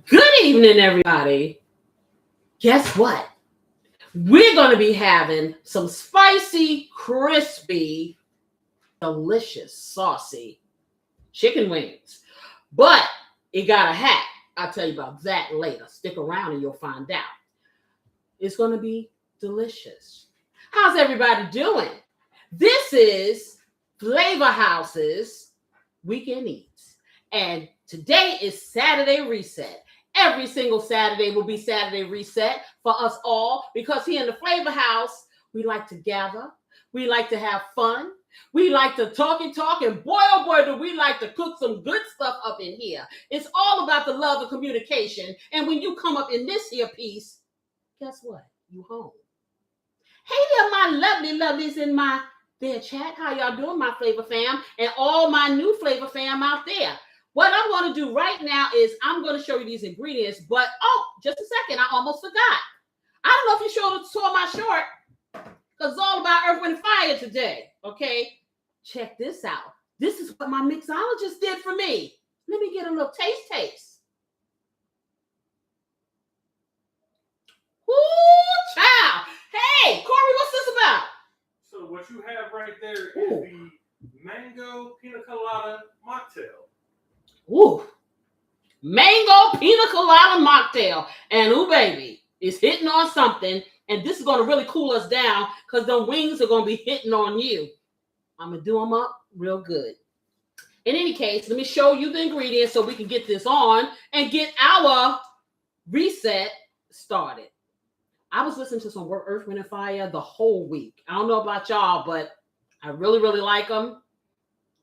Good evening, everybody. Guess what? We're going to be having some spicy, crispy, delicious, saucy chicken wings. But it got a hack. I'll tell you about that later. Stick around and you'll find out. It's going to be delicious. How's everybody doing? This is FlavaHouse's Weekend Eats. And today is Saturday Reset. Every single Saturday will be Saturday Reset for us all because here in the FlavaHouse, we like to gather. We like to have fun. We like to talk, and boy, oh boy, do we like to cook some good stuff up in here. It's all about the love of communication. And when you come up in this here piece, guess what? You home. Hey there, my lovely lovelies in my there chat. How y'all doing, my Flavor fam? And all my new Flavor fam out there. What I'm going to do right now is I'm going to show you these ingredients, but just a second, I almost forgot. I don't know if you saw my short, because it's all about Earth, Wind, and Fire today, okay? Check this out. This is what my mixologist did for me. Let me get a little taste. Ooh, child. Hey, Corey, what's this about? So what you have right there is the mango pina colada mocktail. Ooh, mango pina colada mocktail. And ooh, baby, it's hitting on something. And this is going to really cool us down because the wings are going to be hitting on you. I'm going to do them up real good. In any case, let me show you the ingredients so we can get this on and get our reset started. I was listening to some Earth, Wind, and Fire the whole week. I don't know about y'all, but I really, really like them.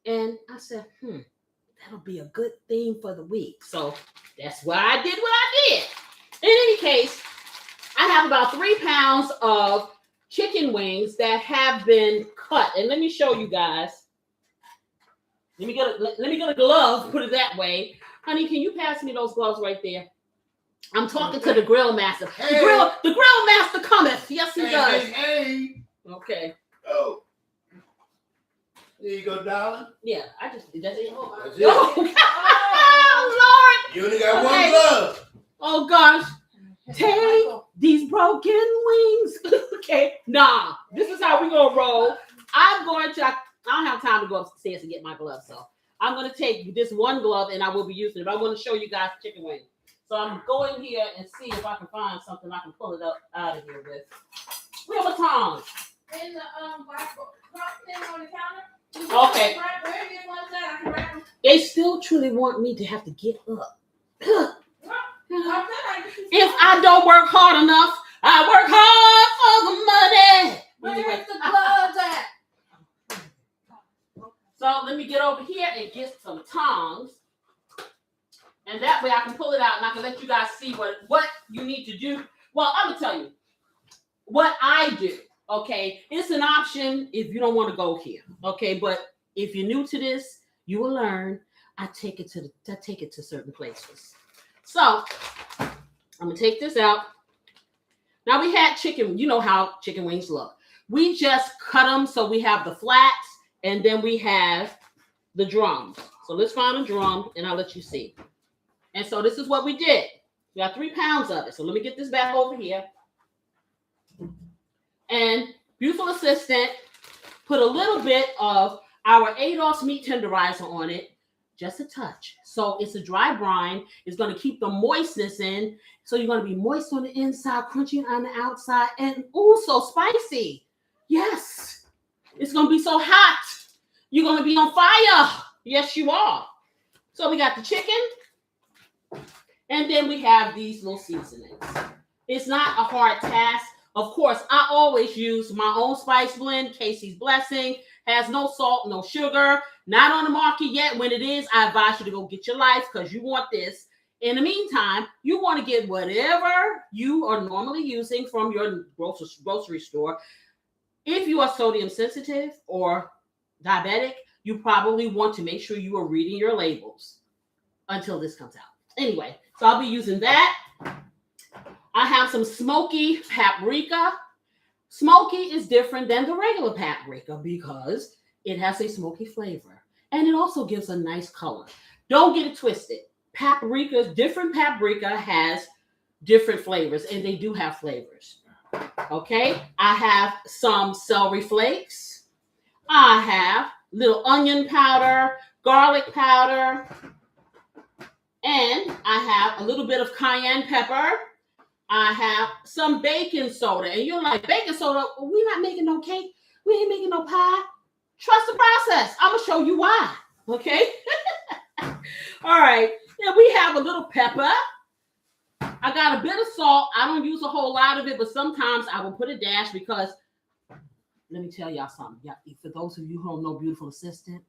And I said, that'll be a good theme for the week. So that's why I did what I did. In any case, I have about 3 pounds of chicken wings that have been cut. And let me show you guys. Let me get a glove, put it that way. Honey, can you pass me those gloves right there? I'm talking to the grill master. Hey. The grill master cometh. Yes, he does. Hey. Okay. Oh. There you go, darling. Yeah, I just did. That's it. That's it. Oh, Lord. You only got one glove. Oh, gosh. Take these broken wings. Okay. Nah. This is how we're going to roll. I don't have time to go upstairs and get my gloves, so I'm going to take this one glove and I will be using it. I want to show you guys chicken wings. So I'm going here and see if I can find something I can pull it up out of here with. Where are my tongs? In the thing on the counter. Okay. Where is one that I can wrap them? They still truly want me to have to get up. If I don't work hard enough, I work hard for the money. Where's the gloves at? So let me get over here and get some tongs. And that way I can pull it out and I can let you guys see what you need to do. Well, I'm going to tell you what I do, okay? It's an option if you don't want to go here, okay? But if you're new to this, you will learn. I take it to certain places. So I'm going to take this out. Now we had chicken. You know how chicken wings look. We just cut them so we have the flats and then we have the drums. So let's find a drum and I'll let you see. And so this is what we did. We got 3 pounds of it. So let me get this back over here. And beautiful assistant put a little bit of our Adolph's meat tenderizer on it, just a touch. So it's a dry brine. It's going to keep the moistness in. So you're going to be moist on the inside, crunchy on the outside, and so spicy. Yes. It's going to be so hot. You're going to be on fire. Yes, you are. So we got the chicken. And then we have these little seasonings. It's not a hard task. Of course, I always use my own spice blend. Casey's Blessing has no salt, no sugar. Not on the market yet. When it is, I advise you to go get your life because you want this. In the meantime, you want to get whatever you are normally using from your grocery store. If you are sodium sensitive or diabetic, you probably want to make sure you are reading your labels until this comes out. Anyway, so I'll be using that. I have some smoky paprika. Smoky is different than the regular paprika because it has a smoky flavor. And it also gives a nice color. Don't get it twisted. paprikas. Different paprika has different flavors, and they do have flavors. Okay, I have some celery flakes. I have little onion powder, garlic powder, and I have a little bit of cayenne pepper. I have some baking soda. And you're like, baking soda? We're not making no cake. We ain't making no pie. Trust the process. I'm going to show you why. Okay? All right. Then we have a little pepper. I got a bit of salt. I don't use a whole lot of it, but sometimes I will put a dash because, let me tell y'all something. Yeah, for those of you who don't know Beautiful Assistant,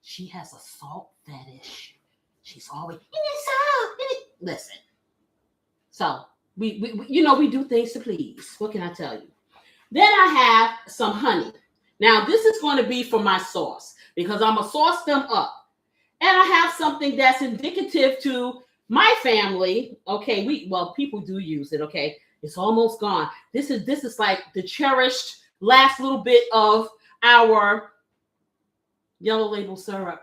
she has a salt fetish. She's always, salt. Listen. So, we do things to please. What can I tell you? Then I have some honey. Now, this is going to be for my sauce because I'm going to sauce them up. And I have something that's indicative to my family. Okay, people do use it, okay? It's almost gone. This is like the cherished last little bit of our yellow label syrup.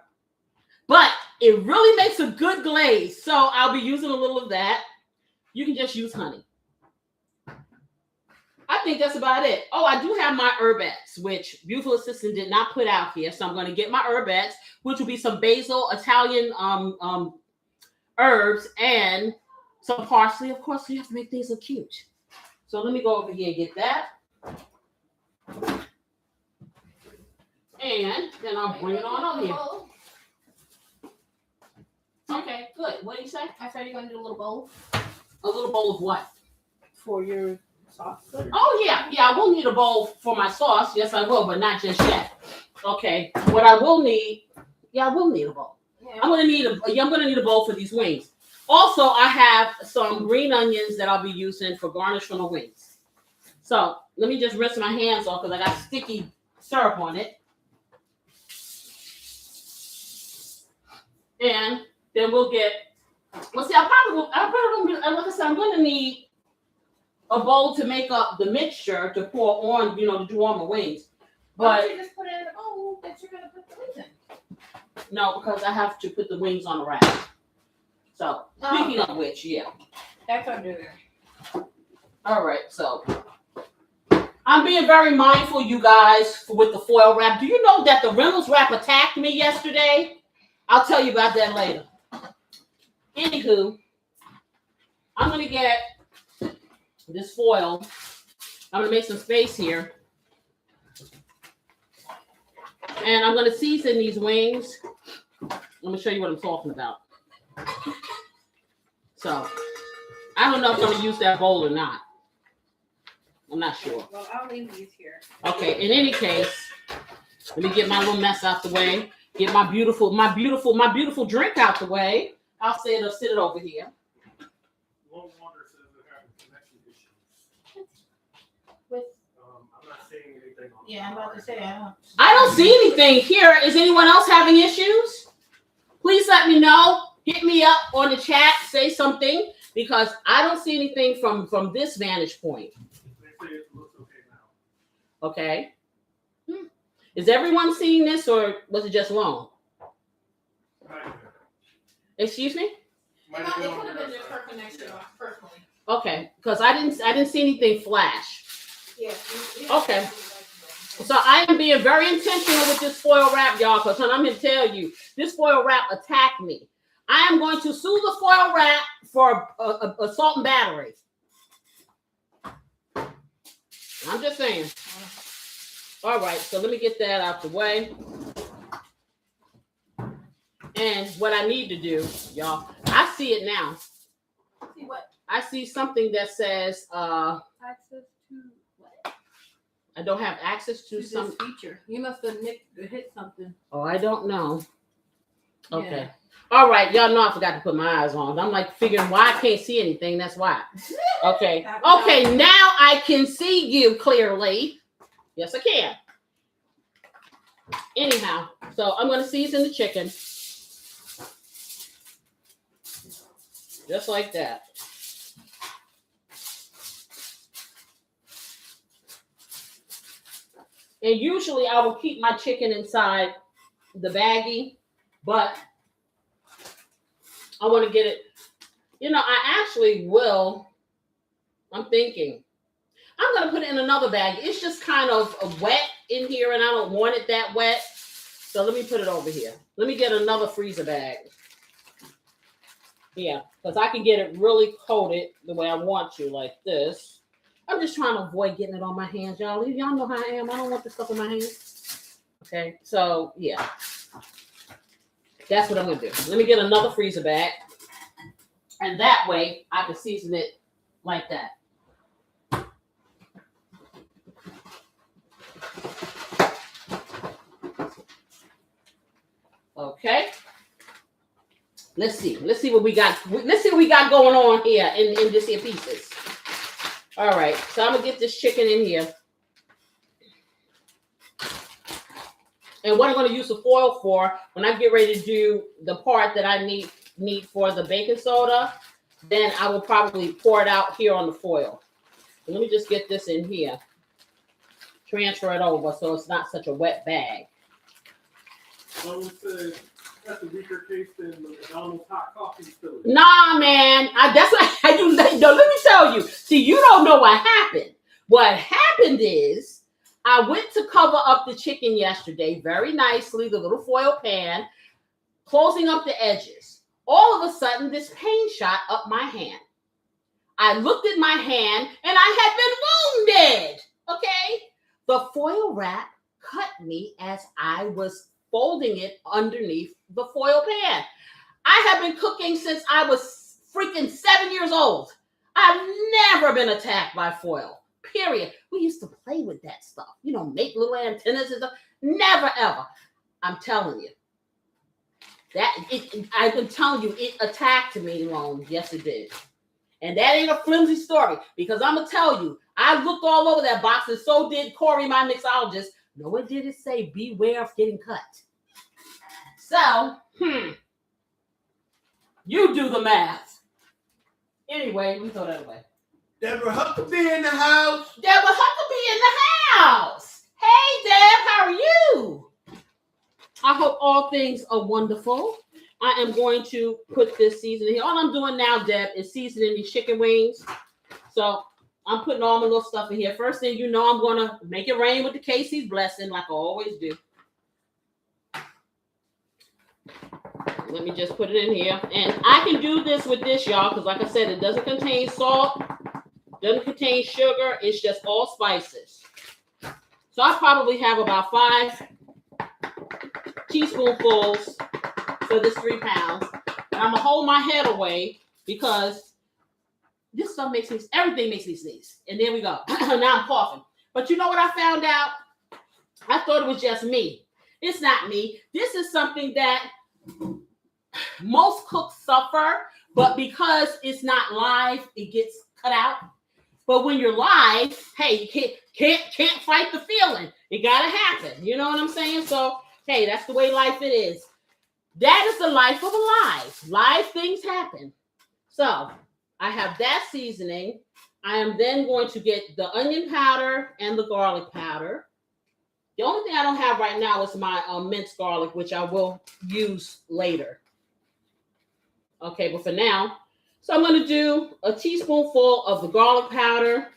But it really makes a good glaze. So I'll be using a little of that. You can just use honey. I think that's about it. Oh, I do have my herbettes, which Beautiful Assistant did not put out here. So I'm going to get my herbettes, which will be some basil, Italian herbs, and some parsley. Of course, you have to make things look cute. So let me go over here and get that. And then I'll bring it on over here. Okay, good. What do you say? I said you're going to do a little bowl. A little bowl of what? For your sauce. Oh, yeah. I will need a bowl for my sauce. Yes, I will, but not just yet. Okay. What I will need, I will need a bowl. Yeah. I'm gonna need a bowl for these wings. Also, I have some green onions that I'll be using for garnish for the wings. So let me just rinse my hands off because I got sticky syrup on it. And then we'll get. Well, see, I'm going to need a bowl to make up the mixture to pour on, to do on my wings. Why don't you just put it in a bowl that you're going to put the wings in? No, because I have to put the wings on a rack. So, speaking of which, yeah. That's under there. All right, so I'm being very mindful, you guys, with the foil wrap. Do you know that the Reynolds wrap attacked me yesterday? I'll tell you about that later. Anywho, I'm going to get this foil. I'm going to make some space here. And I'm going to season these wings. I'm going to show you what I'm talking about. So, I don't know if I'm going to use that bowl or not. I'm not sure. Well, I'll leave these here. Okay, in any case, let me get my little mess out the way. Get my beautiful drink out the way. I'll sit it over here. Low Water says they're having connection issues. With I'm not saying anything on I'm about to say I don't see anything here. Is anyone else having issues? Please let me know. Hit me up on the chat. Say something because I don't see anything from this vantage point. They say it looks okay now. Okay. Is everyone seeing this or was it just Lone? Excuse me? It could have been just her connection personally. Okay, because I didn't see anything flash. Yeah. Okay. So I am being very intentional with this foil wrap, y'all, because I'm going to tell you, this foil wrap attacked me. I am going to sue the foil wrap for assault and battery. I'm just saying. All right, so let me get that out the way. And what I need to do, y'all, I see it now. See what? I see something that says, Access to what? I don't have access to This some feature. You must have hit something. Oh, I don't know. Okay. Yeah. All right. Y'all know I forgot to put my eyes on. I'm like figuring why I can't see anything. That's why. Okay. Okay. Now I can see you clearly. Yes, I can. Anyhow, so I'm going to season the chicken. Just like that. And usually I will keep my chicken inside the baggie, but I want to get it. I actually will. I'm thinking. I'm going to put it in another bag. It's just kind of wet in here, and I don't want it that wet. So let me put it over here. Let me get another freezer bag. Yeah, because I can get it really coated the way I want to, like this. I'm just trying to avoid getting it on my hands, y'all. Y'all know how I am. I don't want this stuff in my hands. Okay, so yeah. That's what I'm going to do. Let me get another freezer bag. And that way, I can season it like that. Okay. Let's see what we got. Let's see what we got going on here in this here pieces. All right. So I'm gonna get this chicken in here. And what I'm gonna use the foil for, when I get ready to do the part that I need for the baking soda, then I will probably pour it out here on the foil. So let me just get this in here. Transfer it over so it's not such a wet bag. I would say that's a weaker case than McDonald's hot coffee filler. Nah, man. That's what I do. Let me tell you. See, you don't know what happened. What happened is I went to cover up the chicken yesterday very nicely, the little foil pan, closing up the edges. All of a sudden, this pain shot up my hand. I looked at my hand, and I had been wounded. Okay? The foil wrap cut me as I was folding it underneath the foil pan. I have been cooking since I was freaking 7 years old. I've never been attacked by foil, period. We used to play with that stuff, make little antennas and stuff. Never, ever. I'm telling you. I'm telling you, it attacked me, Lone. Yes, it did. And that ain't a flimsy story, because I'm going to tell you, I looked all over that box, and so did Corey, my mixologist. No one did it say, beware of getting cut. So, you do the math. Anyway, let me throw that away. Deborah Huckabee in the house. Deborah Huckabee in the house. Hey, Deb, how are you? I hope all things are wonderful. I am going to put this seasoning here. All I'm doing now, Deb, is seasoning these chicken wings. So I'm putting all my little stuff in here. First thing you know, I'm going to make it rain with the Casey's blessing, like I always do. Let me just put it in here. And I can do this with this, y'all, because like I said, it doesn't contain salt, doesn't contain sugar. It's just all spices. So I probably have about 5 teaspoonfuls for this 3 pounds. And I'm going to hold my head away because this stuff everything makes me sneeze. And there we go. Now I'm coughing. But you know what I found out? I thought it was just me. It's not me. This is something that most cooks suffer, but because it's not live, it gets cut out. But when you're live, hey, you can't fight the feeling. It gotta happen. You know what I'm saying? So, hey, that's the way life it is. That is the life of a live. Live things happen. So, I have that seasoning. I am then going to get the onion powder and the garlic powder. The only thing I don't have right now is my minced garlic, which I will use later. Okay, but for now, so I'm going to do a teaspoonful of the garlic powder.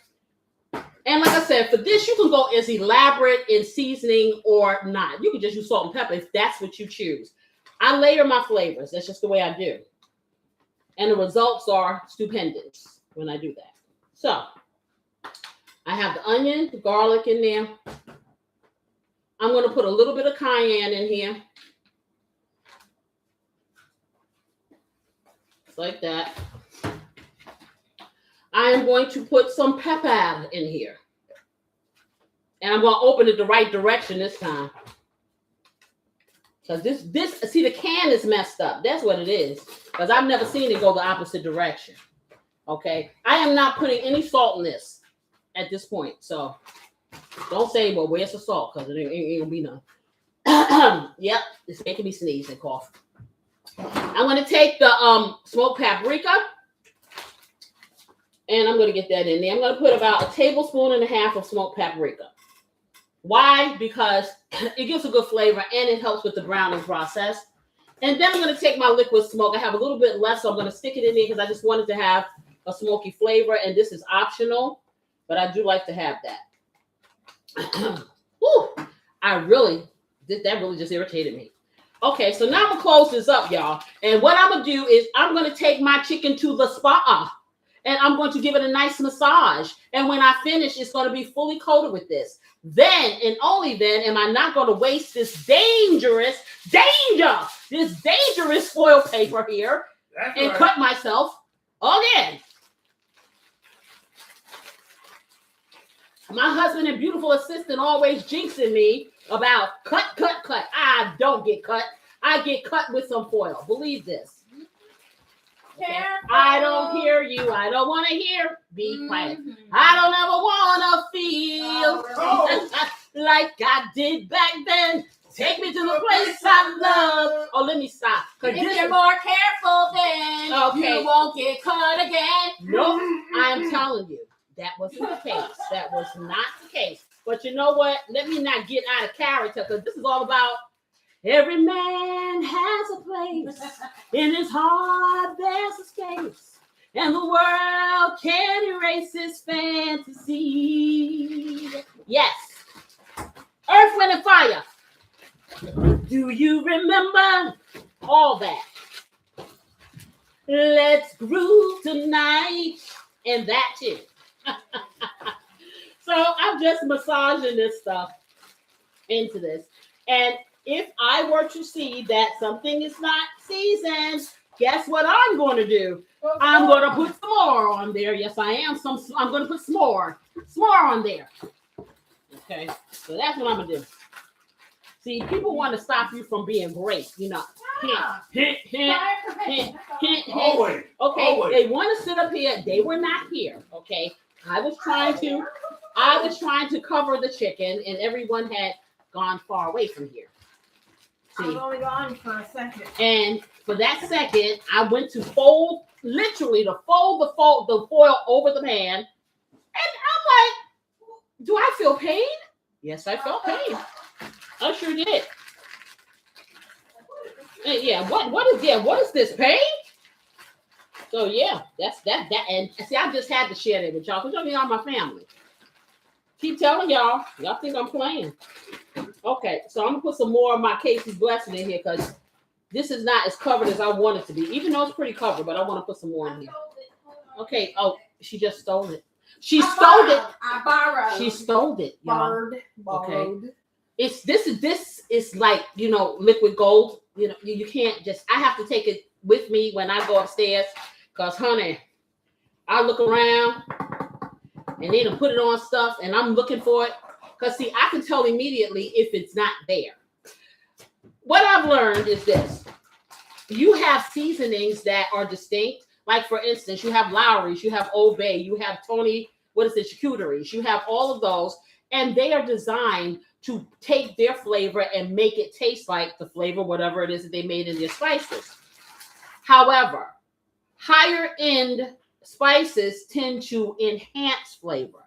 And like I said, for this, you can go as elaborate in seasoning or not. You can just use salt and pepper if that's what you choose. I layer my flavors. That's just the way I do. And the results are stupendous when I do that. So, I have the onion, the garlic in there. I'm going to put a little bit of cayenne in here. Like that. I am going to put some pepper in here. And I'm going to open it the right direction this time. Because see, the can is messed up. That's what it is. Because I've never seen it go the opposite direction. Okay. I am not putting any salt in this at this point. So don't say, well, where's the salt? Because it ain't going to be none. Yep. It's making me sneeze and cough. I'm going to take the smoked paprika. And I'm going to get that in there. I'm going to put about 1.5 tablespoons of smoked paprika. Why? Because it gives a good flavor and it helps with the browning process. And then I'm going to take my liquid smoke. I have a little bit left, so I'm going to stick it in there because I just wanted to have a smoky flavor. And this is optional, but I do like to have that. Woo! That really just irritated me. Okay, so now I'm going to close this up, y'all. And what I'm going to do is I'm going to take my chicken to the spa. And I'm going to give it a nice massage. And when I finish, it's going to be fully coated with this. Then and only then am I not going to waste this dangerous foil paper here and cut myself again. My husband and beautiful assistant always jinxing me about cut. I don't get cut. I get cut with some foil. Believe this. Okay. I don't hear you. I don't want to hear. Be quiet. I don't ever want to feel like I did back then. Take me to the place I love. Oh, let me stop. If you're more careful, then you won't get cut again. Nope. I'm telling you, that wasn't the case. That was not the case. But you know what? Let me not get out of character because this is all about every man has a place. In his heart, there's a space. And the world can't erase his fantasy. Yes. Earth, Wind, and Fire. Do you remember all that? Let's groove tonight. And that too. So I'm just massaging this stuff into this. And if I were to see that something is not seasoned, guess what I'm going to do? I'm going to put some more on there. Yes, I am. I'm going to put some more on there. Okay, so that's what I'm going to do. See, people want to stop you from being great, you know. Hint. Always. Okay, they want to sit up here. They were not here. Okay, I was trying to cover the chicken, and everyone had gone far away from here. See? I'm only gone for a second. And for that second, I went to fold the foil over the pan, and I'm like, "Do I feel pain?" Yes, I felt pain. I sure did. And yeah, what is this pain? So yeah, that's that. And see, I just had to share that with y'all because y'all are my family. Keep telling y'all think I'm playing. Okay, so I'm gonna put some more of my Casey's Blessing in here because this is not as covered as I want it to be, even though it's pretty covered, but I want to put some more in here. Okay, oh, she just stole it. I borrowed. She stole it, y'all. Okay. This is like, you know, liquid gold. You know, you can't just, I have to take it with me when I go upstairs because, honey, I look around and they done put it on stuff and I'm looking for it. Because, see, I can tell immediately if it's not there. What I've learned is this. You have seasonings that are distinct. Like, for instance, you have Lowry's, you have Old Bay, you have charcuteries. You have all of those. And they are designed to take their flavor and make it taste like the flavor, whatever it is that they made in their spices. However, higher end spices tend to enhance flavor.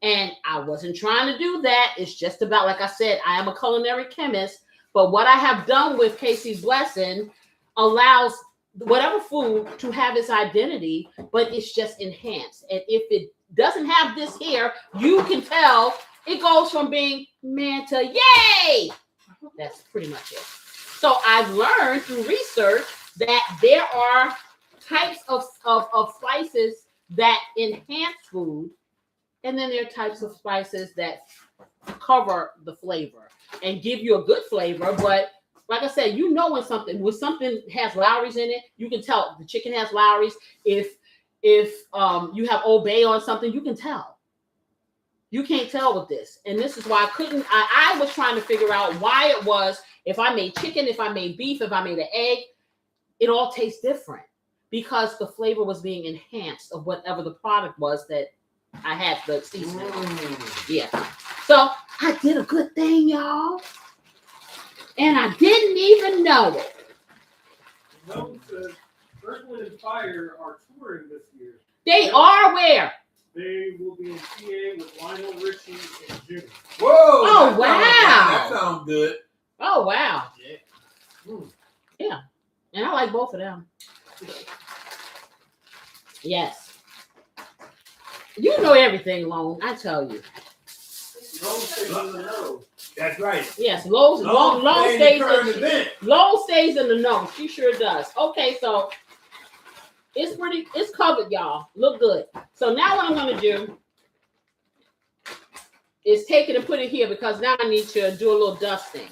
And I wasn't trying to do that. It's just about, like I said, I am a culinary chemist. But what I have done with Casey's Blessing allows whatever food to have its identity, but it's just enhanced. And if it doesn't have this here, you can tell it goes from being man to yay. That's pretty much it. So I've learned through research that there are types of spices that enhance food. And then there are types of spices that cover the flavor and give you a good flavor. But like I said, you know when something has Lowry's in it, you can tell the chicken has Lowry's. If you have Old Bay on something, you can tell. You can't tell with this. And this is why I was trying to figure out why it was, if I made chicken, if I made beef, if I made an egg, it all tastes different because the flavor was being enhanced of whatever the product was that I had the seasoning. Yeah. So I did a good thing, y'all. And I didn't even know it. No, Earth, Wind, and Fire are touring this year. They are where? They will be in PA with Lionel Richie and Jimmy. Whoa! Oh, wow. That sounds good. Oh, wow. Yeah. Yeah. And I like both of them. Yes. You know everything, Lone. I tell you. That's right. Yes, Lone stays in the know. She sure does. Okay, so it's covered, y'all. Look good. So now what I'm gonna do is take it and put it here because now I need to do a little dusting.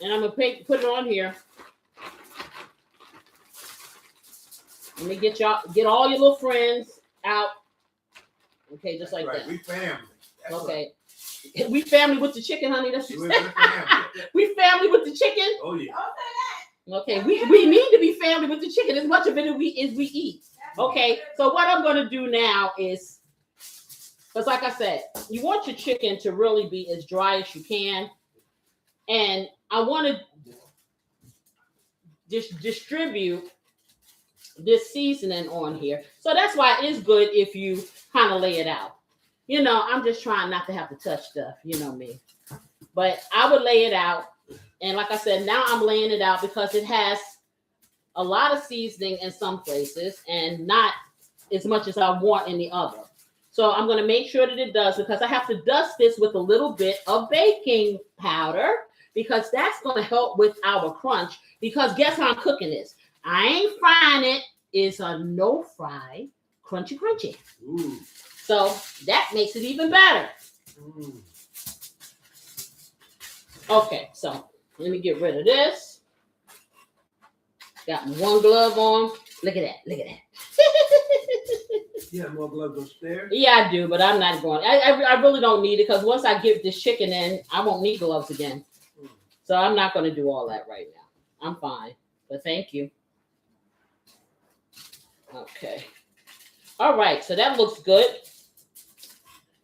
And I'm gonna put it on here. Let me get all your little friends out. Okay, just like that. We family. That's okay. Right. We family with the chicken, honey. That's what you said. Family. We family with the chicken. Oh yeah. Okay, we need to be family with the chicken as much of it as we eat. Okay, so what I'm gonna do now is, because like I said, you want your chicken to really be as dry as you can, and I want to just distribute this seasoning on here. So that's why it's good if you kind of lay it out. You know, I'm just trying not to have to touch stuff, you know me. But I would lay it out. And like I said, now I'm laying it out because it has a lot of seasoning in some places and not as much as I want in the other. So I'm going to make sure that it does, because I have to dust this with a little bit of baking powder, because that's going to help with our crunch. Because guess how I'm cooking this? I ain't frying it. It's a no fry, crunchy. Ooh. So that makes it even better. Okay, so let me get rid of this. Got one glove on. Look at that. You have more gloves upstairs? Yeah, I do, but I'm not going. I really don't need it, because once I get this chicken in, I won't need gloves again. So I'm not going to do all that right now. I'm fine, but thank you. Okay. All right, so that looks good.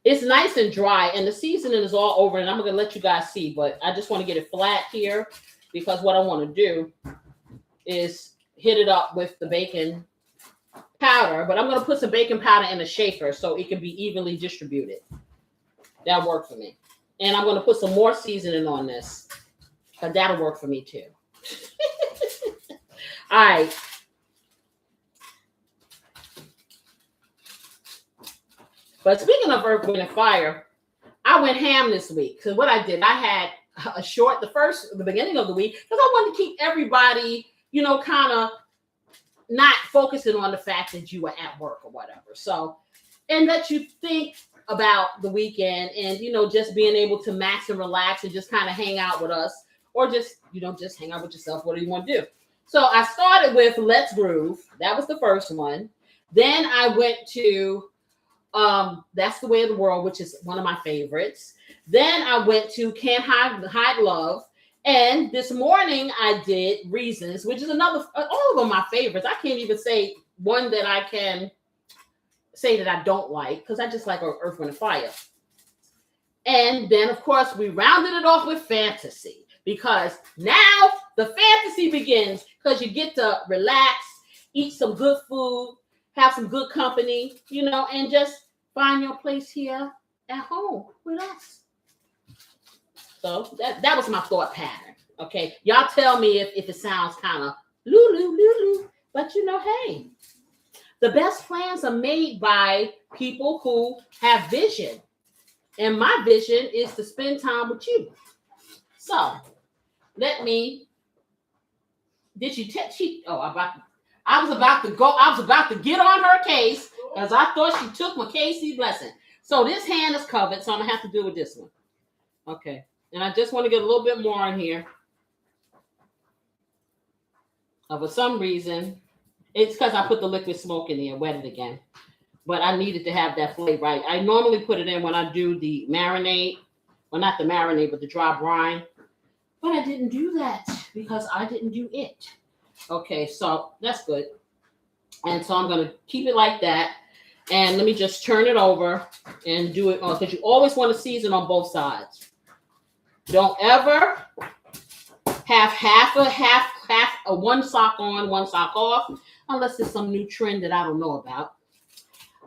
It's nice and dry, and the seasoning is all over, and I'm going to let you guys see, but I just want to get it flat here, because what I want to do is hit it up with the baking powder, but I'm going to put some baking powder in a shaker so it can be evenly distributed. That worked for me. And I'm going to put some more seasoning on this, because that'll work for me too. All right. But speaking of Earth, Wind, and Fire, I went ham this week. Because what I did, I had the beginning of the week, because I wanted to keep everybody, you know, kind of not focusing on the fact that you were at work or whatever. So, and that you think about the weekend and, you know, just being able to max and relax and just kind of hang out with us, or just, you know, just hang out with yourself. What do you want to do? So I started with Let's Groove. That was the first one. Then I went to That's the Way of the World, which is one of my favorites. Then I went to Can't Hide Love. And this morning I did Reasons, which is another, all of them my favorites. I can't even say one that I can say that I don't like, because I just like Earth, Wind, and Fire. And then, of course, we rounded it off with Fantasy, because now the fantasy begins, because you get to relax, eat some good food, have some good company, you know, and just find your place here at home with us. So that was my thought pattern. Okay. Y'all tell me if it sounds kind of loo. But you know, hey, the best plans are made by people who have vision. And my vision is to spend time with you. So I was about to get on her case, because I thought she took my KC blessing. So this hand is covered, so I'm gonna have to do with this one. Okay. And I just want to get a little bit more in here. For some reason, it's because I put the liquid smoke in there, wet it again. But I needed to have that flavor. I normally put it in when I do the marinade. Well, not the marinade, but the dry brine. But I didn't do that because I didn't do it. Okay, so that's good. And so I'm going to keep it like that. And let me just turn it over and do it on, because you always want to season on both sides. Don't ever have one sock on, one sock off, unless there's some new trend that I don't know about.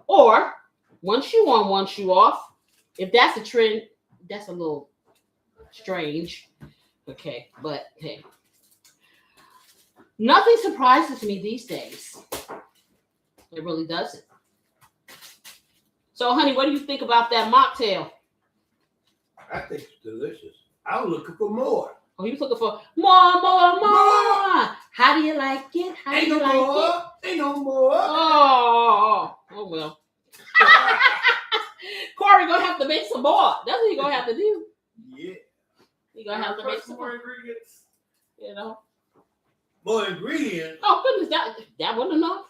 Or one shoe on, one shoe off. If that's a trend, that's a little strange. Okay, but hey. Nothing surprises me these days. It really doesn't. So, honey, what do you think about that mocktail? I think it's delicious. I was looking for more. Oh, you looking for more. How do you like it? How Ain't do you no like more. it? Ain't no more. Oh well. Corey gonna have to make some more. That's what you're gonna have to do. Yeah. You're gonna have to make some more more. ingredients. You know. More ingredients. Oh goodness, that wasn't enough.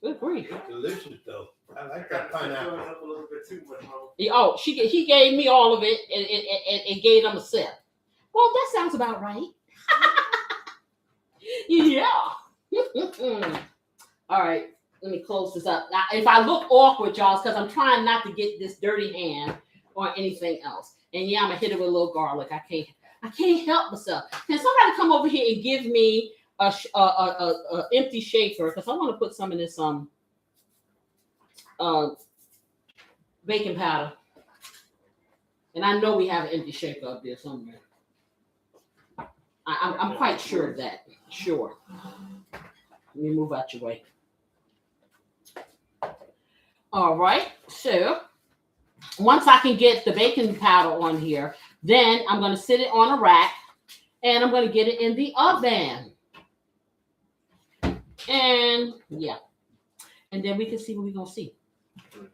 Good grief. It's delicious though. I like Got that to fill pineapple. it up a little bit too much, Mom. Oh, he gave me all of it and gave them a sip. Well, that sounds about right. Yeah. All right, let me close this up. Now, if I look awkward, y'all, it's because I'm trying not to get this dirty hand or anything else. And yeah, I'm gonna hit it with a little garlic. I can't help myself. Can somebody come over here and give me a empty shaker? Because I want to put some of this baking powder. And I know we have an empty shaker up there somewhere. I'm quite sure of that. Sure. Let me move out your way. All right. So once I can get the baking powder on here, then I'm going to sit it on a rack and I'm going to get it in the oven. And yeah. And then we can see what we're going to see.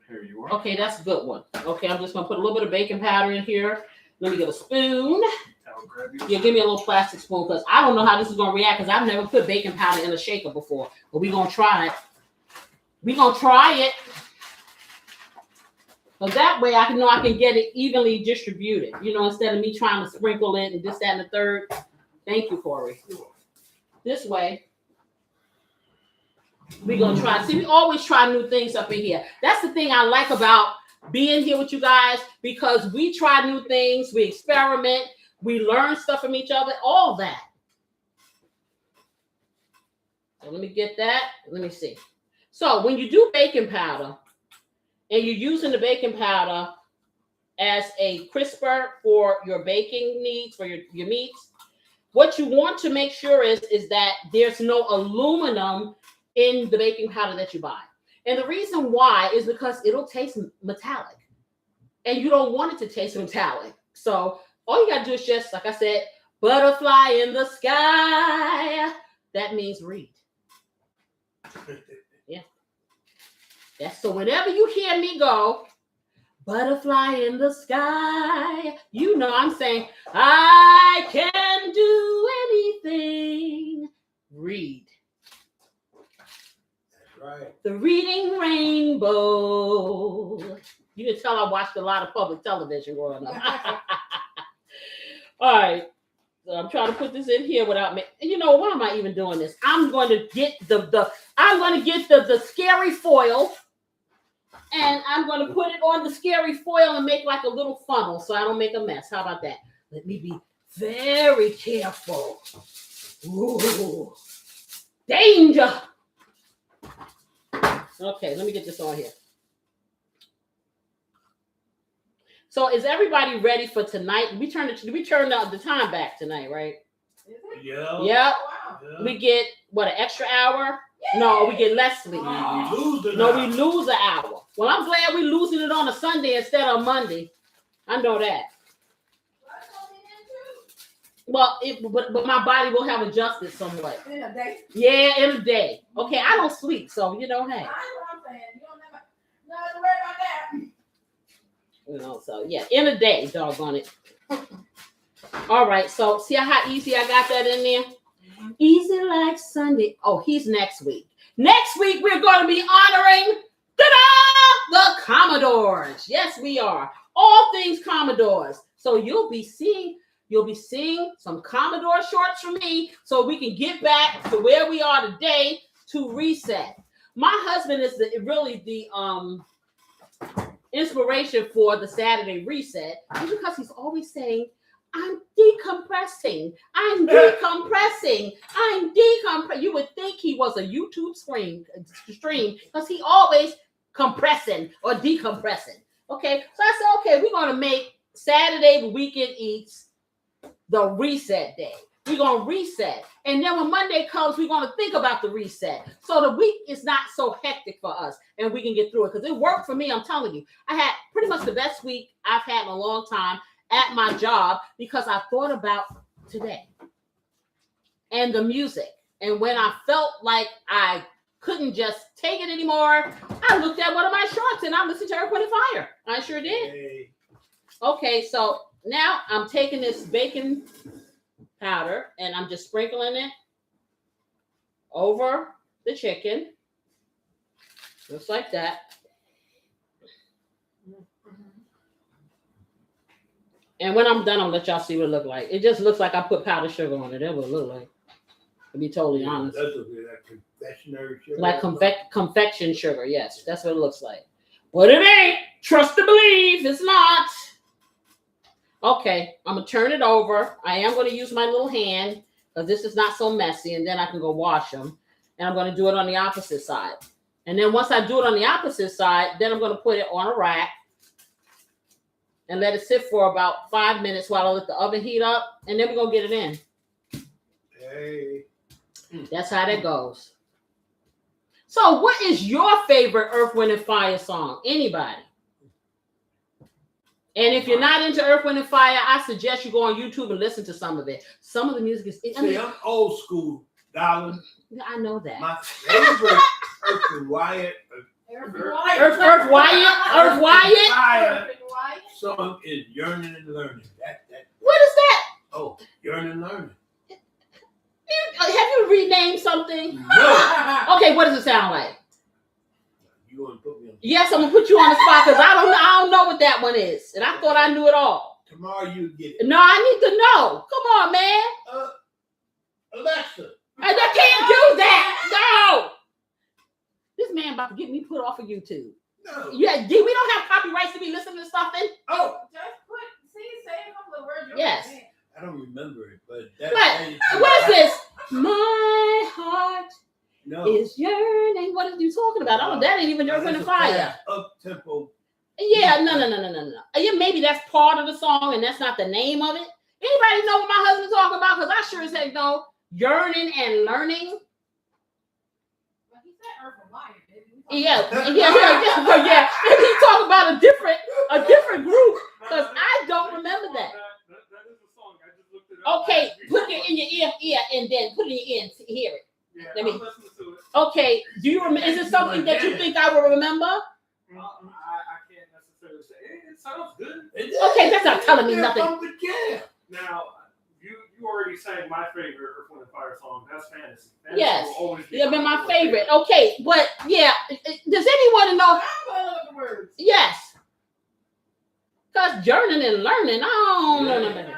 Here you are. Okay, that's a good one. Okay, I'm just going to put a little bit of baking powder in here. Let me get a spoon. I'll grab you. Yeah, give me a little plastic spoon because I don't know how this is going to react because I've never put baking powder in a shaker before. But we're going to try it. We're going to try it. But that way I can get it evenly distributed. You know, instead of me trying to sprinkle it and this, that, and the third. Thank you, Corey. This way. We're going to try. See, we always try new things up in here. That's the thing I like about being here with you guys because we try new things. We experiment. We learn stuff from each other. All that. So let me get that. Let me see. So when you do baking powder and you're using the baking powder as a crisper for your baking needs, for your meats, what you want to make sure is that there's no aluminum in the baking powder that you buy. And the reason why is because it'll taste metallic. And you don't want it to taste metallic. So all you got to do is just, like I said, butterfly in the sky. That means read. Yeah. That's so whenever you hear me go, butterfly in the sky, you know I'm saying, I can do anything. Read. Right. The Reading Rainbow. You can tell I watched a lot of public television growing up. All right. So I'm trying to put this in here without me. You know, why am I even doing this? I'm going to get the scary foil and I'm going to put it on the scary foil and make like a little funnel so I don't make a mess. How about that? Let me be very careful. Ooh. Danger. Okay, let me get this on here. So is everybody ready for tonight? We turn the time back tonight, right? Yeah. Yep. Yeah. We get what, an extra hour? Yeah. No, we get less sleep. We lose we lose an hour. Well, I'm glad we're losing it on a Sunday instead of Monday. I know that. Well, but my body will have adjusted somewhat. In a day. Yeah, in a day. Okay, I don't sleep, so you know, hey. I know what I'm saying. You don't never worry about that. You know, so yeah, in a day, doggone it. All right, so see how easy I got that in there? Mm-hmm. Easy like Sunday. Oh, he's next week. Next week, we're going to be honoring the Commodores. Yes, we are. All things Commodores. So you'll be seeing some Commodore shorts from me so we can get back to where we are today to reset. My husband is really the inspiration for the Saturday reset because he's always saying, I'm decompressing. You would think he was a YouTube stream because he always compressing or decompressing. Okay, so I said, okay, we're going to make Saturday the Weekend Eats the reset day. we're going to reset. And then when Monday comes, we're going to think about the reset. So the week is not so hectic for us and we can get through it. Because it worked for me, I'm telling you. I had pretty much the best week I've had in a long time at my job because I thought about today and the music. And when I felt like I couldn't just take it anymore, I looked at one of my shorts and I listened to Earth, Wind & Fire. I sure did. Hey. Okay, so now I'm taking this baking powder and I'm just sprinkling it over the chicken. Just like that. And when I'm done, I'll let y'all see what it look like. It just looks like I put powdered sugar on it. That's what it look like. To be totally honest. That's like confectionery sugar. Like confection sugar, yes. That's what it looks like. But it ain't. Trust to believe. It's not. Okay, I'm going to turn it over. I am going to use my little hand because this is not so messy. And then I can go wash them. And I'm going to do it on the opposite side. And then once I do it on the opposite side, then I'm going to put it on a rack and let it sit for about 5 minutes while I let the oven heat up. And then we're going to get it in. Hey. That's how that goes. So what is your favorite Earth, Wind & Fire song? Anybody? And if you're not into Earth, Wind & Fire, I suggest you go on YouTube and listen to some of it. Some of the music is... I'm old school, darling. I know that. My favorite Earth and Wyatt. Earth Wyatt? Fire song is Yearning and Learning. What is that? Oh, Yearning and Learning. Have you renamed something? No. Okay, what does it sound like? You want to put me on? Yes, I'm gonna put you on the spot because I don't know what that one is, and I thought I knew it all. Tomorrow you get it. No, I need to know. Come on, man. Alexa. I can't do that. No. This man about to get me put off of YouTube. No. Yeah, we don't have copyrights to be listening to stuff in. Oh. Just say a couple of words. Yes. I don't remember it, but what is this? My heart no. is yearning. What are you talking about? Oh, that ain't even Earth, Wind & Fire. Up tempo. Yeah, no. Yeah, maybe that's part of the song, and that's not the name of it. Anybody know what my husband's talking about? Because I sure as heck know. Yearning and learning. Well, he said Earth and Wire, baby. Yeah. And he talking about a different group because I don't remember that. That is a song. I just looked it up. Okay, put it in your ear, and then put it in your ear to hear it. Yeah, Let me- I'm listening to it. Okay, do you remember? Is it something that you think I will remember? I can't necessarily say it sounds good. Okay, that's not telling me nothing. Now, you already sang my favorite Earth, Wind & Fire song. That's Fantasy. Yes, will always be they've been my favorite. Okay, but yeah, does anyone know? I'm going to look at the words. Yes, because yearning and learning. I don't know nothing.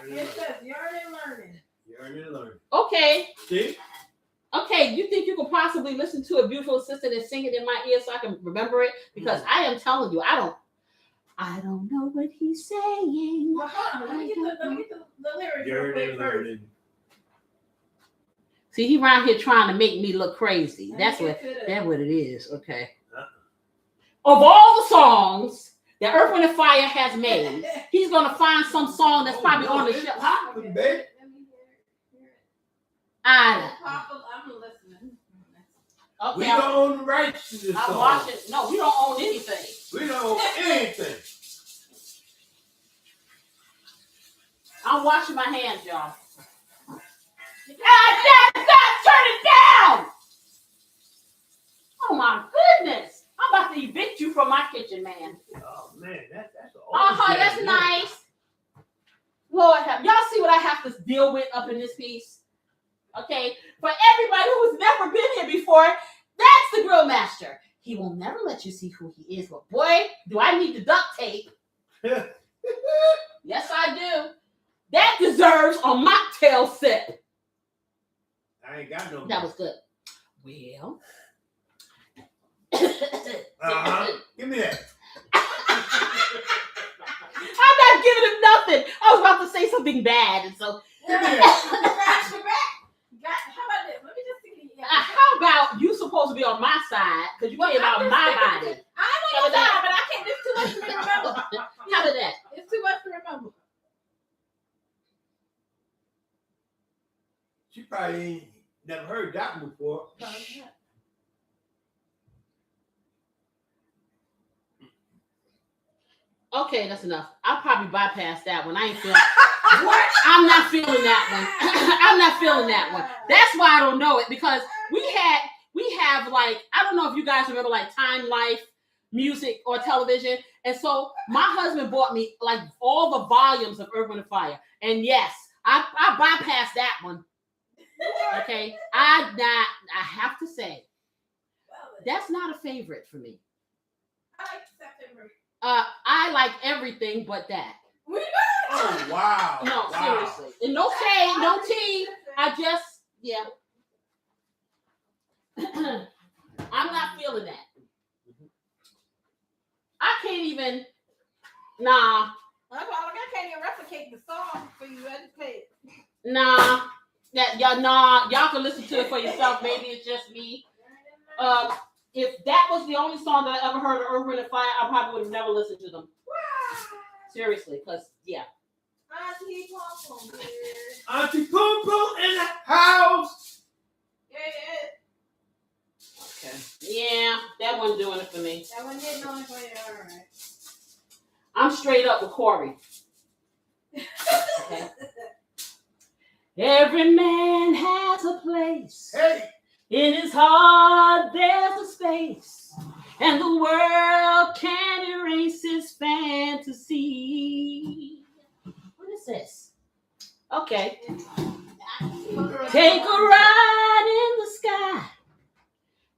It says yearning and learning. Yearning and learning. Okay. See? Okay, you think you could possibly listen to a beautiful assistant and sing it in my ear so I can remember it? Because I am telling you, I don't know what he's saying. Well, hold on. Let me get the lyrics. Yearning and learning. See, he around here trying to make me look crazy. That's what it is. Okay. Of all the songs that Earth, Wind & Fire has made, he's gonna find some song that's probably on the show. Poppin', babe. I'm listening. okay. We don't own the rights to this I'm song. watching. No, we don't own anything. We don't own anything. I'm washing my hands, y'all. Turn it down! Oh my goodness! I'm about to evict you from my kitchen, man. Oh man, that's That's nice. Lord, y'all see what I have to deal with up in this piece? Okay, for everybody who's never been here before, that's the grill master. He will never let you see who he is, but boy, do I need the duct tape. Yes, I do. That deserves a mocktail sip. I ain't got no. That was good. Well. Give me that. I'm not giving him nothing. I was about to say something bad, and so. Give me that. How about this? Let me just see. How about you supposed to be on my side because you care about my body? I'm on your side, but I can't. It's too much for me to remember. How about that? It's too much to remember. probably ain't never heard that one before. Okay, that's enough. I'll probably bypass that one. I ain't feeling. What? I'm not feeling that one. I'm not feeling that one. That's why I don't know it, because we have like, I don't know if you guys remember like Time Life music or television. And so my husband bought me like all the volumes of Earth, Wind and Fire. And yes, I bypassed that one. Okay. I have to say, that's not a favorite for me. I like September. I like everything but that. Oh, wow. No, wow. seriously. And no shade, no tea. I just, yeah. I'm not feeling that. I can't even, nah. I can't even replicate the song for you educate. Nah. Y'all can listen to it for yourself. Maybe it's just me. If that was the only song that I ever heard of Earth, Wind and Fire, I probably would have never listened to them. Seriously, because, yeah. Auntie Pom Pom here. Auntie Pom Pom in the house. Yeah. Okay. Yeah, that wasn't doing it for me. That one didn't know it for you. All right. I'm straight up with Corey. Okay. Every man has a place. Hey. In his heart, there's a space, and the world can't erase his fantasy. What is this? Okay. Take a ride in the sky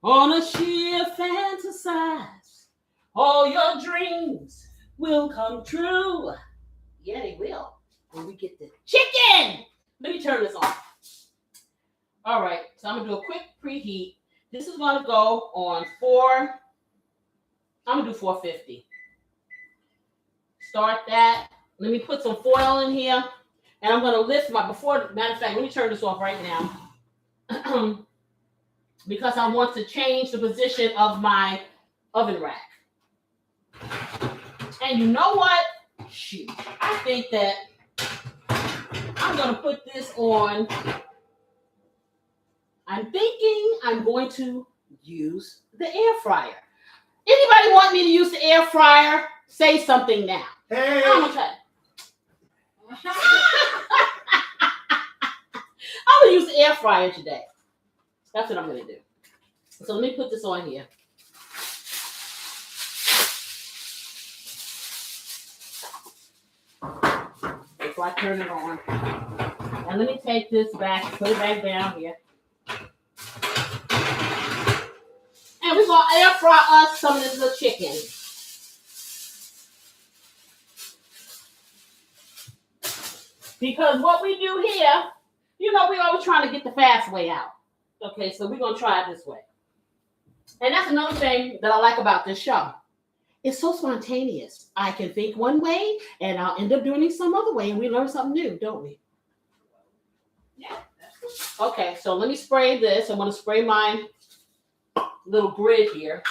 on a sheer fantasize. All your dreams will come true. Yeah, they will. When we get the chicken. Let me turn this on. All right, so I'm gonna do a quick preheat. This is gonna go on 4. I'm gonna do 450. Start that. Let me put some foil in here, and I'm gonna lift my matter of fact, let me turn this off right now. Because I want to change the position of my oven rack. And you know what? Shoot, I think that I'm gonna put this on. I'm thinking I'm going to use the air fryer. Anybody want me to use the air fryer? Say something now. Hey. I'm gonna use the air fryer today. That's what I'm gonna do. So let me put this on here. Before I turn it on. And let me take this back, put it back down here. And we're going to air fry us some of this chicken. Because what we do here, we always trying to get the fast way out. Okay, so we're going to try it this way. And that's another thing that I like about this show. It's so spontaneous. I can think one way, and I'll end up doing it some other way, and we learn something new, don't we? Yeah. Okay, so let me spray this. I'm going to spray my little grid here.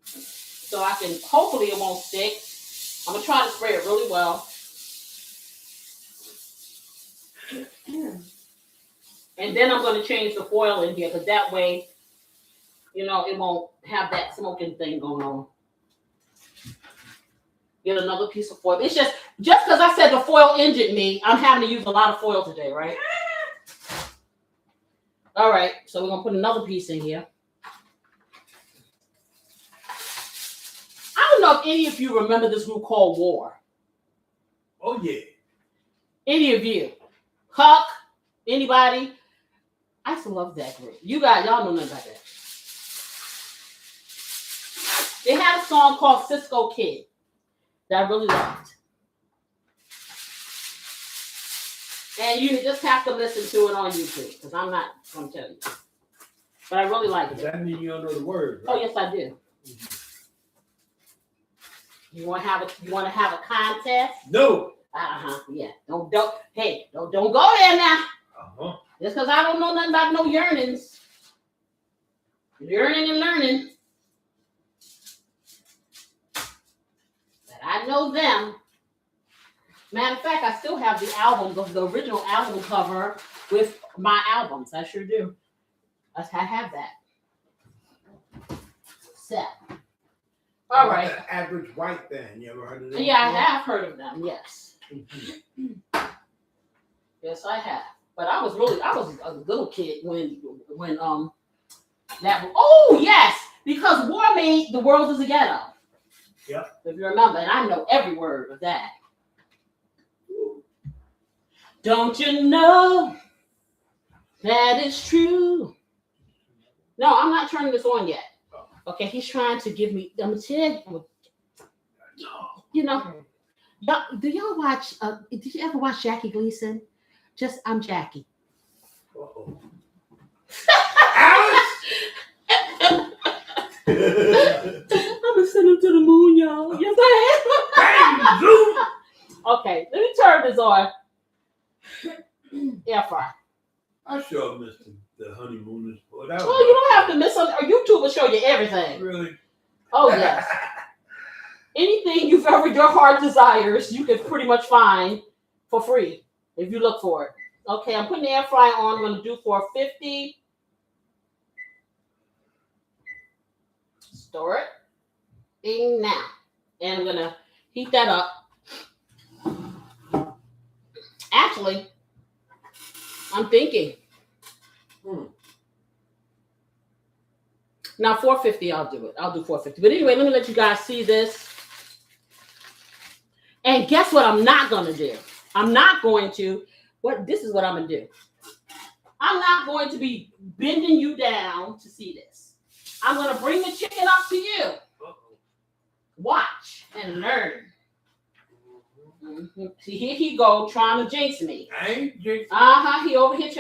So I can, hopefully it won't stick. I'm going to try to spray it really well. And then I'm going to change the foil in here, because that way, it won't have that smoking thing going on. Get another piece of foil. It's just because I said the foil injured me, I'm having to use a lot of foil today, right? All right, so we're going to put another piece in here. I don't know if any of you remember this group called War. Oh, yeah. Any of you? Huck? Anybody? I used to love that group. You guys, y'all know nothing about that. They had a song called Cisco Kid that I really loved. And you just have to listen to it on YouTube, because I'm not going to tell you. But I really like it. Does that mean you don't know the words, right? Oh, yes, I do. You want to have a contest? No. Yeah. Don't go there now. Just because I don't know nothing about no yearnings. Yearning and learning. But I know them. Matter of fact, I still have the album, the original album cover with my albums. I sure do. I have that. Set. All right. The Average White Band. You ever heard of them? Yeah, I have heard of them. Yes. Yes, I have. But I was a little kid when that. Oh yes, because War made The World Is a Ghetto. Yep. If you remember, and I know every word of that. Don't you know that it's true? No, I'm not turning this on yet. Okay, he's trying to give me. I'm telling you know. Do y'all watch? Did you ever watch Jackie Gleason? I'm Jackie. Uh-oh. I'm gonna send him to the moon, y'all. Yes, I am. Okay, let me turn this on. Air fryer. I sure missed the honeymooners. Oh, you don't have to miss something. YouTube will show you everything. Really? Oh yes. Anything your heart desires, you can pretty much find for free if you look for it. Okay, I'm putting the air fryer on. I'm gonna do 450. Store it. Ding now. And I'm gonna heat that up. Actually, I'm thinking. Now 450, I'll do it. I'll do 450. But anyway, let me let you guys see this. And guess what I'm not gonna do? This is what I'm gonna do. I'm not going to be bending you down to see this. I'm gonna bring the chicken up to you. Watch and learn. Mm-hmm. See, here he go trying to jinx me. I ain't jinxing. He over here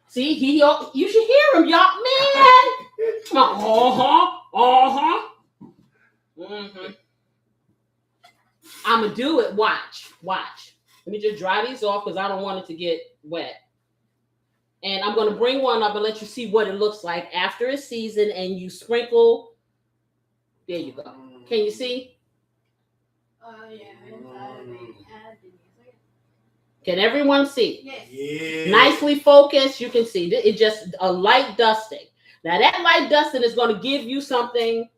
See, you should hear him, y'all. Man. Mm-hmm. I'm gonna do it. Watch. Let me just dry these off because I don't want it to get wet. And I'm gonna bring one up and let you see what it looks like after it's seasoned and you sprinkle. There you go. Can you see? Yeah. Can everyone see? Yes. Yeah. Nicely focused. You can see it's just a light dusting. Now that light dusting is going to give you something.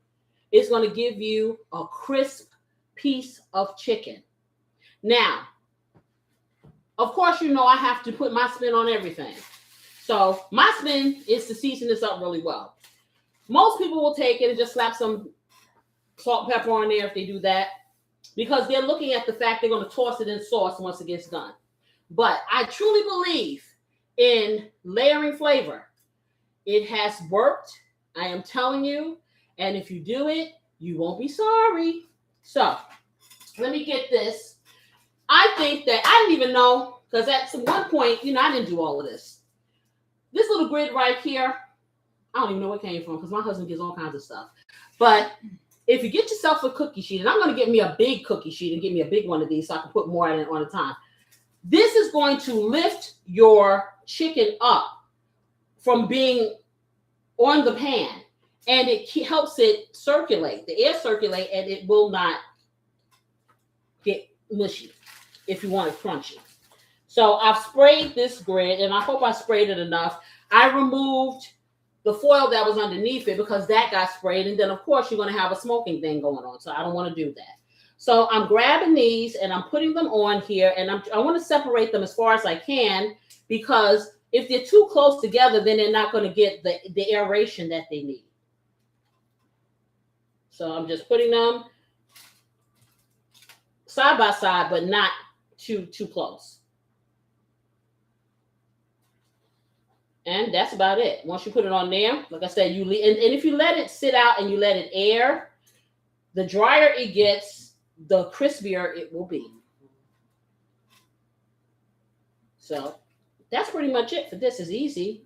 It's going to give you a crisp piece of chicken. Now, of course, you know I have to put my spin on everything. So my spin is to season this up really well. Most people will take it and just slap some salt, pepper on there if they do that, because they're looking at the fact they're going to toss it in sauce once it gets done. But I truly believe in layering flavor. It has worked. I am telling you. And if you do it, you won't be sorry. So let me get this. I think that I didn't even know, because at one point, I didn't do all of this. This little grid right here, I don't even know where it came from because my husband gets all kinds of stuff. But if you get yourself a cookie sheet, and I'm going to get me a big cookie sheet and get me a big one of these so I can put more in it on a time. This is going to lift your chicken up from being on the pan, and it helps it circulate, the air circulate, and it will not get mushy if you want it crunchy. So I've sprayed this grid, and I hope I sprayed it enough. I removed the foil that was underneath it because that got sprayed, and then of course you're going to have a smoking thing going on, so I don't want to do that. So I'm grabbing these and I'm putting them on here, and I want to separate them as far as I can, because if they're too close together, then they're not going to get the aeration that they need. So I'm just putting them side by side, but not too close. And that's about it. Once you put it on there, like I said, and if you let it sit out and you let it air, the drier it gets, the crispier it will be. So that's pretty much it for this. Is easy.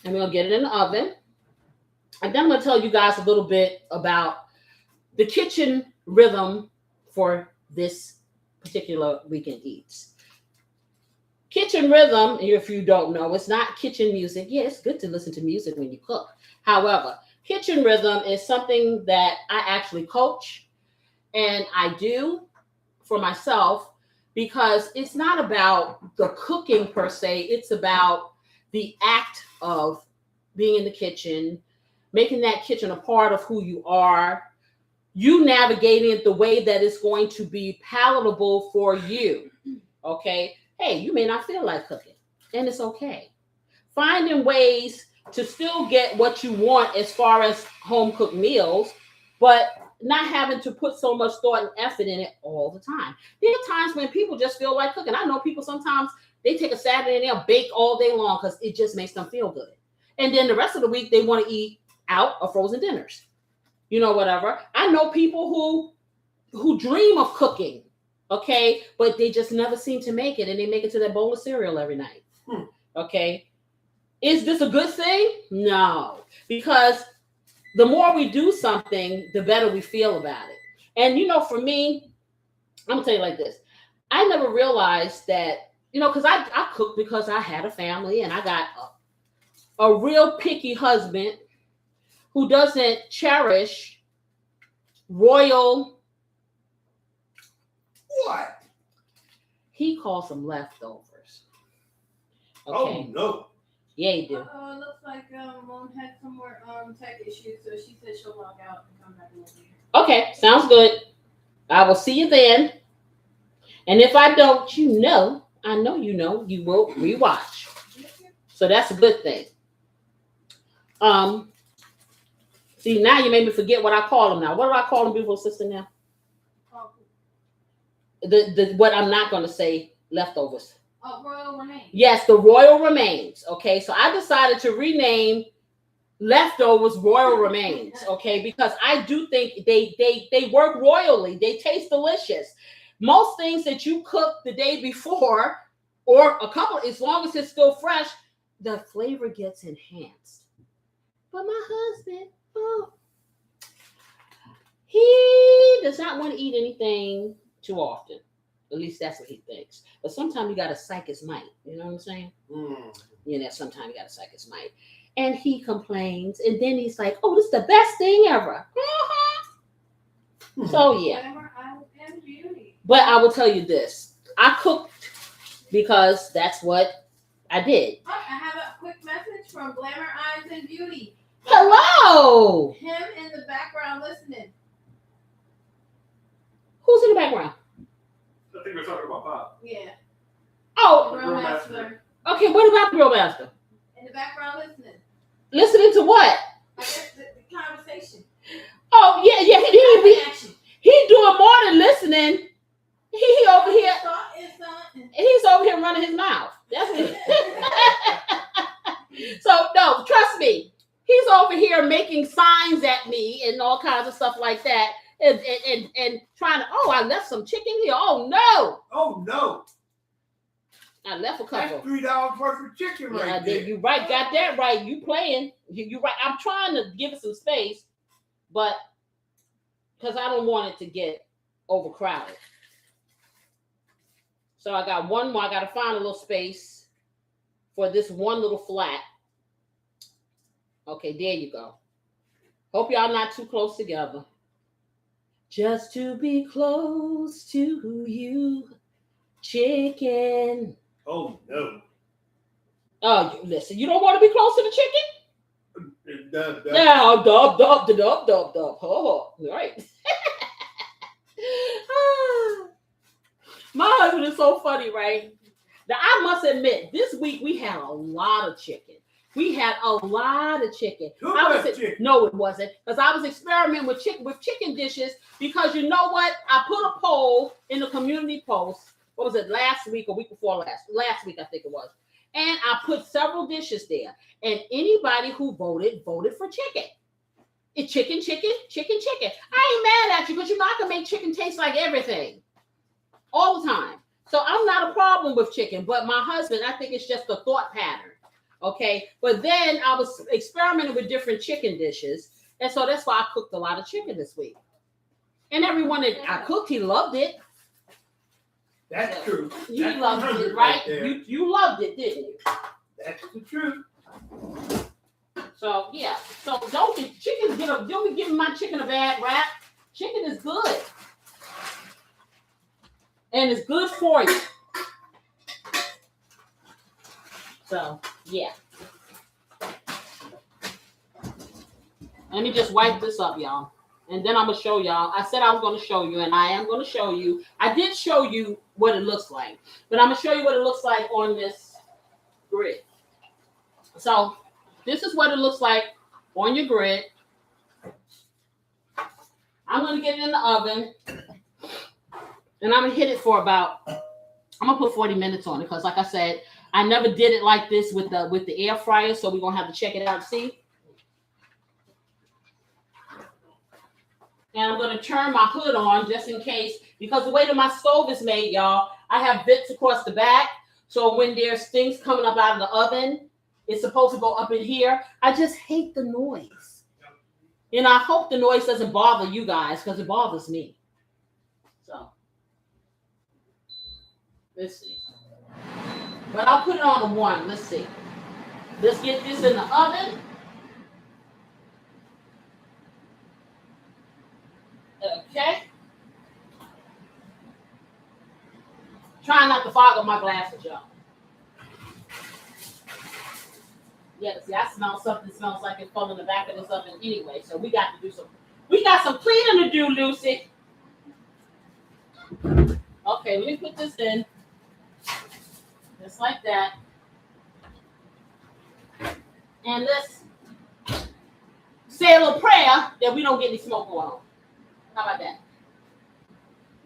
And we'll get it in the oven. And then I'm going to tell you guys a little bit about the kitchen rhythm for this particular weekend eats. Kitchen rhythm, if you don't know, it's not kitchen music. Yeah, it's good to listen to music when you cook. However, kitchen rhythm is something that I actually coach. And I do for myself because it's not about the cooking per se. It's about the act of being in the kitchen, making that kitchen a part of who you are, you navigating it the way that it's going to be palatable for you. Okay. Hey, you may not feel like cooking, and it's okay. Finding ways to still get what you want as far as home cooked meals, but not having to put so much thought and effort in it all the time. There are times when people just feel like cooking. I know people sometimes they take a Saturday and they'll bake all day long because it just makes them feel good. And then the rest of the week they want to eat out or frozen dinners. Whatever. I know people who dream of cooking, okay, but they just never seem to make it, and they make it to that bowl of cereal every night. Okay. Is this a good thing? No, because the more we do something, the better we feel about it. And, for me, I'm going to tell you like this. I never realized that, because I cooked because I had a family and I got a real picky husband who doesn't cherish royal. What? He calls them leftovers. Okay. Oh, no. Yeah, he do. It looks like Mom had some more tech issues, so she said she'll log out and come back in later. Okay, sounds good. I will see you then. And if I don't, I know you will rewatch. So that's a good thing. See, now you made me forget what I call them now. What do I call them, beautiful sister, now? The what I'm not going to say, leftovers. Royal remains. Yes, the royal remains. Okay, so I decided to rename leftovers royal remains. Okay, because I do think they work royally. They taste delicious. Most things that you cook the day before, or a couple, as long as it's still fresh, the flavor gets enhanced. But my husband, he does not want to eat anything too often. At least that's what he thinks. But sometimes you got to psych his might. You know what I'm saying? Sometimes you got to psych his might. And he complains. And then he's like, oh, this is the best thing ever. So, yeah. But I will tell you this. I cooked because that's what I did. I have a quick message from Glamour Eyes and Beauty. Hello. Him in the background listening. Who's in the background? I think we're talking about Pop. Yeah. Oh, Grill Master. Okay, what about Grill Master? In the background listening. Listening to what? I guess the conversation. Oh, yeah, he doing more than listening. He over here. He's over here running his mouth. That's it. So, no, trust me. He's over here making signs at me and all kinds of stuff like that. And trying to, I left some chicken here. Oh, no. Oh, no. I left a couple. That's $3 worth of chicken right there. You right, got that right. You playing. You right. I'm trying to give it some space, but because I don't want it to get overcrowded. So I got one more. I got to find a little space for this one little flat. Okay, there you go. Hope y'all not too close together. Just to be close to you, chicken. Oh, no. Oh, listen, you don't want to be close to the chicken? Dub. Now, dub. Oh, right. My husband is so funny, right? Now, I must admit, this week we had a lot of chicken. We had a lot of chicken. Chicken. No, it wasn't. Because I was experimenting with chicken dishes because you know what? I put a poll in the community post. What was it, last week or week before last? Last week, I think it was. And I put several dishes there. And anybody who voted for chicken. It's chicken. I ain't mad at you because I can make chicken taste like everything. All the time. So I'm not a problem with chicken. But my husband, I think it's just a thought pattern. Okay, but then I was experimenting with different chicken dishes, and so that's why I cooked a lot of chicken this week. And everyone that I cooked, he loved it. That's true. You That's loved it, right? there. You loved it, didn't you? That's the truth. So yeah. So don't be giving my chicken a bad rap. Chicken is good. and it's good for you. So, yeah. Let me just wipe this up, y'all. And then I'm going to show y'all. I said I was going to show you, and I am going to show you. I did show you what it looks like, but I'm going to show you what it looks like on this grid. So, this is what it looks like on your grid. I'm going to get it in the oven, and I'm going to hit it for about, I'm going to put 40 minutes on it, because like I said, I never did it like this with the air fryer, so we're going to have to check it out and see. And I'm going to turn my hood on just in case, because the way that my stove is made, y'all, I have vents across the back. So when there's things coming up out of the oven, it's supposed to go up in here. I just hate the noise. And I hope the noise doesn't bother you guys, because it bothers me. So, let's see. But I'll put it on a 1. Let's see. Let's get this in the oven. Okay. Trying not to fog up my glasses, y'all. Yeah, see, I smell something that smells like it's falling in the back of this oven anyway. So we got to do some. We got some cleaning to do, Lucy. Okay, let me put this in. Just like that. And let's say a little prayer that we don't get any smoke going on. How about that?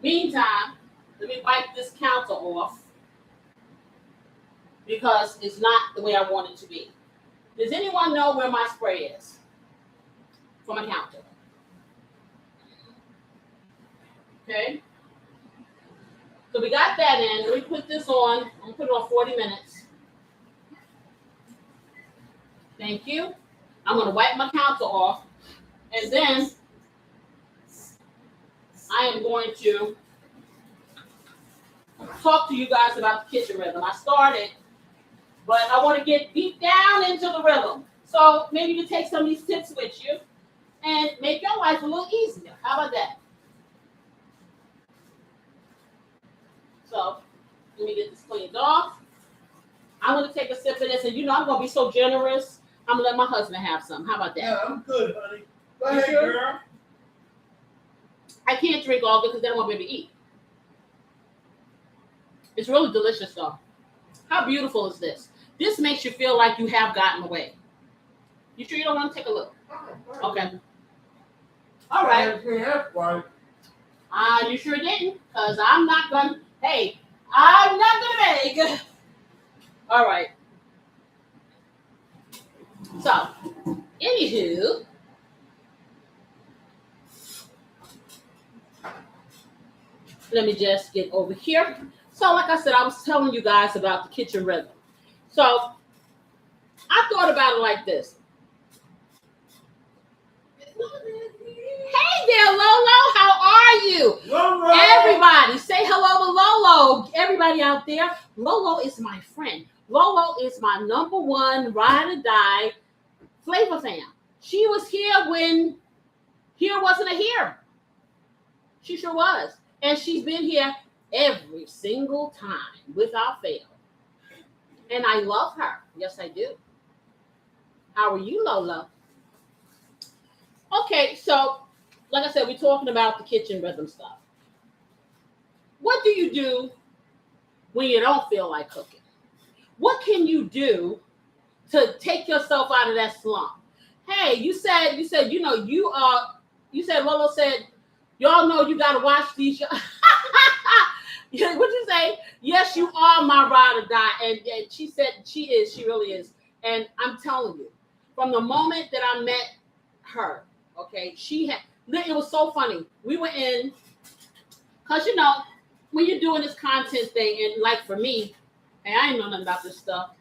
Meantime, let me wipe this counter off because it's not the way I want it to be. Does anyone know where my spray is for my counter? Okay. So we got that in. Let me put this on. I'm going to put it on 40 minutes. Thank you. I'm going to wipe my counter off. And then I am going to talk to you guys about the kitchen rhythm. I started, but I want to get deep down into the rhythm. So maybe you take some of these tips with you and make your life a little easier. How about that? So let me get this cleaned off. I'm going to take a sip of this, and you know I'm going to be so generous. I'm going to let my husband have some. How about that? Yeah, I'm good, honey. Go You ahead, sure? girl. I can't drink all of it because then I won't be able to eat. It's really delicious, though. How beautiful is this? This makes you feel like you have gotten away. You sure you don't want to take a look? Okay. All right. You sure didn't? Because I'm not going to. Hey, I'm not going to make. All right. So, anywho. Let me just get over here. So, like I said, I was telling you guys about the kitchen rhythm. So, I thought about it like this. Hey there, Lolo. How are you? Lolo. Everybody, say hello to Lolo. Everybody out there, Lolo is my friend. Lolo is my #1 ride or die Flava fan. She was here when here wasn't a here. She sure was. And she's been here every single time without fail. And I love her. Yes, I do. How are you, Lola? Okay, so like I said, we're talking about the kitchen rhythm stuff. What do you do when you don't feel like cooking? What can you do to take yourself out of that slump? Hey, you said, you know, you said, Lola said, y'all know you got to watch these. What'd you say? Yes, you are my ride or die. And she said she really is. And I'm telling you, from the moment that I met her, okay, it was so funny. We were in, because, you know, when you're doing this content thing, and like for me, hey, I ain't know nothing about this stuff.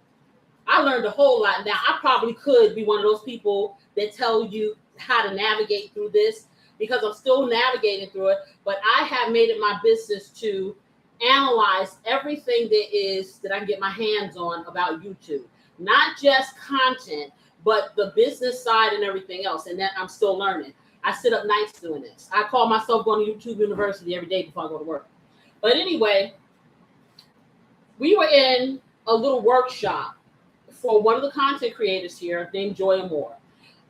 I learned a whole lot. Now, I probably could be one of those people that tell you how to navigate through this because I'm still navigating through it. But I have made it my business to analyze everything that I can get my hands on about YouTube. Not just content, but the business side and everything else. And that I'm still learning. I sit up nights doing this. I call myself going to YouTube University every day before I go to work. But anyway, we were in a little workshop for one of the content creators here named Joy Moore.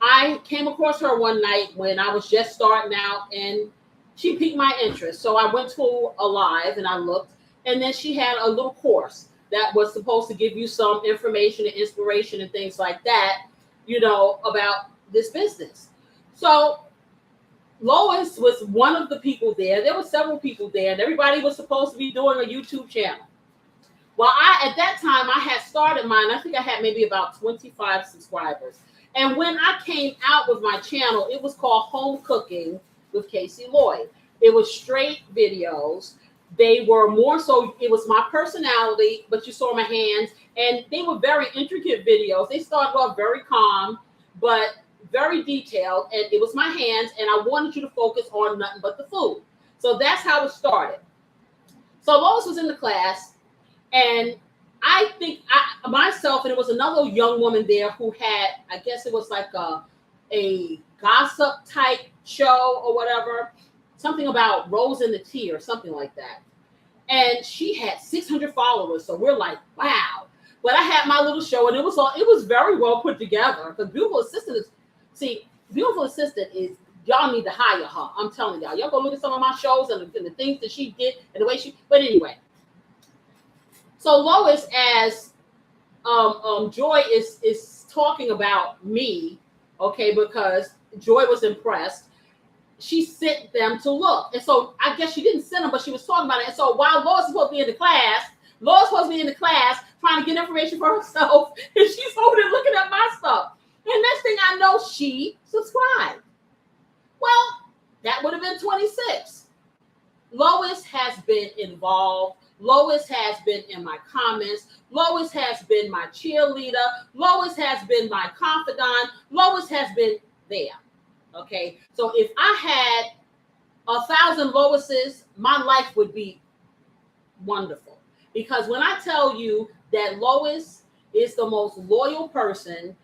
I came across her one night when I was just starting out, and she piqued my interest. So I went to a live and I looked, and then she had a little course that was supposed to give you some information and inspiration and things like that, about this business. So Lois was one of the people there. There were several people there, and everybody was supposed to be doing a YouTube channel. Well, at that time, I had started mine. I think I had maybe about 25 subscribers. And when I came out with my channel, it was called Home Cooking with Casey Lloyd. It was straight videos. They were more so, it was my personality, but you saw my hands, and they were very intricate videos. They started off very calm, but very detailed, and it was my hands, and I wanted you to focus on nothing but the food. So that's how it started. So Lois was in the class, and I think myself, and it was another young woman there who had, I guess it was like a gossip type show or whatever, something about Rose in the Tea or something like that. And she had 600 followers. So we're like, wow. But I had my little show, and it was very well put together. Because Beautiful Assistant is, y'all need to hire her. I'm telling y'all. Y'all go look at some of my shows and the things that she did and the way but anyway. So Lois, as Joy is talking about me, okay, because Joy was impressed, she sent them to look. And so I guess she didn't send them, but she was talking about it. And so while Lois is supposed to be in the class, trying to get information for herself, and she's over there looking at my stuff. And next thing I know, she subscribed. Well, that would have been 26. Lois has been involved. Lois has been in my comments. Lois has been my cheerleader. Lois has been my confidant. Lois has been there. Okay. So if I had 1,000 Loises, my life would be wonderful. Because when I tell you that Lois is the most loyal person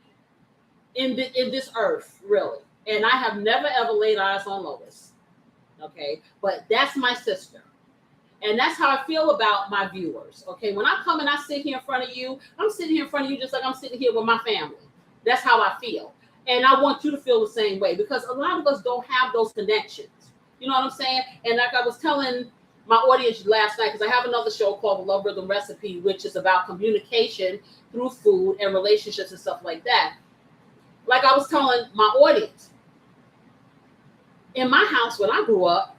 in this earth, really. And I have never, ever laid eyes on Lois. Okay. But that's my sister. And that's how I feel about my viewers. Okay. When I come and I sit here in front of you, I'm sitting here in front of you just like I'm sitting here with my family. That's how I feel. And I want you to feel the same way, because a lot of us don't have those connections. You know what I'm saying? And like I was telling my audience last night, because I have another show called The Love Rhythm Recipe, which is about communication through food and relationships and stuff like that. Like I was telling my audience, in my house when I grew up,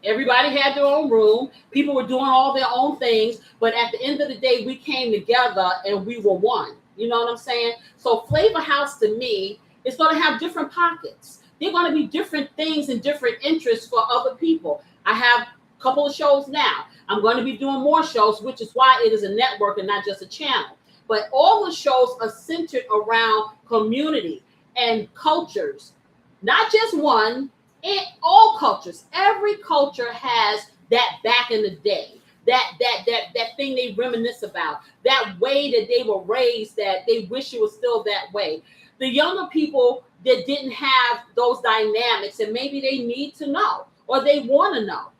everybody had their own room. People were doing all their own things. But at the end of the day, we came together and we were one. You know what I'm saying? So FlavaHouse to me is going to have different pockets. They're going to be different things and different interests for other people. I have a couple of shows now. I'm going to be doing more shows, which is why it is a network and not just a channel. But all the shows are centered around community and cultures, not just one, and all cultures. Every culture has that back in the day. That thing they reminisce about, that way that they were raised, that they wish it was still that way. The younger people that didn't have those dynamics, and maybe they need to know, or they want to know,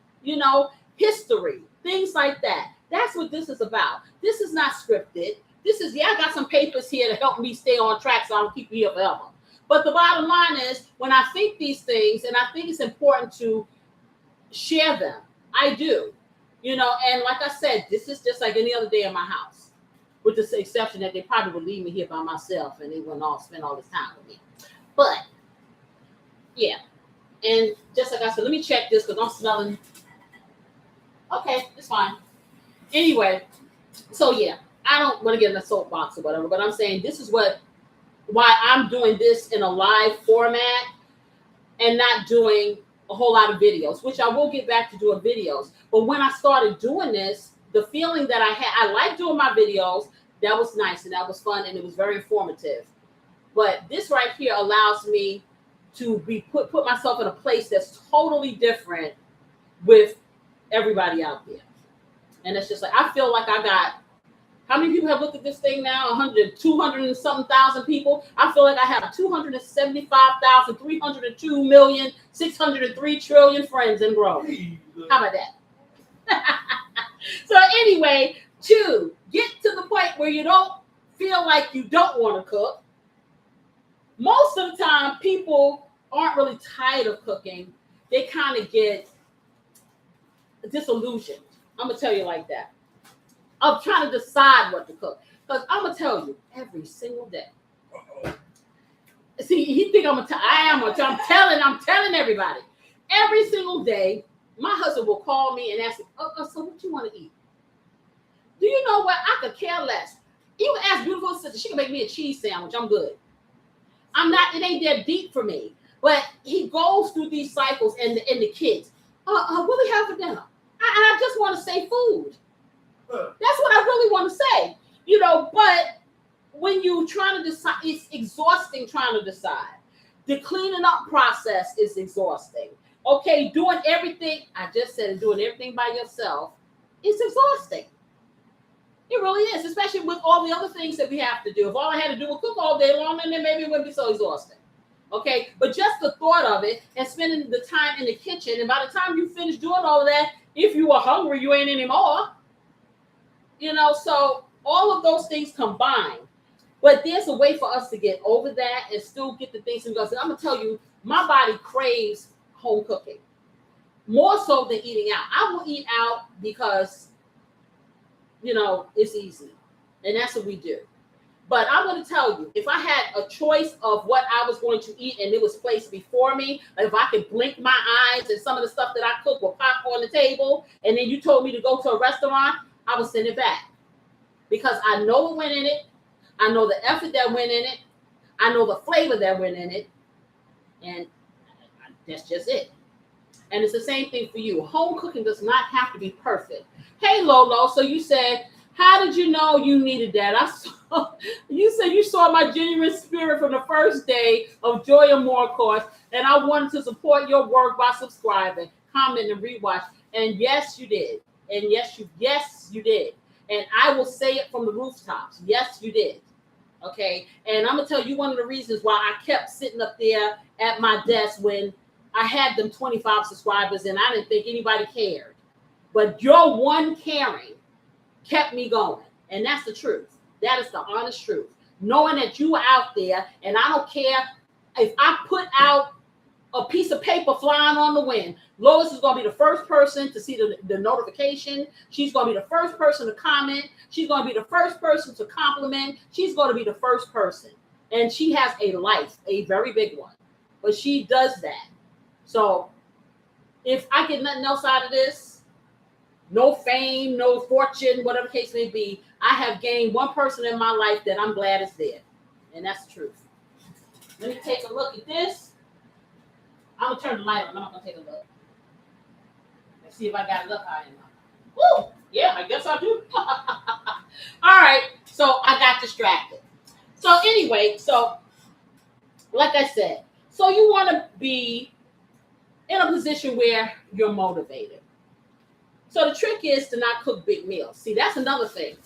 history, things like that. That's what this is about. This is not scripted. This is, I got some papers here to help me stay on track so I don't keep you here forever. But the bottom line is, when I think these things, and I think it's important to share them, I do. And like I said, this is just like any other day in my house, with the exception that they probably would leave me here by myself and they wouldn't all spend all this time with me. But yeah, and just like I said, let me check this because I'm smelling. Okay, it's fine. Anyway, so yeah, I don't want to get in a soapbox or whatever, but I'm saying this is why I'm doing this in a live format and not doing a whole lot of videos, which I will get back to doing videos. But when I started doing this, the feeling that I like doing my videos. That was nice and that was fun and it was very informative. But this right here allows me to be put myself in a place that's totally different with everybody out there. And it's just like, I feel like I got, how many people have looked at this thing now? 200 and something thousand people. I feel like I have 275,302,603,000,000,000 friends and growing. How about that? So anyway, 2, get to the point where you don't feel like you don't want to cook. Most of the time, people aren't really tired of cooking. They kind of get disillusioned. I'm going to tell you like that. Of trying to decide what to cook. Because I'm going to tell you, every single day. See, you think I'm telling everybody. Every single day, my husband will call me and ask me, so what you want to eat? Do you know what? I could care less. You can ask beautiful sister, she can make me a cheese sandwich. I'm good. It ain't that deep for me. But he goes through these cycles and the kids. What do we have for dinner? I just want to say food. That's what I really want to say. But when you trying to decide, it's exhausting trying to decide. The cleaning up process is exhausting. Okay, doing everything, I just said, doing everything by yourself is exhausting. It really is, especially with all the other things that we have to do. If all I had to do was cook all day long, then maybe it wouldn't be so exhausting. Okay, but just the thought of it and spending the time in the kitchen, and by the time you finish doing all of that, if you are hungry, you ain't anymore. So all of those things combined. But there's a way for us to get over that and still get the things in. So I'm going to tell you, my body craves home cooking more so than eating out. I will eat out because, it's easy. And that's what we do. But I'm going to tell you, if I had a choice of what I was going to eat and it was placed before me, like if I could blink my eyes and some of the stuff that I cook will pop on the table, and then you told me to go to a restaurant, I would send it back. Because I know what went in it. I know the effort that went in it. I know the flavor that went in it. And that's just it. And it's the same thing for you. Home cooking does not have to be perfect. Hey, Lolo, so you said, how did you know you needed that? You said you saw my genuine spirit from the first day of Joy and More course, and I wanted to support your work by subscribing, commenting, and rewatch. And yes, you did. And yes, you did. And I will say it from the rooftops. Yes, you did. Okay. And I'm going to tell you one of the reasons why I kept sitting up there at my desk when I had them 25 subscribers and I didn't think anybody cared. But your one caring kept me going. And that's the truth. That is the honest truth. Knowing that you were out there, and I don't care if I put out a piece of paper flying on the wind. Lois is going to be the first person to see the notification. She's going to be the first person to comment. She's going to be the first person to compliment. She's going to be the first person. And she has a life, a very big one. But she does that. So if I get nothing else out of this, no fame, no fortune, whatever the case may be, I have gained one person in my life that I'm glad is there. And that's the truth. Let me take a look at this. I'm going to turn the light on. I'm not going to take a look. Let's see if I got it up high enough. Woo! Yeah, I guess I do. All right. So I got distracted. So anyway, like I said, so you want to be in a position where you're motivated. So the trick is to not cook big meals. See, that's another thing.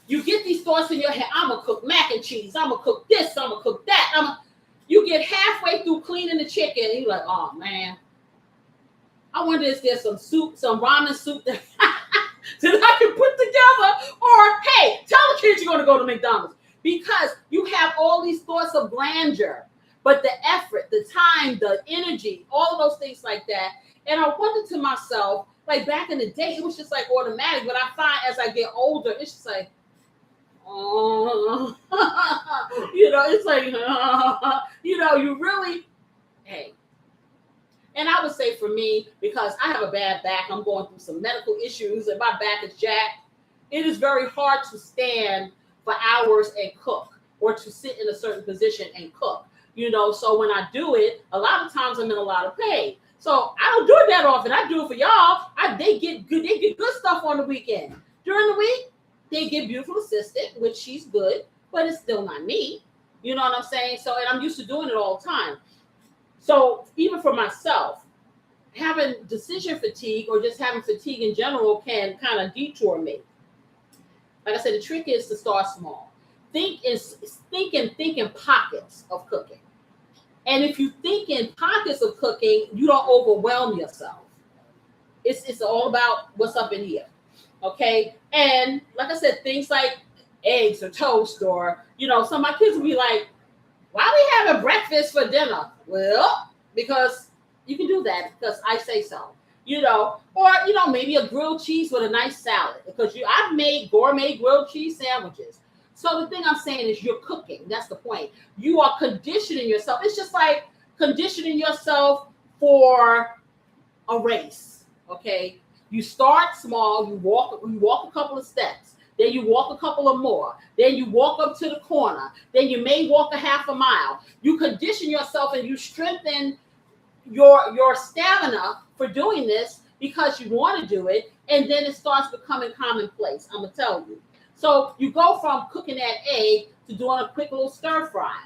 You get these thoughts in your head. I'm going to cook mac and cheese. I'm going to cook this. I'm going to cook that. You get halfway through cleaning the chicken, and you're like, oh, man. I wonder if there's some soup, some ramen soup that I can put together. Or, hey, tell the kids you're going to go to McDonald's. Because you have all these thoughts of grandeur. But the effort, the time, the energy, all of those things like that. And I wondered to myself, like back in the day, it was just like automatic. But I find as I get older, it's just like, oh, it's like, you really, hey. And I would say for me, because I have a bad back, I'm going through some medical issues and my back is jacked. It is very hard to stand for hours and cook or to sit in a certain position and cook, So when I do it, a lot of times I'm in a lot of pain. So I don't do it that often. I do it for y'all. They get good stuff on the weekend. During the week, they get beautiful assistant, which she's good, but it's still not me. You know what I'm saying? So, and I'm used to doing it all the time. So even for myself, having decision fatigue or just having fatigue in general can kind of detour me. Like I said, the trick is to start small. Think in pockets of cooking. And if you think in pockets of cooking, you don't overwhelm yourself. It's all about what's up in here. Okay. And like I said, things like eggs or toast, or some of my kids will be like, why are we having breakfast for dinner? Well, because you can do that because I say so. Or maybe a grilled cheese with a nice salad. Because I've made gourmet grilled cheese sandwiches. So the thing I'm saying is you're cooking. That's the point. You are conditioning yourself. It's just like conditioning yourself for a race. Okay. You start small, you walk a couple of steps, then you walk a couple of more, then you walk up to the corner, then you may walk a half a mile. You condition yourself and you strengthen your stamina for doing this because you want to do it, and then it starts becoming commonplace. I'm gonna tell you. So you go from cooking that egg to doing a quick little stir fry.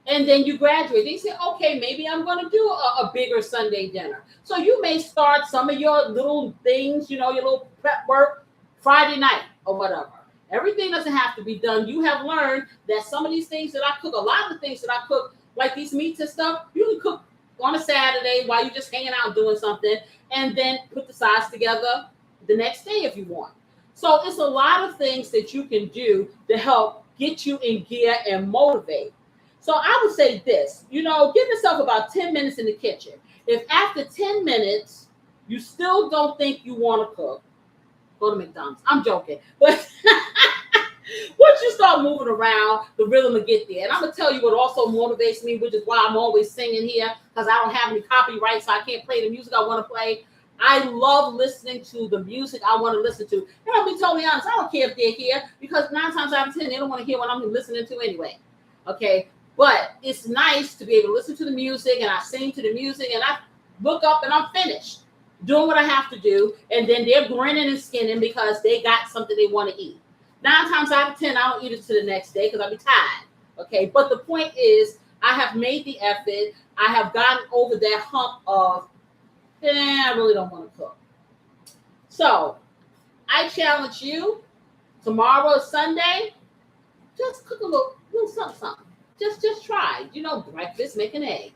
And then you graduate. Then you say, okay, maybe I'm going to do a bigger Sunday dinner. So you may start some of your little things, your little prep work Friday night or whatever. Everything doesn't have to be done. You have learned that some of these things that I cook, a lot of the things that I cook, like these meats and stuff, you can cook on a Saturday while you're just hanging out doing something, and then put the sides together the next day if you want. So it's a lot of things that you can do to help get you in gear and motivate. So I would say this, give yourself about 10 minutes in the kitchen. If after 10 minutes, you still don't think you want to cook, go to McDonald's. I'm joking. But once you start moving around, the rhythm will get there. And I'm going to tell you what also motivates me, which is why I'm always singing here, because I don't have any copyright, so I can't play the music I want to play. I love listening to the music I want to listen to. And I'll be totally honest, I don't care if they're here, because 9 times out of 10, they don't want to hear what I'm listening to anyway. Okay? But it's nice to be able to listen to the music, and I sing to the music, and I look up and I'm finished doing what I have to do. And then they're grinning and skinning because they got something they want to eat. 9 times out of 10, I don't eat it to the next day because I'll be tired. Okay. But the point is, I have made the effort. I have gotten over that hump of, I really don't want to cook. So I challenge you, tomorrow is Sunday, just cook a little something. Just try, breakfast, make an egg,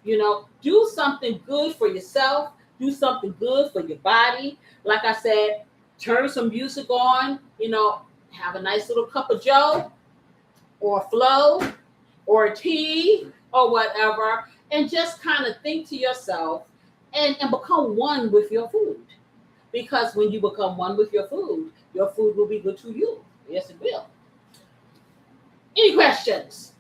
do something good for yourself, do something good for your body. Like I said, turn some music on, have a nice little cup of joe or flow or tea or whatever, and just kind of think to yourself and become one with your food. Because when you become one with your food will be good to you. Yes, it will. Any questions?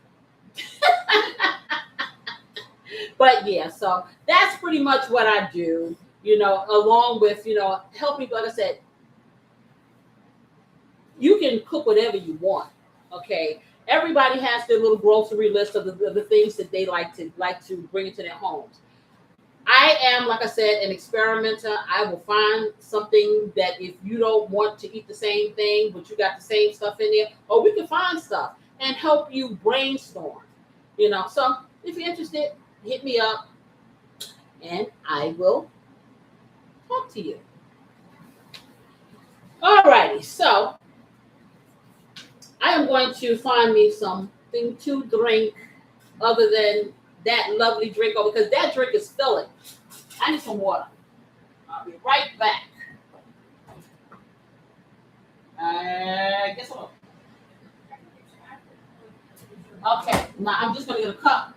But yeah, so that's pretty much what I do, along with, helping, like I said, you can cook whatever you want. Okay. Everybody has their little grocery list of the things that they like to bring into their homes. I am, like I said, an experimenter. I will find something that if you don't want to eat the same thing, but you got the same stuff in there, or we can find stuff and help you brainstorm, So if you're interested, hit me up and I will talk to you. Alrighty, so I am going to find me something to drink other than that lovely drink, because that drink is filling. I need some water. I'll be right back. Guess what? Okay, now I'm just going to get a cup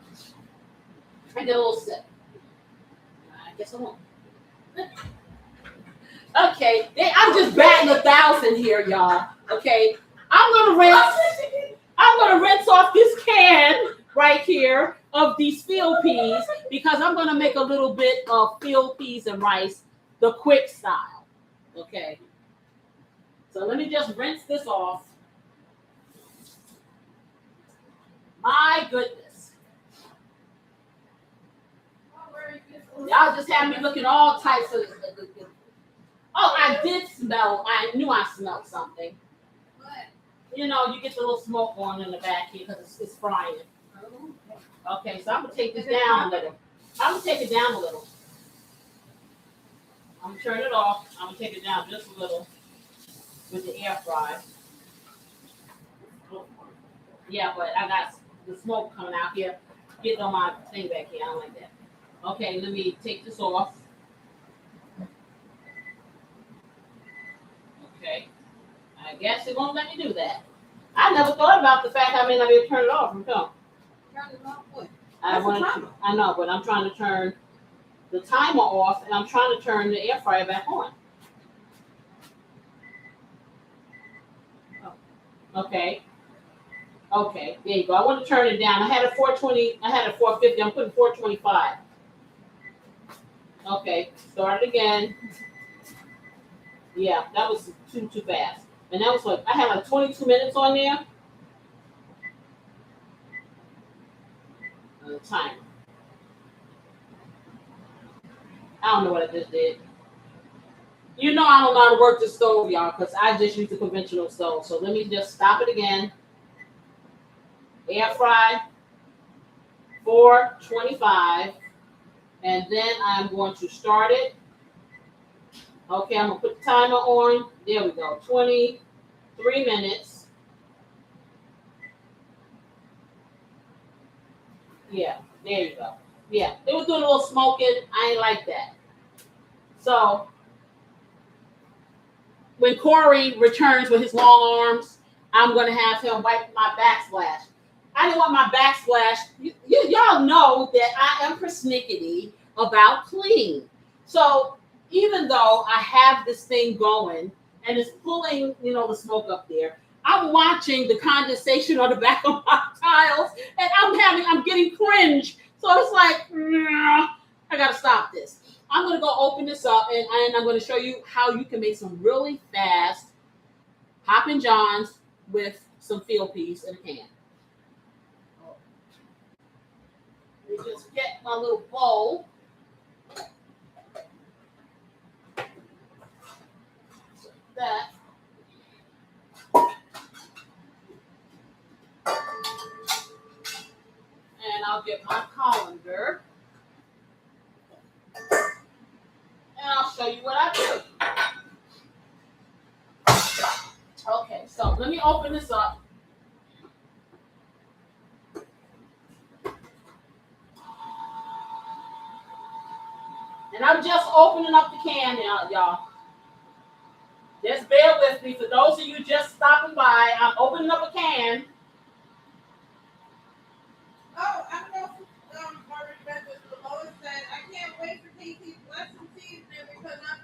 and get a little sip. I guess I won't. Okay, I'm just batting 1,000 here, y'all. Okay, I'm gonna rinse off this can right here of these field peas, because I'm gonna make a little bit of field peas and rice, the quick style. Okay, so let me just rinse this off. My goodness. Y'all just have me looking all types of. Oh, I knew I smelled something. What? You get the little smoke going in the back here because it's frying. Okay, so I'm going to take this down a little. I'm going to take it down a little. I'm going to turn it off. I'm going to take it down just a little with the air fry. Yeah, but I got the smoke coming out here, getting on my thing back here. I don't like that. Okay, let me take this off. I guess it won't let me do that. I never thought about the fact I may not be able to turn it off. Turn it off. What? I know, but I'm trying to turn the timer off, and I'm trying to turn the air fryer back on. Okay. Okay, there you go. I want to turn it down. I had a 420. I had a 450. I'm putting 425. Okay, start it again. Yeah, that was too fast. And that was like, I had like 22 minutes on there. Timer. I don't know what I just did. You know I don't know how to work the stove, y'all, because I just use the conventional stove. So let me just stop it again. Air fry, 425. And then I'm going to start it. Okay, I'm going to put the timer on. There we go. 23 minutes. Yeah, there you go. Yeah, it was doing a little smoking. I ain't like that. So when Corey returns with his long arms, I'm going to have him wipe my backsplash. I didn't want my backsplash. Y'all know that I am persnickety about clean. So even though I have this thing going and it's pulling, the smoke up there, I'm watching the condensation on the back of my tiles, and I'm getting cringe. So it's like, I gotta stop this. I'm gonna go open this up, and I'm gonna show you how you can make some really fast Hoppin' Johns with some field peas in a can. Let me just get my little bowl. That. And I'll get my colander. And I'll show you what I do. Okay, so let me open this up. And I'm just opening up the can now, y'all. Just bear with me. For those of you just stopping by, I'm opening up a can. Oh, I don't know if already read this below. It said, I can't wait for Casey's blessing season because I'm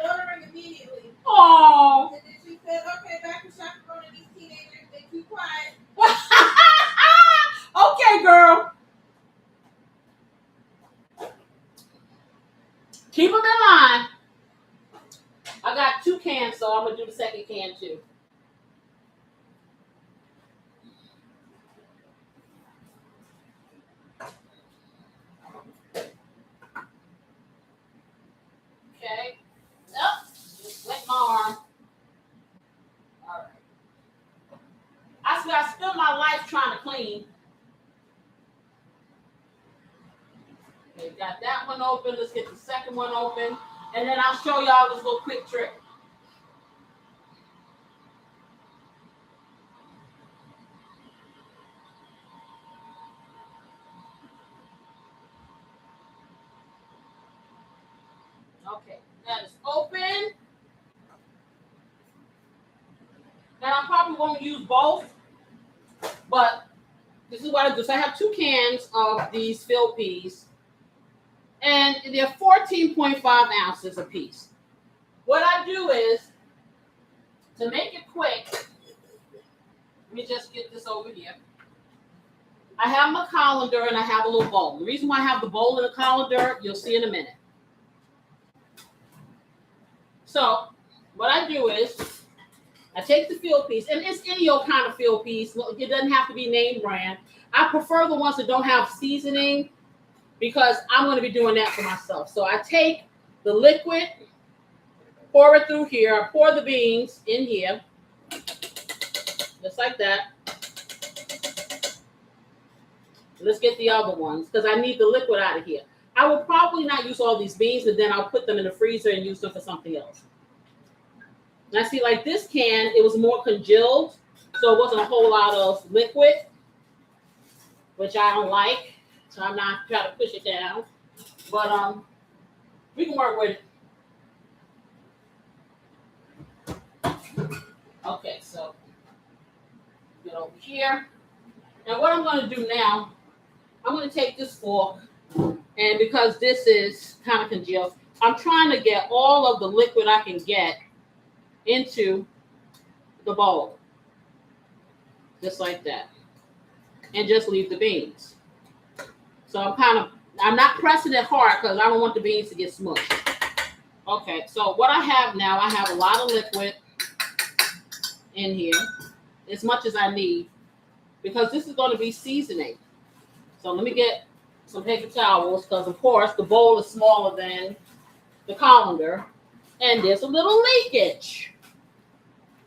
ordering immediately. Oh. And then she said, okay, back to chaperone these teenagers. They too quiet. Okay, girl. Keep them in line. I got 2 cans, so I'm going to do the second can too. Okay. Oh, just wet my arm. All right. I swear I spent my life trying to clean. Okay, got that one open. Let's get the second one open. And then I'll show y'all this little quick trick. Okay, that is open. Now I probably won't use both, but this is what I do. So I have 2 cans of these field peas, and they're 14.5 ounces a piece. What I do is, to make it quick, let me just get this over here. I have my colander and I have a little bowl. The reason why I have the bowl and the colander, you'll see in a minute. So what I do is, I take the field piece, and it's any old kind of field piece. It doesn't have to be name brand. I prefer the ones that don't have seasoning because I'm going to be doing that for myself. So I take the liquid, pour it through here. I pour the beans in here, just like that. Let's get the other ones because I need the liquid out of here. I will probably not use all these beans, but then I'll put them in the freezer and use them for something else. Now, see, like this can, it was more congealed, so it wasn't a whole lot of liquid, which I don't like. So I'm not trying to push it down. But we can work with it. Okay, so get over here. And what I'm going to do now, I'm going to take this fork, and because this is kind of congealed, I'm trying to get all of the liquid I can get into the bowl, just like that, and just leave the beans. So I'm not pressing it hard because I don't want the beans to get smushed. Okay, so what I have now, I have a lot of liquid in here, as much as I need, because this is going to be seasoning. So let me get some paper towels, because of course the bowl is smaller than the colander, and there's a little leakage.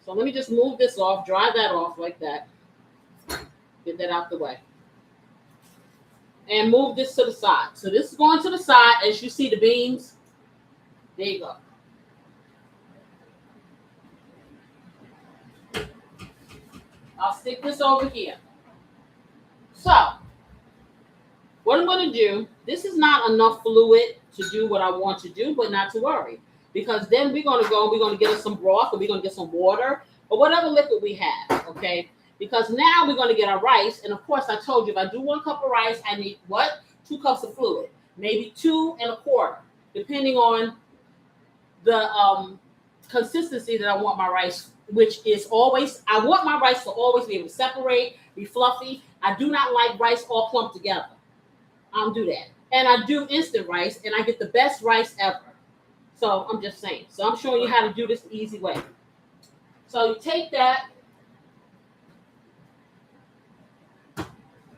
So let me just move this off, dry that off like that, get that out the way, and move this to the side. So this is going to the side. As you see the beans, there you go. I'll stick this over here. So what I'm going to do, this is not enough fluid to do what I want to do, but not to worry, because then we're going to get us some broth, or we're going to get some water, or whatever liquid we have, okay? Because now we're going to get our rice, and of course I told you if I do 1 cup of rice, I need what? 2 cups of fluid, maybe 2 1/4, depending on the consistency that I want my rice, which is always, I want my rice to always be able to separate, be fluffy. I do not like rice all clumped together. I don't do that. And I do instant rice, and I get the best rice ever. So I'm just saying. So I'm showing you how to do this the easy way. So you take that.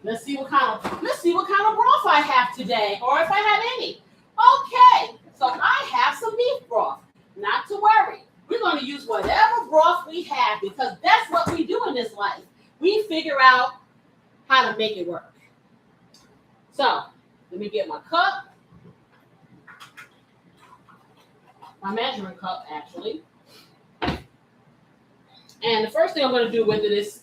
Let's see what kind of broth I have today, or if I have any. Okay, so I have some beef broth. Not to worry. We're going to use whatever broth we have, because that's what we do in this life. We figure out how to make it work. So let me get my cup, my measuring cup actually. And the first thing I'm going to do with it is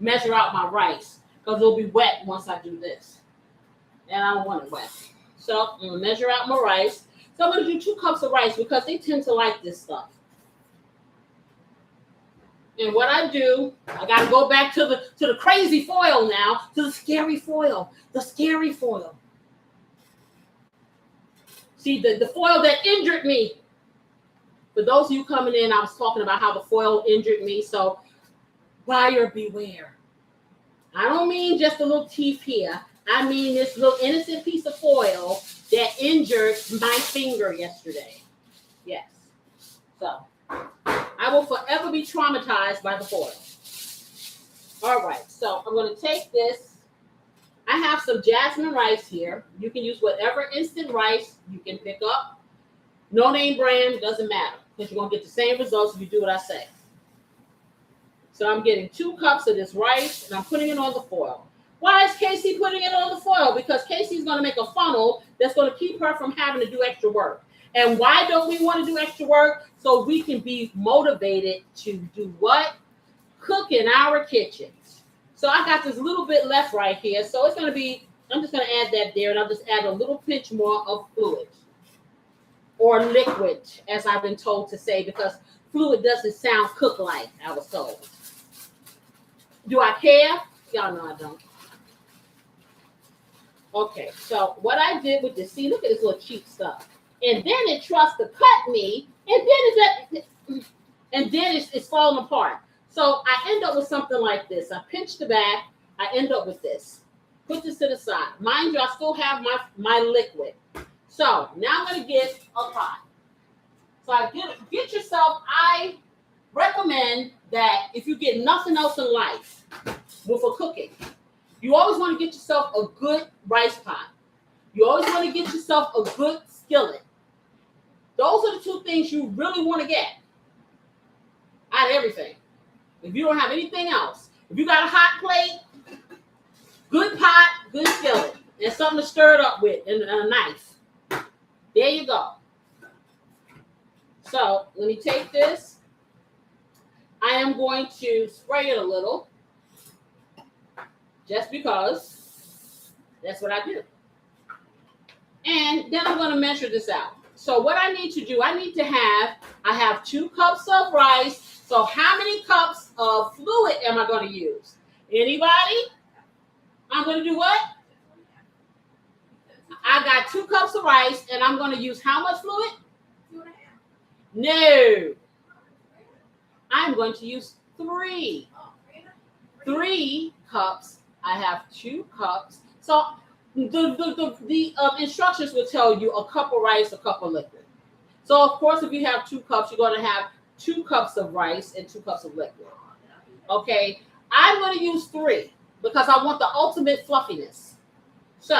measure out my rice, because it'll be wet once I do this. And I don't want it wet. So I'm going to measure out my rice. So I'm going to do 2 cups of rice, because they tend to like this stuff. And what I do, I got to go back to the crazy foil now, to the scary foil. The scary foil. See, the foil that injured me. For those of you coming in, I was talking about how the foil injured me. So buyer beware. I don't mean just a little teeth here. I mean this little innocent piece of foil that injured my finger yesterday. Yes. So I will forever be traumatized by the foil. All right. So I'm going to take this. I have some jasmine rice here. You can use whatever instant rice you can pick up. No name brand, doesn't matter, because you're going to get the same results if you do what I say. So I'm getting 2 cups of this rice, and I'm putting it on the foil. Why is Casey putting it on the foil? Because Casey's going to make a funnel that's going to keep her from having to do extra work. And why don't we want to do extra work? So we can be motivated to do what? Cook in our kitchens. So I got this little bit left right here. So it's going to be, I'm just going to add that there, and I'll just add a little pinch more of fluid. Or liquid, as I've been told to say, because fluid doesn't sound cook-like, I was told. Do I care? Y'all know I don't. Okay, so what I did with this, see, look at this little cheap stuff. And then it tries to cut me, and then it's falling apart. So I end up with something like this. I pinch the back, I end up with this. Put this to the side. Mind you, I still have my liquid. So now I'm going to get a pot. So I get yourself, I recommend that if you get nothing else in life with a cooking, you always want to get yourself a good rice pot. You always want to get yourself a good skillet. Those are the 2 things you really want to get out of everything. If you don't have anything else, if you got a hot plate, good pot, good skillet, and something to stir it up with, and a knife. There you go. So let me take this. I am going to spray it a little, just because that's what I do. And then I'm going to measure this out. So what I need to do, I have 2 cups of rice. So how many cups of fluid am I going to use? Anybody? I'm going to do what? I got 2 cups of rice, and I'm going to use how much fluid? 2.5. No. I'm going to use 3. Oh, 3 cups. I have 2 cups. So the instructions will tell you a cup of rice, a cup of liquid. So of course, if you have 2 cups, you're going to have 2 cups of rice and 2 cups of liquid. Okay, I'm going to use 3 because I want the ultimate fluffiness. So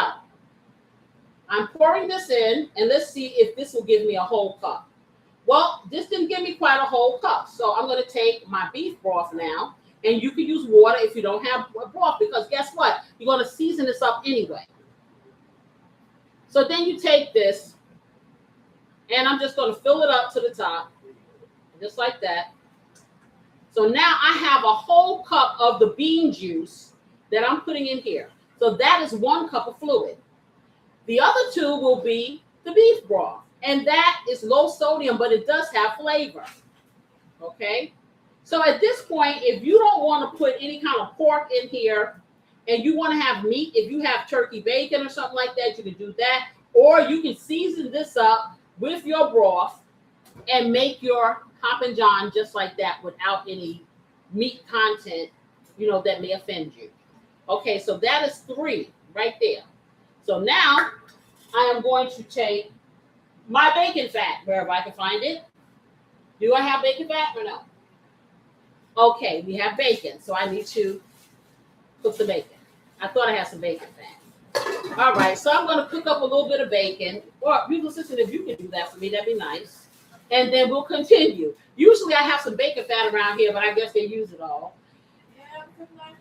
I'm pouring this in, and let's see if this will give me a whole cup. Well, this didn't give me quite a whole cup. So I'm going to take my beef broth now, and you can use water if you don't have broth, because guess what? You're going to season this up anyway. So then you take this, and I'm just going to fill it up to the top, just like that. So now I have a whole cup of the bean juice that I'm putting in here. So that is 1 cup of fluid. The other 2 will be the beef broth. And that is low sodium, but it does have flavor. Okay? So at this point, if you don't want to put any kind of pork in here, and you want to have meat, if you have turkey bacon or something like that, you can do that. Or you can season this up with your broth and make your Hoppin' John just like that without any meat content, that may offend you. Okay, so that is 3 right there. So now I am going to take my bacon fat, wherever I can find it. Do I have bacon fat or no? Okay, we have bacon, so I need to cook the bacon. I thought I had some bacon fat. All right, so I'm going to cook up a little bit of bacon. Or you listen, if you can do that for me, that'd be nice. And then we'll continue. Usually I have some bacon fat around here, but I guess they use it all.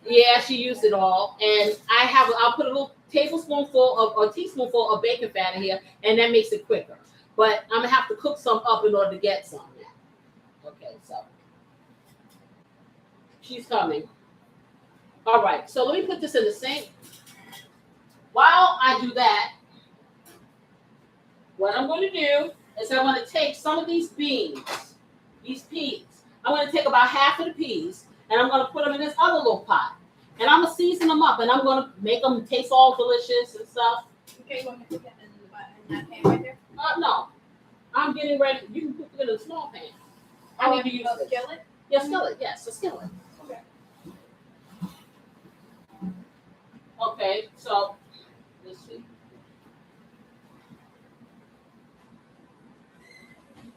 Yeah, she used it all. And I'll put a little tablespoonful or teaspoonful of bacon fat in here, and that makes it quicker. But I'm going to have to cook some up in order to get some now. Okay, so she's coming. All right, so let me put this in the sink. While I do that, what I'm going to do is I'm going to take some of these beans, these peas. I'm going to take about half of the peas, and I'm going to put them in this other little pot. And I'm going to season them up, and I'm going to make them taste all delicious and stuff. Okay, you want me to put that in that pan right there? No. I'm getting ready. You can put it in a small pan. I need to use a skillet? Yeah, skillet. Yes, a skillet. Okay. Okay, so let's see.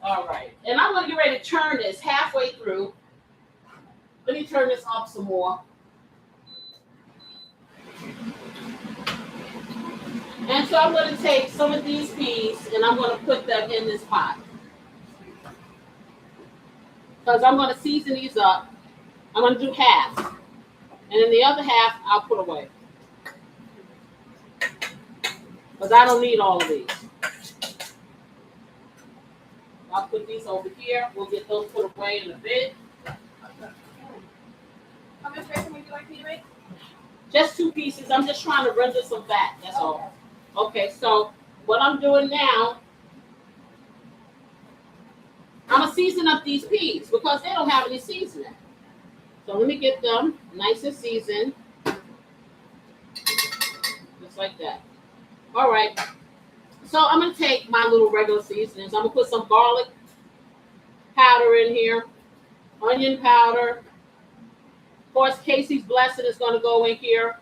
All right, and I'm going to get ready to turn this halfway through. Let me turn this up some more. And so I'm going to take some of these peas and I'm going to put them in this pot. Because I'm going to season these up. I'm going to do half. And then the other half I'll put away. Because I don't need all of these. I'll put these over here. We'll get those put away in a bit. How much bacon would you like me to make? Just 2 pieces. I'm just trying to render some fat. That's all. Okay, so what I'm doing now, I'm going to season up these peas because they don't have any seasoning. So let me get them nice and seasoned. Just like that. All right. So I'm going to take my little regular seasonings. I'm going to put some garlic powder in here, onion powder. Of course, Casey's Blessing is going to go in here.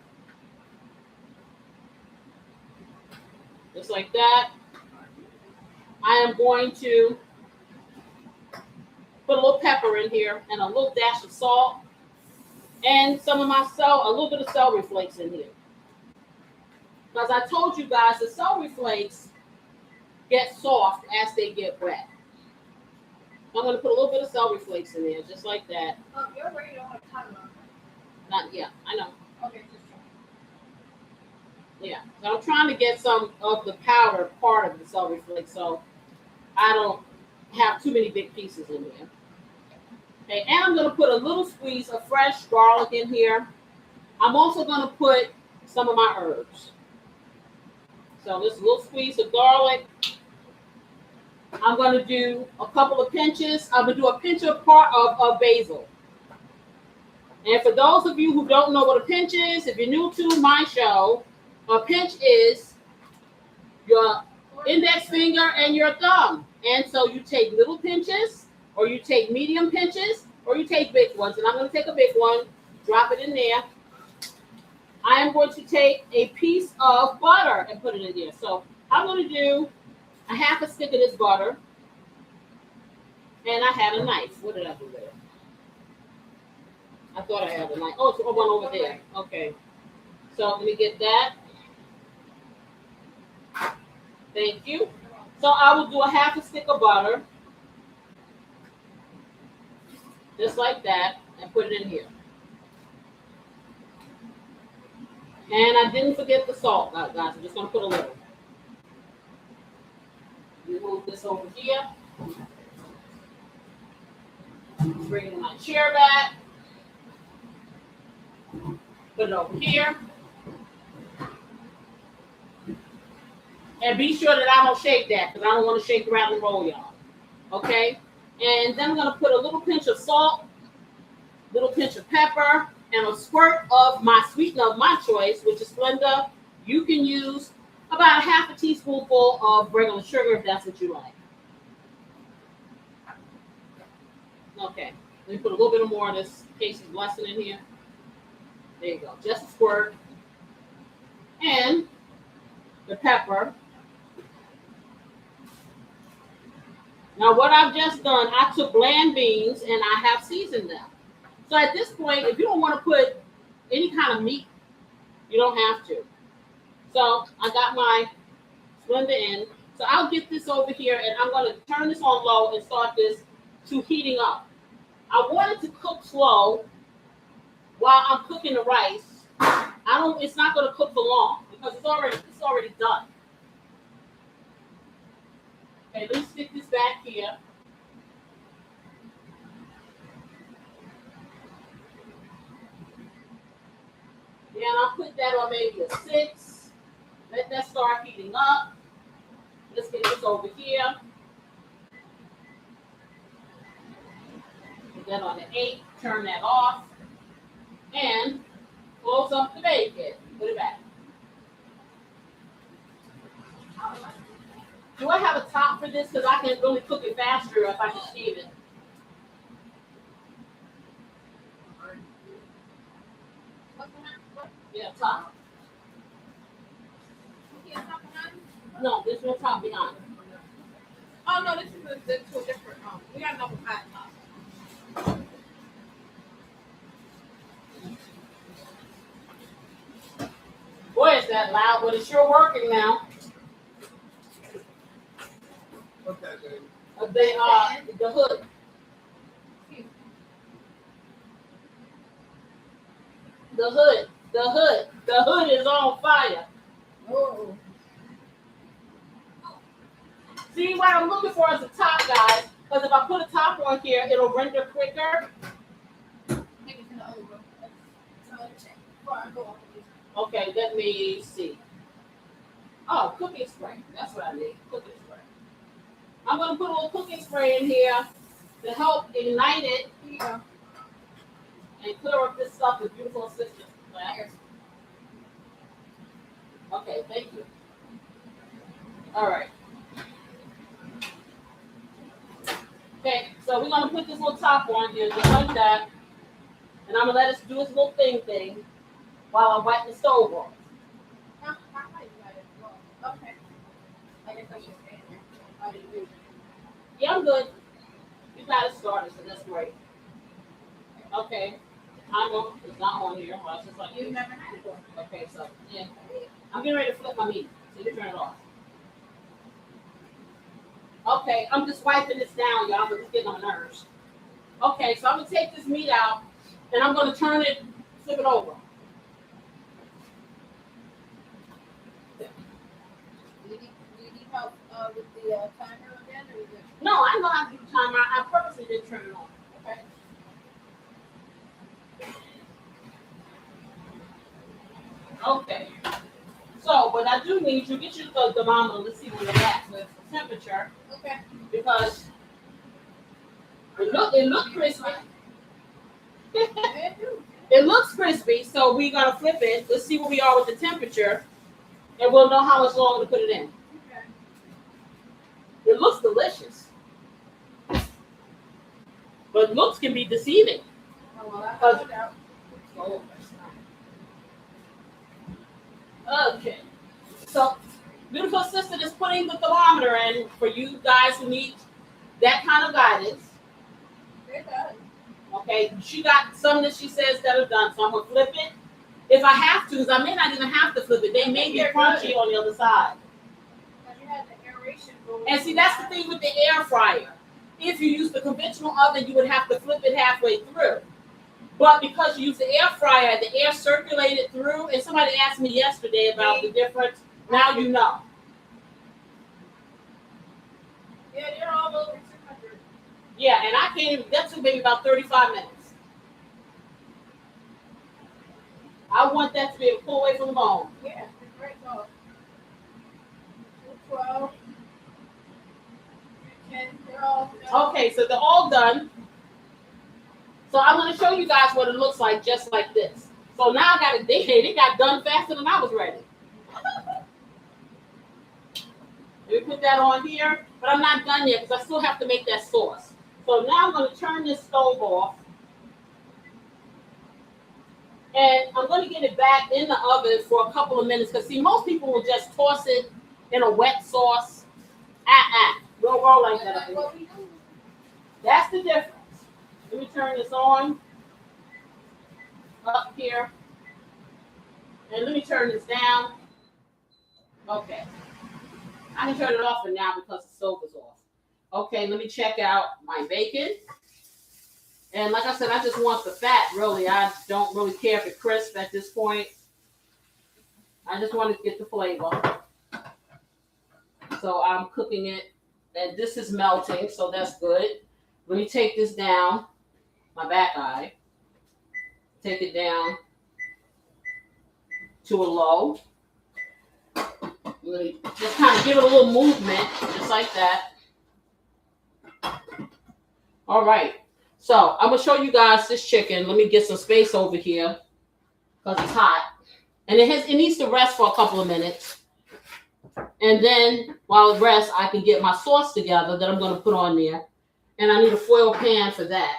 Just like that. I am going to put a little pepper in here and a little dash of salt and some of my a little bit of celery flakes in here. Because I told you guys the celery flakes get soft as they get wet. I'm going to put a little bit of celery flakes in there, just like that. You're ready to have time on. Not yet, I know. Okay, just Yeah, so I'm trying to get some of the powder part of the celery flakes so I don't have too many big pieces in here. Okay, and I'm going to put a little squeeze of fresh garlic in here. I'm also going to put some of my herbs. So this little squeeze of garlic. I'm going to do a couple of pinches. I'm going to do a pinch of basil. And for those of you who don't know what a pinch is, if you're new to my show, a pinch is your index finger and your thumb. And so you take little pinches, or you take medium pinches, or you take big ones. And I'm going to take a big one, drop it in there. I am going to take a piece of butter and put it in there. So I'm going to do a half a stick of this butter. And I had a knife. What did I do there? I thought I had a knife. Oh, it's one over there. Okay. So let me get that. Thank you. So I will do a half a stick of butter. Just like that. And put it in here. And I didn't forget the salt, guys. I'm just going to put a little. Move this over here. Bring my chair back. Put it over here. And be sure that I don't shake that, because I don't want to shake, rattle, and roll, y'all. Okay? And then I'm going to put a little pinch of salt, little pinch of pepper, and a squirt of my sweetener of my choice, which is Splenda. You can use about a half a teaspoonful of regular sugar if that's what you like. Okay, let me put a little bit more of this Casey's Blessing in here. There you go, just a squirt. And the pepper. Now what I've just done, I took bland beans and I have seasoned them. So at this point, if you don't want to put any kind of meat, you don't have to. So I got my Splenda in. So I'll get this over here and I'm going to turn this on low and start this to heating up. I want it to cook slow while I'm cooking the rice. It's not going to cook for long because it's already done. Okay, let me stick this back here. And I'll put that on maybe a 6. Let that start heating up. Let's get this over here. Put that on the 8. Turn that off. And close up the bacon. Put it back. Do I have a top for this? Because I can really cook it faster if I can steam it. Yeah, top. No, there's no top behind. Oh no, this is two different. We got another hot top. Boy, is that loud, but it's sure working now. What's that name? The hood. The hood is on fire. Oh. See, what I'm looking for is a top, guys. Because if I put a top on here, it'll render quicker. Okay, let me see. Oh, cooking spray. That's what I need. Cooking spray. I'm going to put a little cooking spray in here to help ignite it. Yeah. And clear up this stuff with beautiful assistance. Okay, thank you. All right. Okay, so we're going to put this little top on here just like that. And I'm going to let us do this little thing while I'm wiping the stove off. Okay. I guess I should stay in there. Yeah, I'm good. You got it started, so that's great. Okay. It's not on here. Well, it's just like You've never had it. Okay, so yeah. I'm getting ready to flip my meat. So you turn it off. Okay, I'm just wiping this down, y'all, but it's getting on my nerves. Okay, so I'm gonna take this meat out and I'm gonna flip it over. Do you need help with the timer again, or is it? No, I know how to do the timer. I purposely didn't turn it on. Okay. Okay. So, but I do need you get you the thermometer. Let's see where you're at with the temperature Okay. because it look crispy. Yeah, do. It looks crispy, so we're gonna flip it. Let's see where we are with the temperature, and we'll know how much longer to put it in. Okay. It looks delicious, but looks can be deceiving. Oh, well, I found out. Okay, so beautiful sister is putting the thermometer in for you guys who need that kind of guidance. It does. Okay, she got some that she says that are done, so I'm gonna flip it. If I have to, because I may not even have to flip it. They may be crunchy on the other side. Because you had the aeration going. And see, that's the thing with the air fryer. If you use the conventional oven, you would have to flip it halfway through. But because you use the air fryer, the air circulated through. And somebody asked me yesterday about the difference. Now you know. Yeah, they're all over 600. Yeah, and I can't even, that took maybe about 35 minutes. I want that to be able to pull away from the bone. Yeah, it's right off. 12. 10. They're all done. Okay, so they're all done. So I'm going to show you guys what it looks like just like this. So now I got it. They got done faster than I was ready. Let me put that on here, but I'm not done yet because I still have to make that sauce. So now I'm going to turn this stove off. And I'm going to get it back in the oven for a couple of minutes because, see, most people will just toss it in a wet sauce. We'll roll like that. That's what we do. That's the difference. Let me turn this on up here. And let me turn this down. Okay. I can turn it off for now because the stove is off. Okay, let me check out my bacon. And like I said, I just want the fat, really. I don't really care if it's crisp at this point. I just want to get the flavor. So I'm cooking it. And this is melting, so that's good. Let me take this down, my back eye. Take it down to a low. Let me just kind of give it a little movement, just like that. All right. So I'm gonna show you guys this chicken. Let me get some space over here because it's hot, and it needs to rest for a couple of minutes. And then while it rests, I can get my sauce together that I'm gonna put on there. And I need a foil pan for that.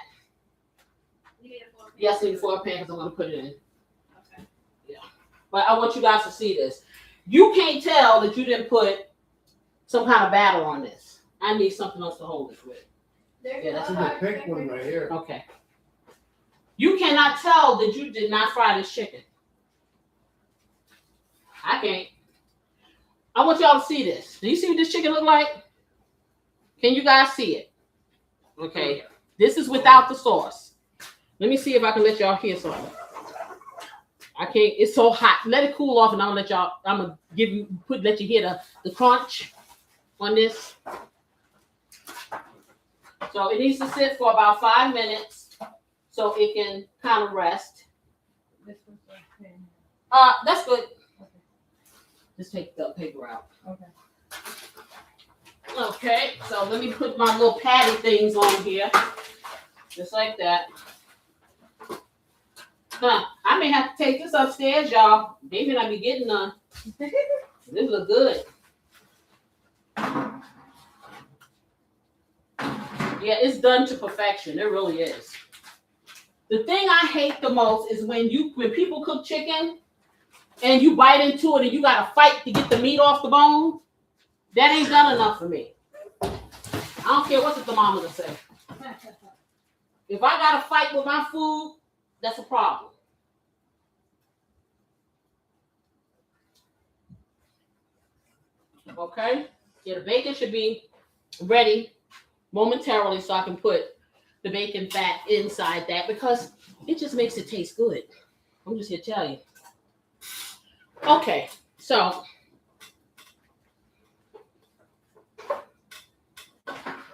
You need a foil pan? Yes, I need a foil pan because I'm gonna put it in. Okay. Yeah. But I want you guys to see this. You can't tell that you didn't put some kind of batter on this. I need something else to hold it with. Yeah, that's This is a pink one right here. Okay. You cannot tell that you did not fry this chicken. I can't. I want y'all to see this. Do you see what this chicken look like? Can you guys see it? Okay. This is without the sauce. Let me see if I can let y'all hear something. I can't. It's so hot. Let it cool off, and let you hear the crunch on this. So it needs to sit for about 5 minutes so it can kind of rest. This was okay. That's good. Okay. Just take the paper out. Okay. Okay, so let me put my little patty things on here. Just like that. I may have to take this upstairs, y'all. Maybe not be getting none. This look good. Yeah, it's done to perfection. It really is. The thing I hate the most is when people cook chicken and you bite into it and you gotta fight to get the meat off the bone. That ain't done enough for me. I don't care what the thermometer says. If I gotta fight with my food, that's a problem. Okay? Yeah, the bacon should be ready momentarily so I can put the bacon fat inside that because it just makes it taste good. I'm just here to tell you. Okay, so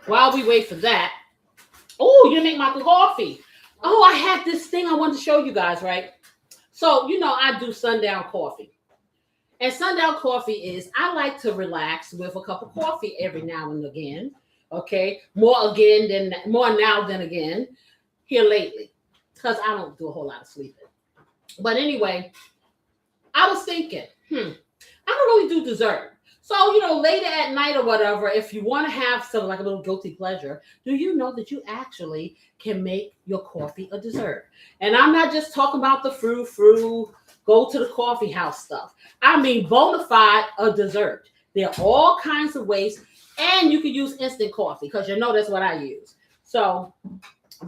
while we wait for that, oh, you didn't make my coffee. Oh, I had this thing I wanted to show you guys, right? So, I do Sundown Coffee. And Sundown Coffee is, I like to relax with a cup of coffee every now and again. Okay. More now than again here lately. Because I don't do a whole lot of sleeping. But anyway, I was thinking, I don't really do dessert. So, later at night or whatever, if you want to have some like a little guilty pleasure, do you know that you actually can make your coffee a dessert? And I'm not just talking about the frou-frou, go to the coffee house stuff. I mean, bona fide a dessert. There are all kinds of ways. And you can use instant coffee because that's what I use. So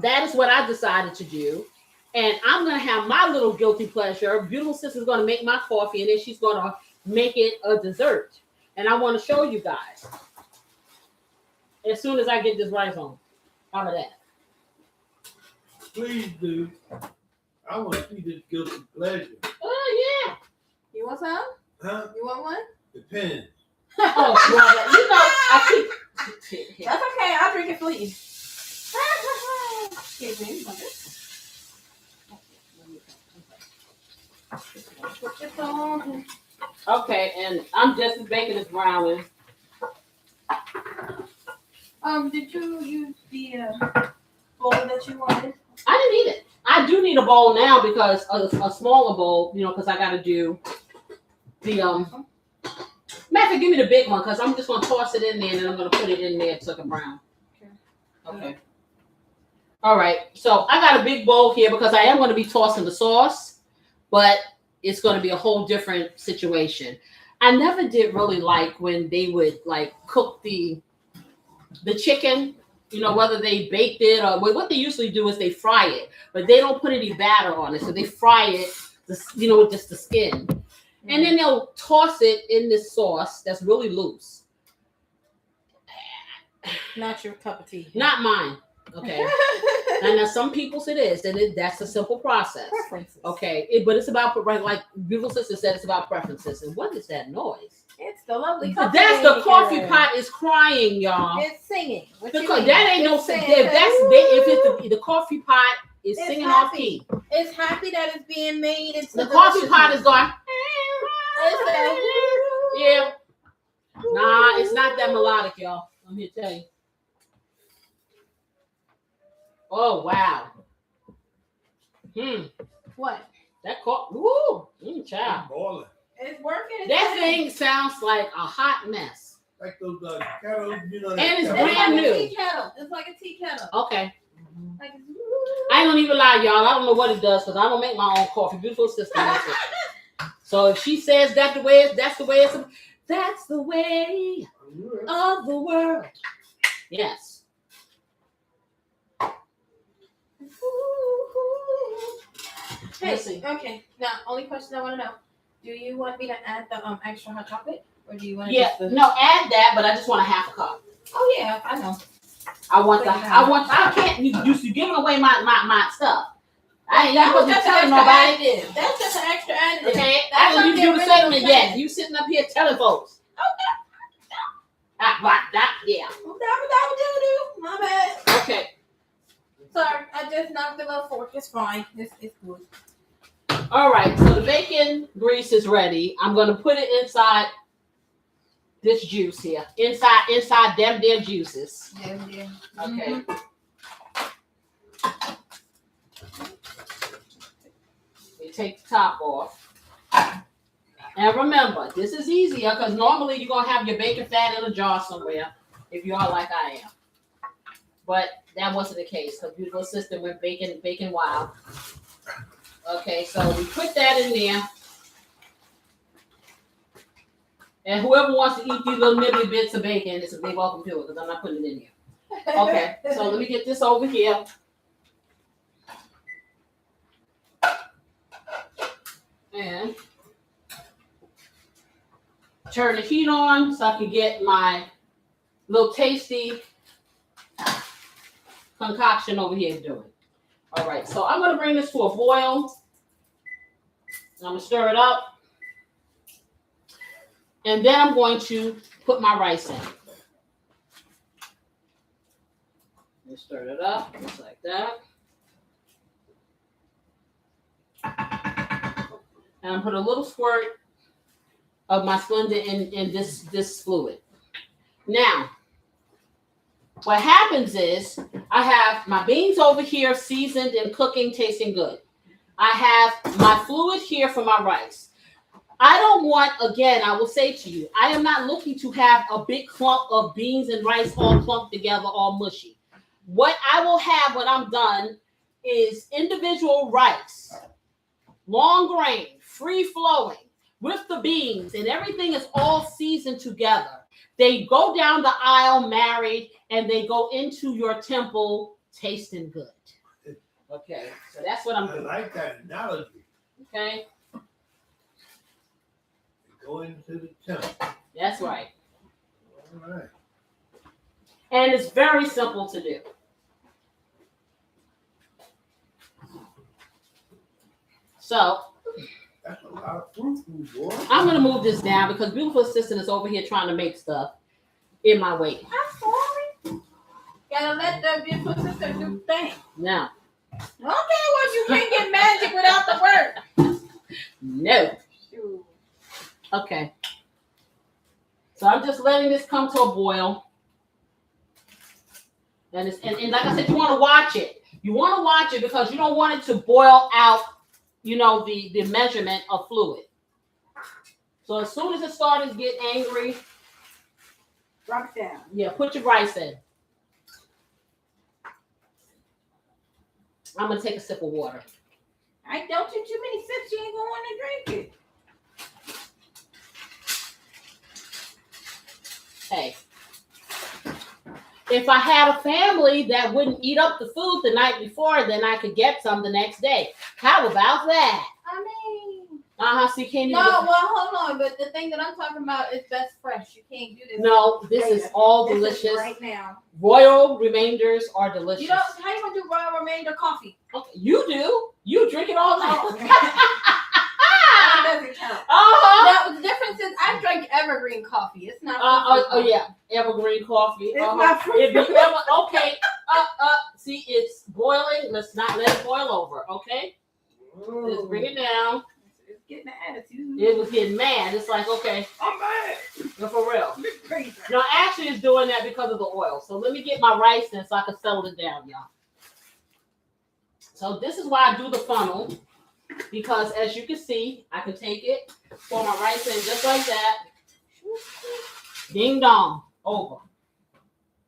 that is what I decided to do. And I'm going to have my little guilty pleasure. Beautiful sister's going to make my coffee, and then she's going to make it a dessert. And I want to show you guys as soon as I get this rice on. How about that? Please do. I want to see this guilty pleasure. Oh, yeah. You want some? Huh? You want one? Depends. Oh, well, I keep... That's okay. I'll drink it for you. Excuse me. You want this? Put this on. Okay, and I'm just baking this brownie. Did you use the bowl that you wanted? I didn't need it. I do need a bowl now because a smaller bowl, because I got to do the Matter, give me the big one because I'm just gonna toss it in there and then I'm gonna put it in there so it can brown. Okay. All right. So I got a big bowl here because I am going to be tossing the sauce, but it's going to be a whole different situation. I never did really like when they would like cook the chicken, whether they baked it or what they usually do is they fry it, but they don't put any batter on it. So they fry it, with just the skin. And then they'll toss it in this sauce that's really loose. Not your cup of tea. Not mine. Okay. And now some people's it is, and that's a simple process. Preferences. Okay. But it's about, like beautiful sister said, it's about preferences. And what is that noise? It's the lovely coffee. That's the coffee pot is crying, y'all. It's singing. Because that ain't no singing. If it's the coffee pot is it's singing happy. Off key. It's happy that it's being made. It's the coffee pot is going. Yeah. Nah, it's not that melodic, y'all. I'm here to tell you. Oh wow. What? That woo, child. Boiling. It's working. That thing sounds like a hot mess. Like those kettles, And it's kettle. brand new. Tea kettle. It's like a tea kettle. Okay. Like, I ain't gonna even lie, y'all. I don't know what it does because I don't make my own coffee. Beautiful sister makes it. So if she says that's the way that's the way of the world. Yes. Hey, okay. Now, only question I want to know: do you want me to add the extra hot chocolate, or do you want to? Yeah. No, add that, but I just want a half a cup. Oh yeah, I know. I can't. You giving away my stuff. I ain't supposed to be telling nobody. Additive. That's just an extra additive. Okay. I don't need you to say it yet. You sitting up here telling folks. Yeah. My bad. Okay. Sorry, I just knocked the little fork. It's fine. It's good. All right. So the bacon grease is ready. I'm gonna put it inside this juice here. Inside them their juices. Yeah. Okay. We take the top off. And remember, this is easier because normally you're gonna have your bacon fat in a jar somewhere if you are like I am. But that wasn't the case because beautiful sister went bacon wild. Okay, so we put that in there. And whoever wants to eat these little nibbly bits of bacon, they're welcome to it because I'm not putting it in here. Okay, so let me get this over here. And turn the heat on so I can get my little tasty concoction over here doing. All right, so I'm going to bring this to a boil. I'm going to stir it up. And then I'm going to put my rice in. Stir it up just like that. And I'm put a little squirt of my Splenda in this fluid. Now, what happens is I have my beans over here seasoned and cooking, tasting good. I have my fluid here for my rice. I don't want, again, I will say to you, I am not looking to have a big clump of beans and rice all clumped together, all mushy. What I will have when I'm done is individual rice, long grain, free flowing, with the beans, and everything is all seasoned together. They go down the aisle married, and they go into your temple tasting good. Okay, so that's what I'm I doing. like that analogy. Okay, Go into the temple. that's right. All right. And it's very simple to do. So That's a lot of fruit food, boy. I'm gonna move this down because beautiful assistant is over here trying to make stuff in my way. I'm sorry. Gotta let the beautiful sister do things. Now, Okay, well, you can't get magic without the word. no. Shoot. Okay. So I'm just letting this come to a boil. And like I said, you want to watch it. You want to watch it because you don't want it to boil out, the measurement of fluid. So as soon as it starts to get angry, Drop it down. yeah, put your rice in. I'm gonna take a sip of water. I don't do too many sips. You ain't gonna want to drink it. Hey, if I had a family that wouldn't eat up the food the night before, then I could get some the next day. How about that? I mean, So you can't no, even. well, hold on. But the thing that I'm talking about is best fresh. You can't do this. No, this is all This is delicious. right now. Royal remainders are delicious. You know how you gonna do royal remainder coffee? Okay, you do. You drink it all night. That doesn't count. Now the difference is I drink evergreen coffee. It's not. Oh yeah, evergreen coffee. It's not fruit. Okay. See, it's boiling. Let's not let it boil over. Okay. Just bring it down. It's getting an attitude. It was getting mad. It's like, okay, I'm mad. no, for real. It's crazy. No, actually, it's doing that because of the oil. So let me get my rice in so I can settle it down, y'all. So this is why I do the funnel, because as you can see, I can take it, pour my rice in just like that. Ding dong, over.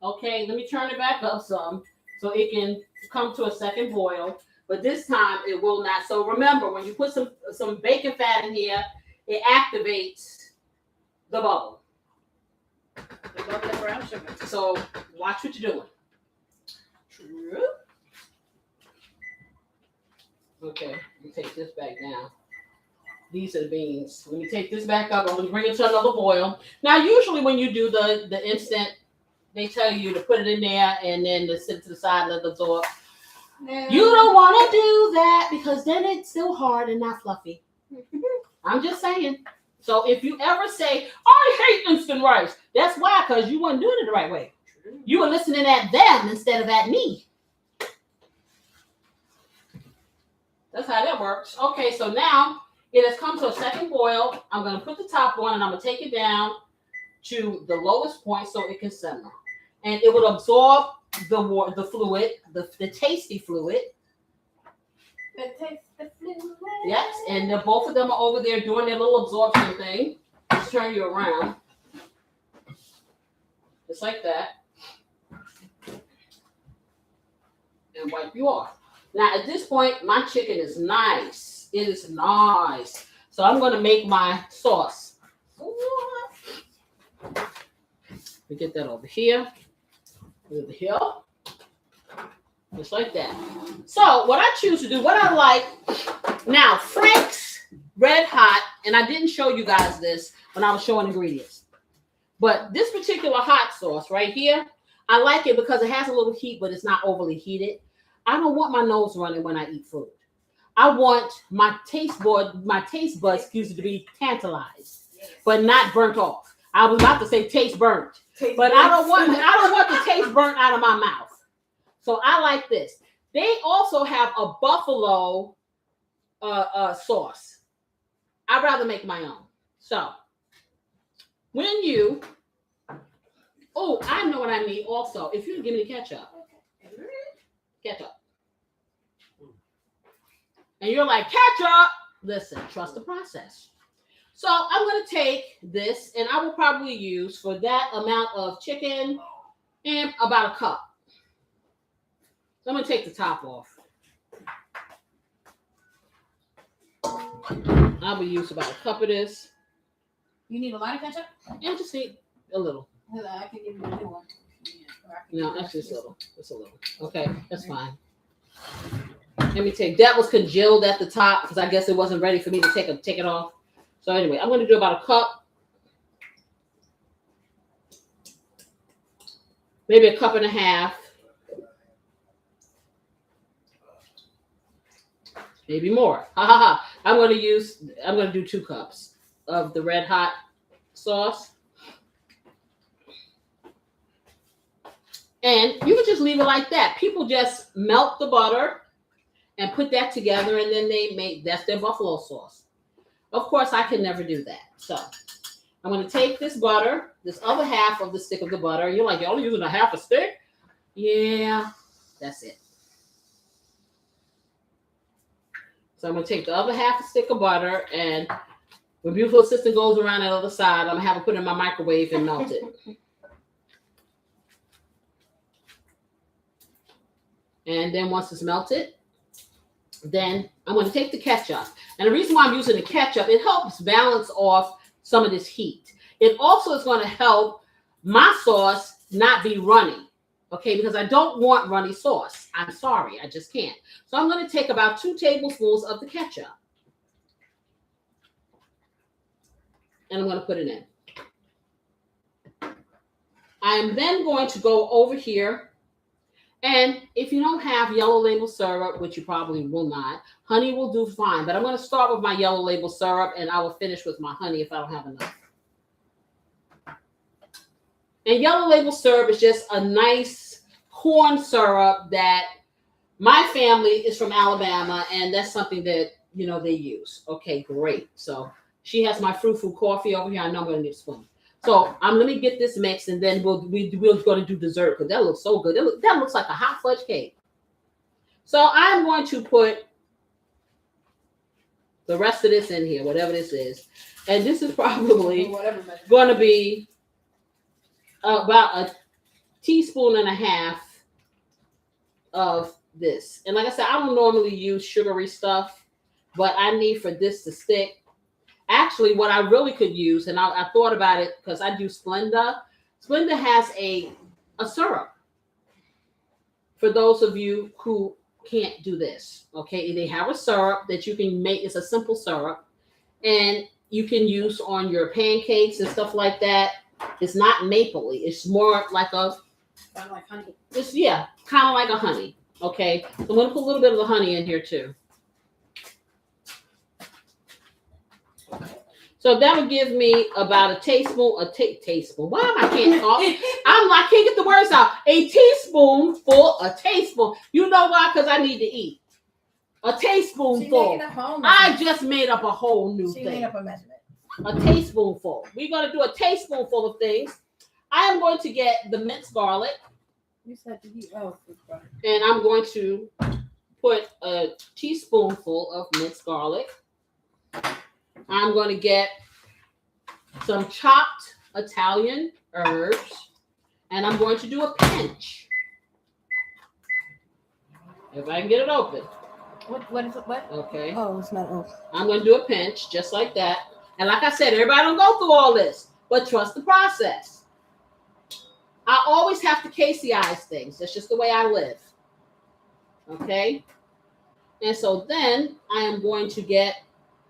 Okay, let me turn it back up some so it can come to a second boil. But this time it will not. So remember, when you put some bacon fat in here, it activates the bubble. The bubbly brown sugar. So watch what you're doing. True. Okay, let me take this back down. These are the beans. Let me take this back up. I'm going to bring it to another boil. Now, usually when you do the instant, they tell you to put it in there and then to sit to the side and let it absorb. No. You don't want to do that because then it's still hard and not fluffy. I'm just saying. So if you ever say, I hate instant rice, that's why, because you weren't doing it the right way. You were listening at them instead of at me. That's how that works. Okay, so now it has come to a second boil. I'm going to put the top on and I'm going to take it down to the lowest point so it can simmer. And it will absorb the fluid, the tasty fluid. The fluid. Yes, and both of them are over there doing their little absorption thing. Just turn you around. Just like that. And wipe you off. Now, at this point, my chicken is nice. It is nice. So I'm going to make my sauce. We get that over here. Over here. Just like that. So what I choose to do, what I like, now Frank's Red Hot, and I didn't show you guys this when I was showing ingredients. But this particular hot sauce right here, I like it because it has a little heat, but it's not overly heated. I don't want my nose running when I eat food. I want my taste buds, to be tantalized, but not burnt off. I was about to say taste burnt, but I don't want the taste burnt out of my mouth. So I like this. They also have a buffalo sauce. I'd rather make my own. So when you, oh, I know what I need also. If you give me the ketchup. Ketchup. And you're like, ketchup. Listen, trust the process. So I'm going to take this, and I will probably use for that amount of chicken and about a cup. So I'm going to take the top off. I will use about a cup of this. You need a lot of ketchup? And just need a little. I can give you a new one. No, that's just a little. Just a little. Okay, that's fine. Let me take, that was congealed at the top because I guess it wasn't ready for me to take it off. So anyway, I'm going to do about a cup. Maybe a cup and a half. Maybe more. Ha ha ha. I'm going to do 2 cups of the red hot sauce. And you can just leave it like that. People just melt the butter and put that together, and then they make, that's their buffalo sauce. Of course, I can never do that. So I'm going to take this butter, this other half of the stick of the butter. You're like, you're only using a half a stick? Yeah, that's it. So I'm going to take the other half a stick of butter, and when beautiful assistant goes around the other side, I'm going to have it put in my microwave and melt it. And then once it's melted, then I'm going to take the ketchup. And the reason why I'm using the ketchup, it helps balance off some of this heat. It also is going to help my sauce not be runny, okay? Because I don't want runny sauce. I'm sorry, I just can't. So I'm going to take about 2 tablespoons of the ketchup. And I'm going to put it in. I am then going to go over here. And if you don't have yellow label syrup, which you probably will not, honey will do fine. But I'm going to start with my yellow label syrup, and I will finish with my honey if I don't have enough. And yellow label syrup is just a nice corn syrup that my family is from Alabama, and that's something that, you know, they use. Okay, great. So she has my frou-frou coffee over here. I know I'm going to need a spoon. So let me get this mixed, and then we're going to do dessert because that looks so good. That looks like a hot fudge cake. So I'm going to put the rest of this in here, whatever this is. And this is probably going to be about a teaspoon and a half of this. And like I said, I don't normally use sugary stuff, but I need for this to stick. Actually, what I really could use, and I thought about it because I do Splenda. Splenda has a syrup. For those of you who can't do this, okay, they have a syrup that you can make. It's a simple syrup, and you can use on your pancakes and stuff like that. It's not mapley. It's more like a kind of like honey. It's kind of like a honey. Okay, so I'm gonna put a little bit of the honey in here too. So that would give me about a teaspoon, teaspoon. Why am I can't talk? I can't get the words out. A teaspoon. You know why? Because I need to eat. A teaspoonful. I just made up a whole new thing. She made up a measurement. A teaspoonful. We're going to do a teaspoonful of things. I am going to get the minced garlic. You said to eat and I'm going to put a teaspoonful of minced garlic. I'm going to get some chopped Italian herbs, and I'm going to do a pinch. If I can get it open. What is it? What? Okay. Oh, it's not open. I'm going to do a pinch just like that. And like I said, everybody don't go through all this, but trust the process. I always have to Casey-ize things. That's just the way I live. Okay? And so then I am going to get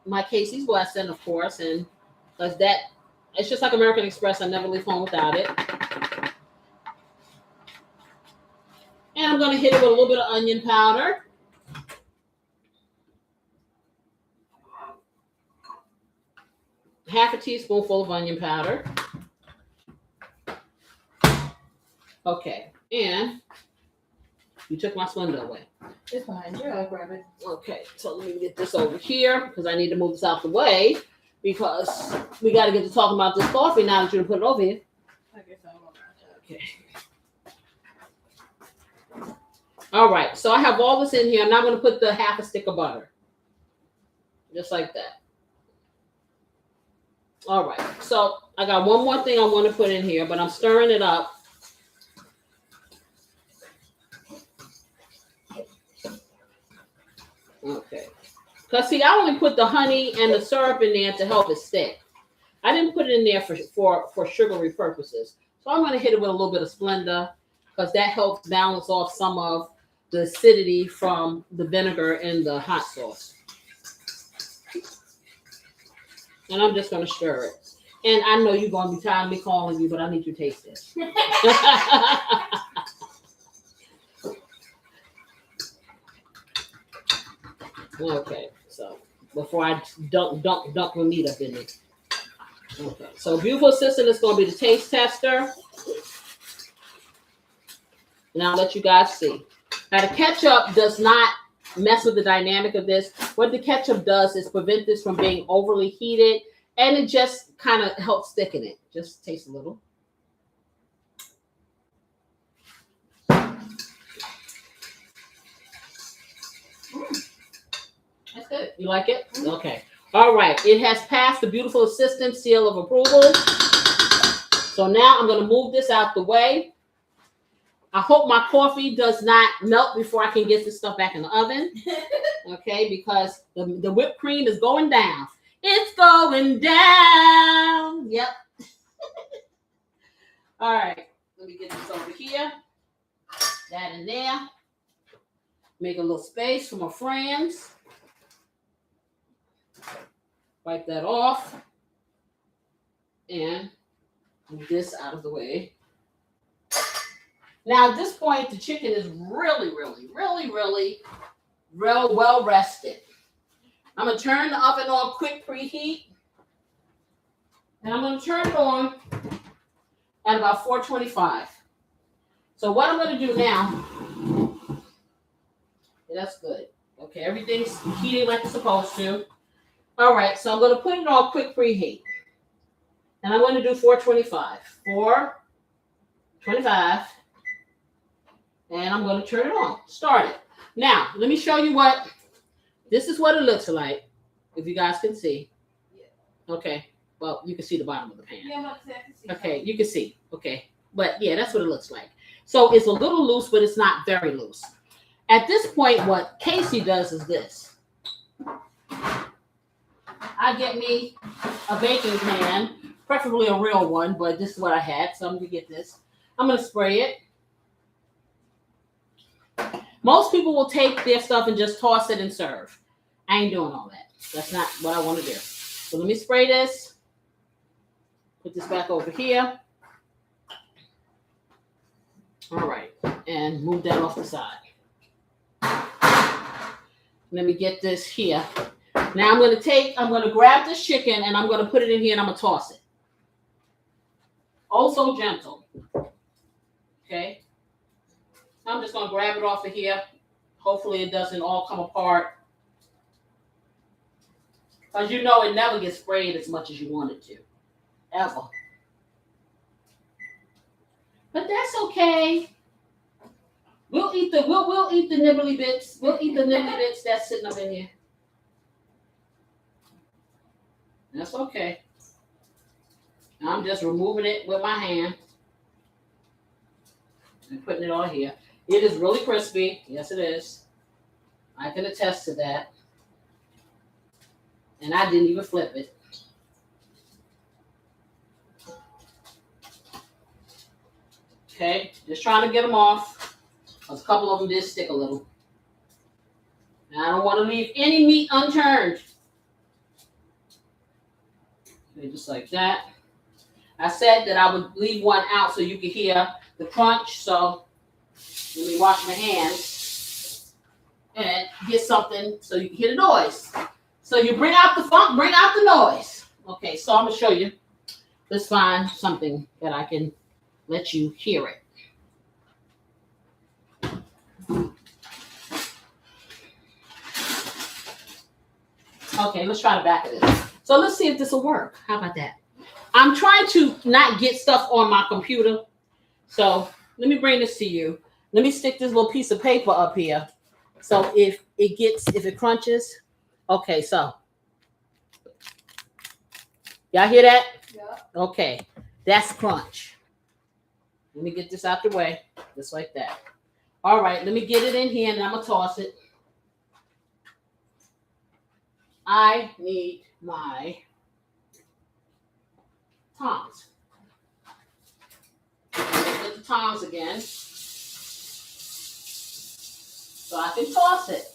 my Casey's blessing, of course, and because that, it's just like American Express. I never leave home without it. And I'm going to hit it with a little bit of onion powder. Half a teaspoonful of onion powder. Okay, and you took my Splenda away. It's fine. I'll grab it. Okay, so let me get this over here because I need to move this out the way because we got to get to talking about this coffee now that you put it over here. I guess I will. Okay. All right, so I have all this in here. I'm not going to put the half a stick of butter. Just like that. All right, so I got one more thing I want to put in here, but I'm stirring it up. Okay. Because, see, I only put the honey and the syrup in there to help it stick. I didn't put it in there for sugary purposes. So I'm going to hit it with a little bit of Splenda because that helps balance off some of the acidity from the vinegar and the hot sauce. And I'm just going to stir it. And I know you're going to be tired of me calling you, but I need you to taste this. Okay, so before I dunk meat up in it. Okay, so beautiful assistant is going to be the taste tester. And I'll let you guys see. Now the ketchup does not mess with the dynamic of this. What the ketchup does is prevent this from being overly heated, and it just kind of helps thicken it. Just taste a little. That's good. You like it? Okay. All right. It has passed the beautiful assistant seal of approval. So now I'm going to move this out the way. I hope my coffee does not melt before I can get this stuff back in the oven. Okay, because the whipped cream is going down. It's going down. Yep. All right. Let me get this over here. That in there. Make a little space for my friends. Wipe that off. And move this out of the way. Now, at this point, the chicken is really well rested. I'm going to turn the oven on quick preheat. And I'm going to turn it on at about 425. So what I'm going to do now, yeah, that's good. Okay, everything's heating like it's supposed to. All right, so I'm going to put it on quick preheat. And I'm going to do 425. 425. And I'm going to turn it on. Start it. Now, let me show you what, this is what it looks like. If you guys can see. Okay. Well, you can see the bottom of the pan. Yeah, I'm about to say I can see. Okay, you can see. Okay. But yeah, that's what it looks like. So it's a little loose, but it's not very loose. At this point, what Casey does is this. I get me a baking pan, preferably a real one, but this is what I had, so I'm going to get this. I'm going to spray it. Most people will take their stuff and just toss it and serve. I ain't doing all that. That's not what I want to do. So let me spray this. Put this back over here. All right. And move that off the side. Let me get this here. Now I'm going to grab this chicken and I'm going to put it in here and I'm going to toss it. Also gentle. Okay. I'm just going to grab it off of here. Hopefully it doesn't all come apart. Because you know it never gets sprayed as much as you want it to. Ever. But that's okay. We'll eat the nibbly bits. We'll eat the nibbly bits that's sitting up in here. That's okay. I'm just removing it with my hand. And putting it on here. It is really crispy. Yes, it is. I can attest to that. And I didn't even flip it. Okay, just trying to get them off. Because a couple of them did stick a little. And I don't want to leave any meat unturned. Okay, just like that. I said that I would leave one out so you could hear the crunch. So let me wash my hands and get something so you can hear the noise. So you bring out the funk, bring out the noise. Okay, so I'm going to show you. Let's find something that I can let you hear it. Okay, let's try the back of this. So let's see if this will work. How about that? I'm trying to not get stuff on my computer. So let me bring this to you. Let me stick this little piece of paper up here. So if it crunches, okay, so y'all hear that? Yeah. Okay, that's crunch. Let me get this out the way, just like that. All right, let me get it in here and I'm gonna toss it. I need my tongs. Get the tongs again, so I can toss it.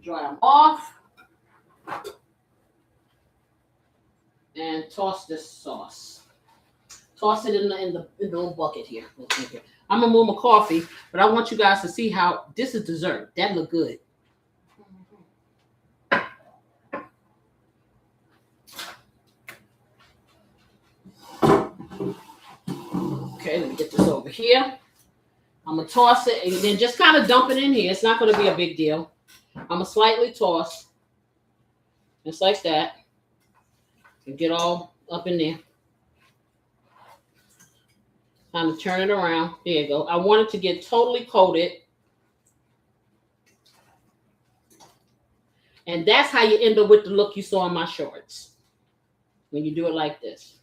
Dry them off. And toss this sauce. Toss it in the little bucket here. I'm gonna move my coffee, but I want you guys to see how this is dessert. That look good. Okay, let me get this over here. I'm gonna toss it and then just kind of dump it in here. It's not gonna be a big deal. I'm gonna slightly toss, just like that, and get all up in there. Time to turn it around. There you go. I want it to get totally coated. And that's how you end up with the look you saw in my shorts. When you do it like this.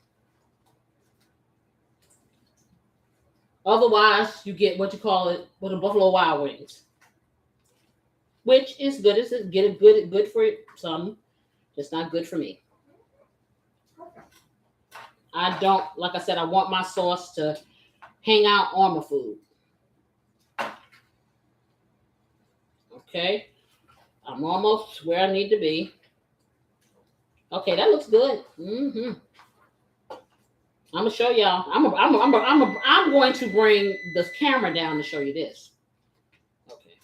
Otherwise, you get what you call it with the Buffalo Wild Wings. Which is good. It's good for some. Just not good for me. I don't, like I said, I want my sauce to hang out on my food. Okay. I'm almost where I need to be. Okay, that looks good. I'm gonna show y'all. I'm going to bring the camera down to show you this. Okay.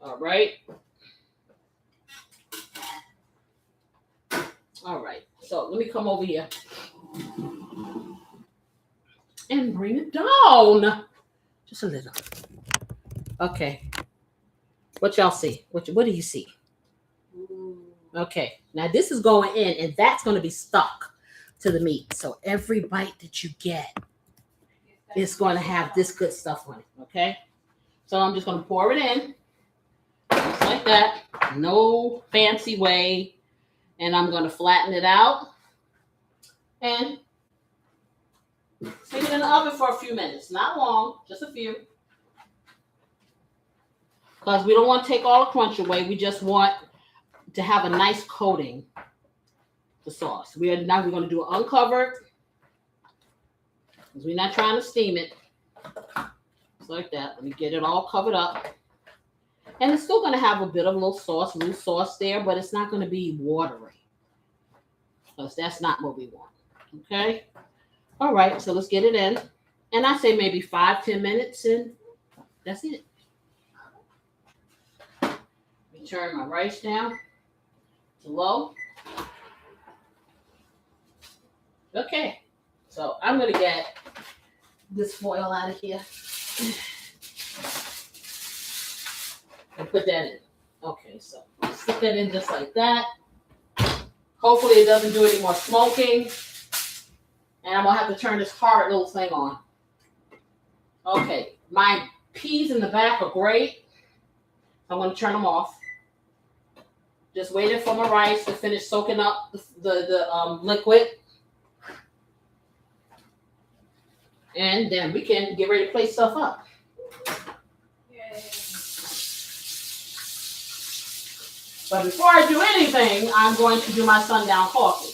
All right. All right. So let me come over here and bring it down just a little. Okay. What y'all see? What do you see? Okay. Now this is going in, and that's going to be stuck to the meat. So every bite that you get is going to have this good stuff on it. Okay. So I'm just going to pour it in, just like that. No fancy way. And I'm going to flatten it out and stick it in the oven for a few minutes. Not long, just a few. Because we don't want to take all the crunch away. We just want to have a nice coating, the sauce. Now we're going to do it uncovered. Because we're not trying to steam it. Just like that. Let me get it all covered up. And it's still going to have a bit of loose sauce there, but it's not going to be watery. Because that's not what we want. Okay? All right, so let's get it in. And I say maybe 5-10 minutes, and that's it. Let me turn my rice down to low. Okay, so I'm going to get this foil out of here. And put that in. Okay, so stick that in just like that. Hopefully it doesn't do any more smoking. And I'm going to have to turn this hard little thing on. Okay, my peas in the back are great. I'm going to turn them off. Just waiting for my rice to finish soaking up the liquid. And then we can get ready to plate stuff up. But before I do anything, I'm going to do my Sundown Coffee.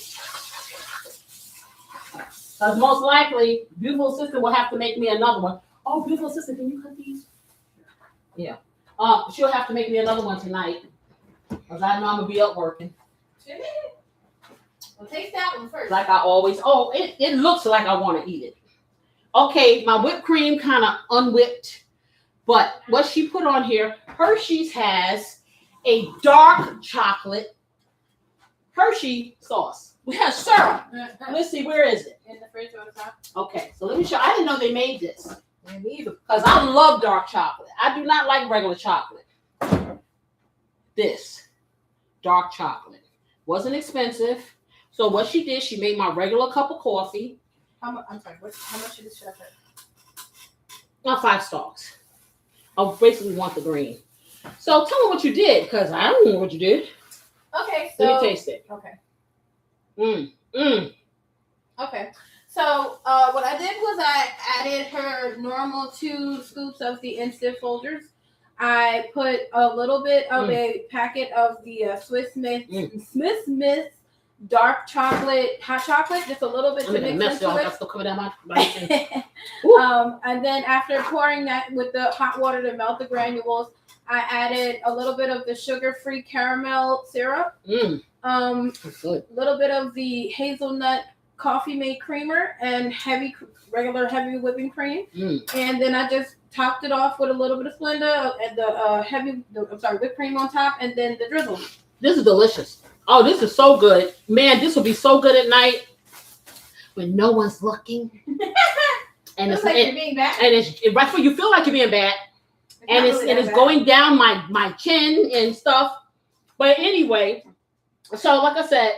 Because most likely, beautiful sister will have to make me another one. Oh, beautiful sister, can you cut these? Yeah. She'll have to make me another one tonight. Because I know I'm going to be up working. Well, taste that one first. Like I always. Oh, it looks like I want to eat it. Okay, my whipped cream kind of unwhipped. But what she put on here, Hershey's has a dark chocolate Hershey sauce. We have syrup. Let's see, where is it? In the fridge on the top. Okay, so let me show. I didn't know they made this. Me either. Because I love dark chocolate. I do not like regular chocolate. This dark chocolate wasn't expensive. So what she did, she made my regular cup of coffee. I'm sorry. How much should I put? 5 stalks. I basically want the green. So tell me what you did, because I don't know what you did. Okay, so Let me taste it. Okay. Okay. So what I did was I added her normal 2 scoops of the instant Folgers. I put a little bit of a packet of the Smith Smith dark chocolate, hot chocolate, just a little bit to mix into it. Still coming down my And then after pouring that with the hot water to melt the granules, I added a little bit of the sugar-free caramel syrup. That's good. A little bit of the hazelnut coffee mate creamer and regular heavy whipping cream. And then I just topped it off with a little bit of Splenda and the whipped cream on top, and then the drizzle. This is delicious. Oh, this is so good. Man, this will be so good at night when no one's looking. And it's like you're being bad. And it's right for you feel like you're being bad. And it's going down my chin and stuff. But anyway, so like I said,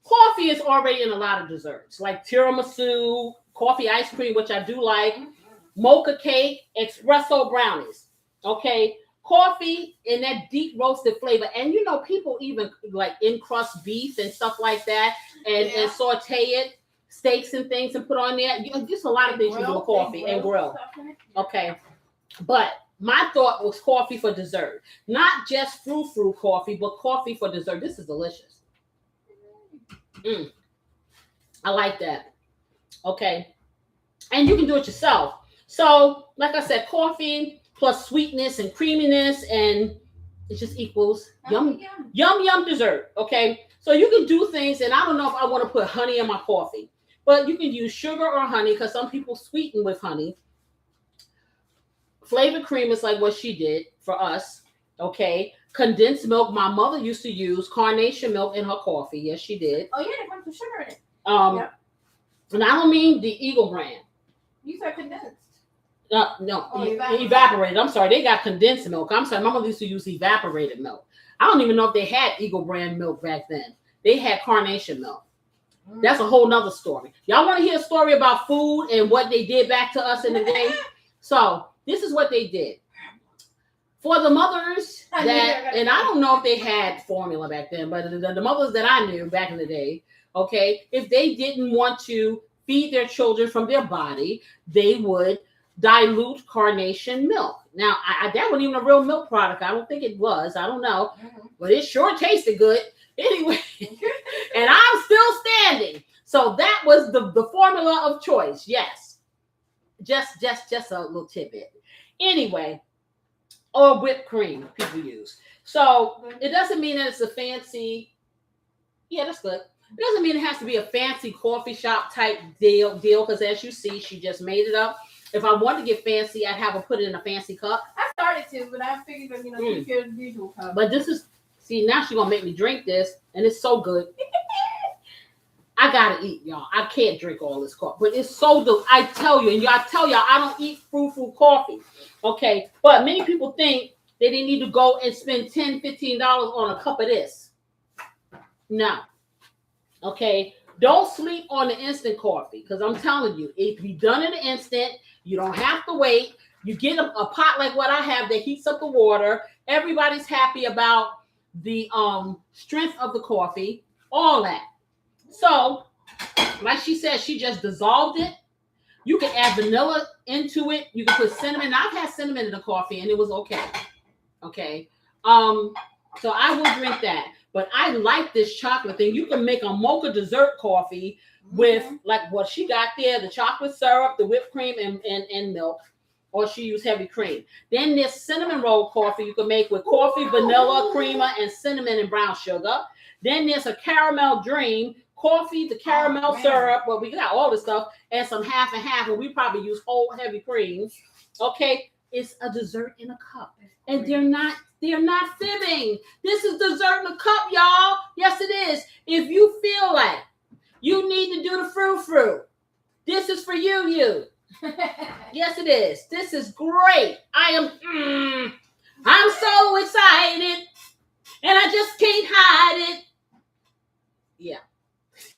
coffee is already in a lot of desserts, like tiramisu, coffee ice cream, which I do like, mocha cake, espresso brownies. Okay. Coffee in that deep roasted flavor. And you know, people even like encrust beef and stuff like that and saute it, steaks and things, and put on there. Just a lot of things you do with coffee and grill. Okay. But my thought was coffee for dessert. Not just frou-frou coffee, but coffee for dessert. This is delicious. I like that. Okay. And you can do it yourself. So, like I said, coffee plus sweetness and creaminess, and it just equals yum dessert. Okay, so you can do things, and I don't know if I want to put honey in my coffee, but you can use sugar or honey because some people sweeten with honey. Flavored cream is like what she did for us. Okay, condensed milk. My mother used to use carnation milk in her coffee. Yes, she did. Oh yeah, they put some sugar in it. And I don't mean the Eagle brand. You said condensed. No, evaporated. I'm sorry, they got condensed milk. I'm sorry, my mother used to use evaporated milk. I don't even know if they had Eagle brand milk back then. They had carnation milk. That's a whole nother story. Y'all want to hear a story about food and what they did back to us in the day? So this is what they did. For the mothers that, and I don't know if they had formula back then, but the mothers that I knew back in the day, okay, if they didn't want to feed their children from their body, they would dilute carnation milk. Now, that wasn't even a real milk product. I don't think it was. I don't know. But it sure tasted good. Anyway, and I'm still standing. So that was the formula of choice. Yes. Just a little tidbit. Anyway, or whipped cream people use. So it doesn't mean that it's a fancy. Yeah, that's good. It doesn't mean it has to be a fancy coffee shop type deal. Because as you see, she just made it up. If I wanted to get fancy, I'd have her put it in a fancy cup. I started to, but I figured, keep your usual cup. But this is, see, now she's going to make me drink this, and it's so good. I got to eat, y'all. I can't drink all this coffee, but it's so good. I tell you, I don't eat frou-frou coffee, okay? But many people think that they need to go and spend $10, $15 on a cup of this. No, okay? Don't sleep on the instant coffee, because I'm telling you, if you done it in an instant, you don't have to wait. You get a pot like what I have that heats up the water. Everybody's happy about the strength of the coffee, all that. So, like she said, she just dissolved it. You can add vanilla into it. You can put cinnamon. I've had cinnamon in the coffee, and it was okay. Okay. So I will drink that. But I like this chocolate thing. You can make a mocha dessert coffee with like what she got there, the chocolate syrup, the whipped cream, and milk. Or she used heavy cream. Then this cinnamon roll coffee you can make with coffee, vanilla, creamer, and cinnamon and brown sugar. Then there's a caramel dream, coffee, the caramel syrup. Well, we got all this stuff, and some half and half, and we probably use whole heavy cream. Okay, it's a dessert in a cup. And they're not fibbing. This is dessert in a cup, y'all. Yes, it is. If you feel like you need to do the frou-frou, this is for you. Yes, it is. This is great. I'm so excited, and I just can't hide it. Yeah,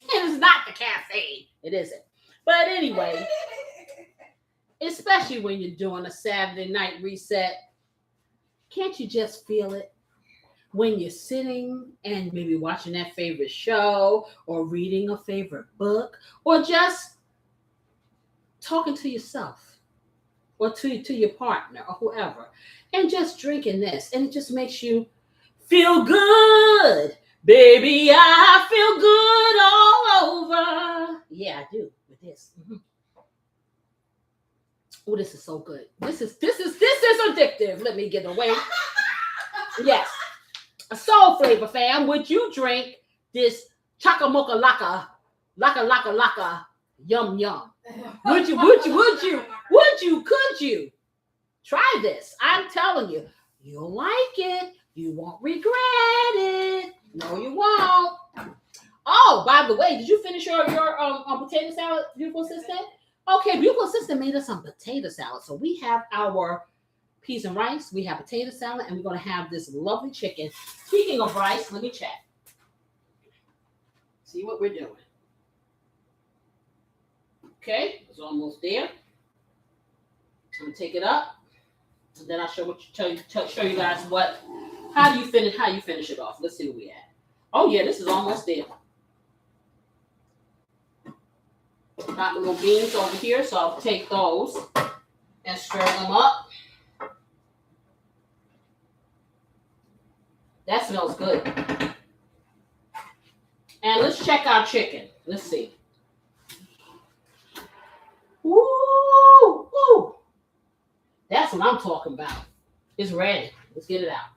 it's not the caffeine. It isn't. But anyway, especially when you're doing a Saturday night reset, can't you just feel it? When you're sitting and maybe watching that favorite show or reading a favorite book or just talking to yourself or to your partner or whoever and just drinking this, and it just makes you feel good. Baby, I feel good all over. Yeah, I do with this. Oh, this is so good. This is addictive. Let me get away. Yes. A soul flavor, fam. Would you drink this chakamoka laka, yum yum? Could you? Try this. I'm telling you, you'll like it. You won't regret it. No, you won't. Oh, by the way, did you finish your potato salad, beautiful sister? Okay, beautiful sister made us some potato salad. So we have our peas and rice, we have potato salad, and we're going to have this lovely chicken. Speaking of rice, let me check. See what we're doing. Okay, it's almost there. I'm going to take it up, and then I'll show you guys how you finish it off. Let's see where we at. Oh yeah, this is almost there. Got my little beans over here, so I'll take those and stir them up. That smells good. And let's check our chicken. Let's see. Woo! Woo! That's what I'm talking about. It's ready. Let's get it out.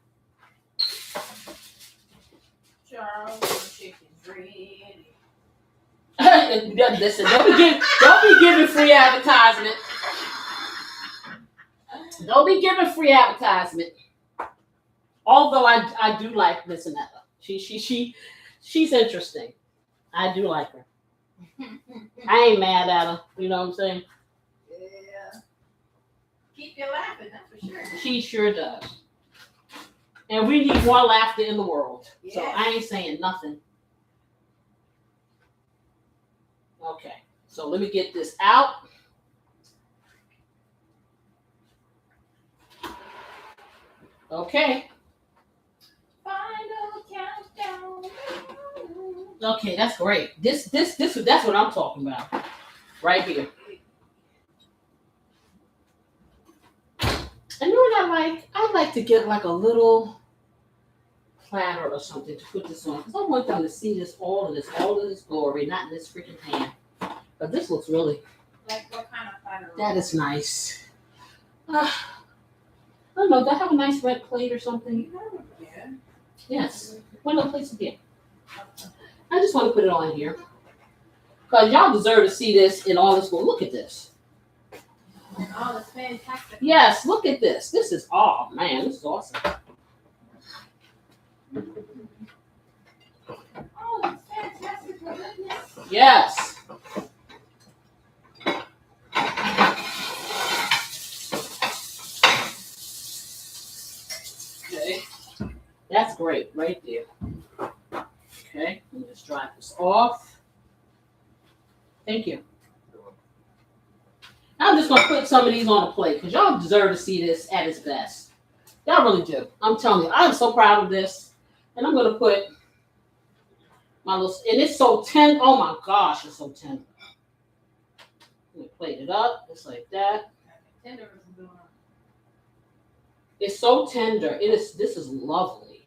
Charles, chicken's ready. Listen, don't be giving free advertisement. Don't be giving free advertisement. Although I do like Miss Annetta. She's interesting. I do like her. I ain't mad at her. You know what I'm saying? Yeah. Keep you laughing, that's for sure. She sure does. And we need more laughter in the world. Yes. So I ain't saying nothing. Okay. So let me get this out. Okay. Final countdown. Okay, that's great. That's what I'm talking about. Right here. And you know what I like? I like to get like a little platter or something to put this on. Because I want them to see all of this glory, not in this freaking pan. But this looks really. Like what kind of platter? That is nice. I don't know. Do I have a nice red plate or something? Yeah. Yes. What other place is here? I just want to put it on here. Because y'all deserve to see this in all its glory. Look at this. Oh, that's fantastic. Yes, look at this. This is, oh man, this is awesome. Oh, that's fantastic. For goodness. Yes. Okay. That's great right there. Okay, let me just dry this off. Thank you. I'm just going to put some of these on a plate because y'all deserve to see this at its best. Y'all really do. I'm telling you, I'm so proud of this. And I'm going to put my little, and it's so tender. Oh my gosh, it's so tender. Let me plate it up just like that. Tender is good. It's so tender. This is lovely.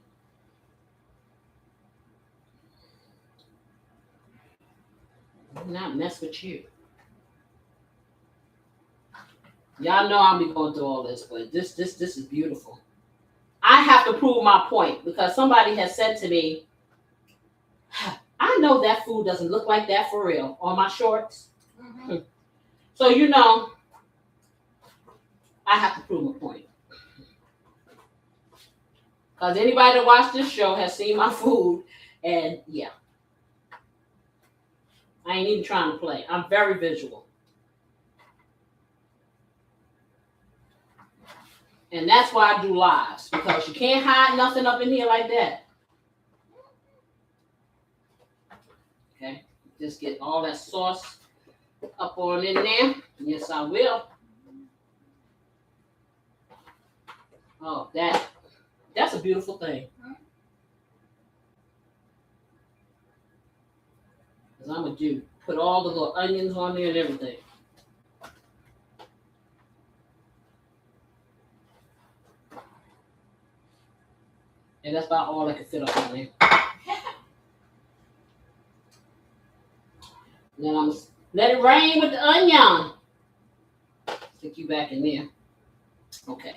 I will not mess with you. Y'all know I'll be going through all this, but this is beautiful. I have to prove my point because somebody has said to me, I know that food doesn't look like that for real on my shorts. Mm-hmm. So, you know, I have to prove my point. Because anybody that watched this show has seen my food, and yeah. I ain't even trying to play. I'm very visual. And that's why I do lives, because you can't hide nothing up in here like that. Okay, just get all that sauce up on in there. Yes, I will. Oh, that's a beautiful thing. Because I'm going to put all the little onions on there and everything. And that's about all I can fit up on there. And then I'm let it rain with the onion. Stick you back in there. Okay.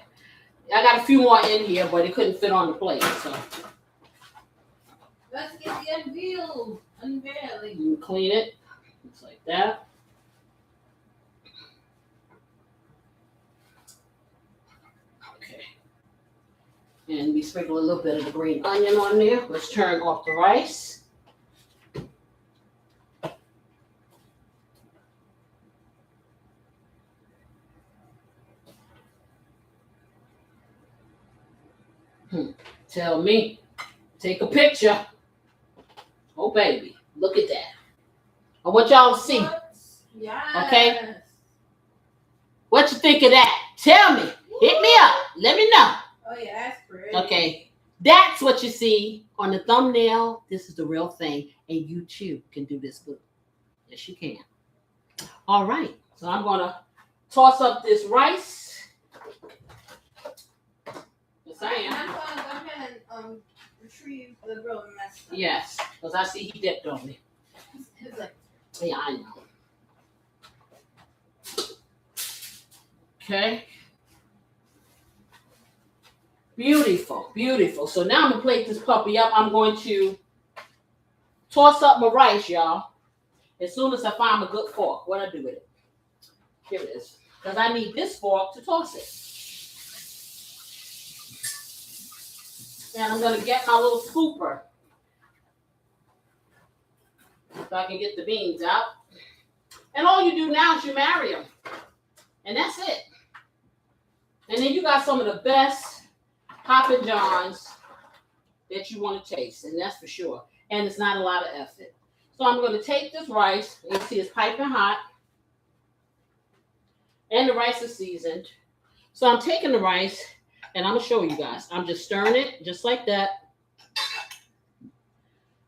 I got a few more in here, but it couldn't fit on the plate. So Let's get the unveiling. you can clean it. Just like that. Okay. And we sprinkle a little bit of the green onion on there. Let's turn off the rice. Tell me. Take a picture. Oh, baby. Look at that. I want y'all to see. Yes. Okay. What you think of that? Tell me. Hit me up. Let me know. Oh, yeah, that's pretty. Okay. That's what you see on the thumbnail. This is the real thing. And you too can do this boo. Yes, you can. All right. So I'm going to toss up this rice. Yes, I am. I'm going to go ahead and retrieve the real mess. Yes. Because I see he dipped on me. It's like, Yeah, I know. Okay. Beautiful, beautiful. So now I'm going to plate this puppy up. I'm going to toss up my rice, y'all. As soon as I find a good fork. What I do with it? Here it is. Because I need this fork to toss it. And I'm going to get my little scooper. So I can get the beans out. And all you do now is you marry them. And that's it. And then you got some of the best Papa John's that you want to taste. And that's for sure. And it's not a lot of effort. So I'm going to take this rice. You see it's piping hot. And the rice is seasoned. So I'm taking the rice. And I'm going to show you guys. I'm just stirring it just like that.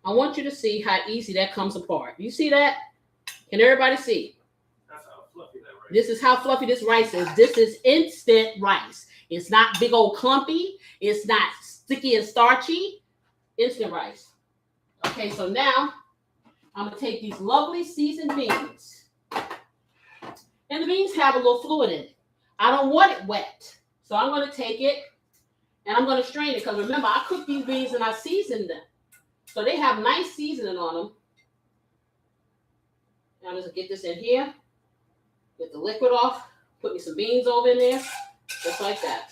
I want you to see how easy that comes apart. You see that? Can everybody see? That's how fluffy that rice is. This is how fluffy this rice is. This is instant rice. It's not big old clumpy. It's not sticky and starchy. Instant rice. Okay, so now I'm going to take these lovely seasoned beans. And the beans have a little fluid in it. I don't want it wet. So I'm going to take it and I'm going to strain it. Because remember, I cooked these beans and I seasoned them. So they have nice seasoning on them. Now I'm just going to get this in here. Get the liquid off. Put me some beans over in there. Just like that.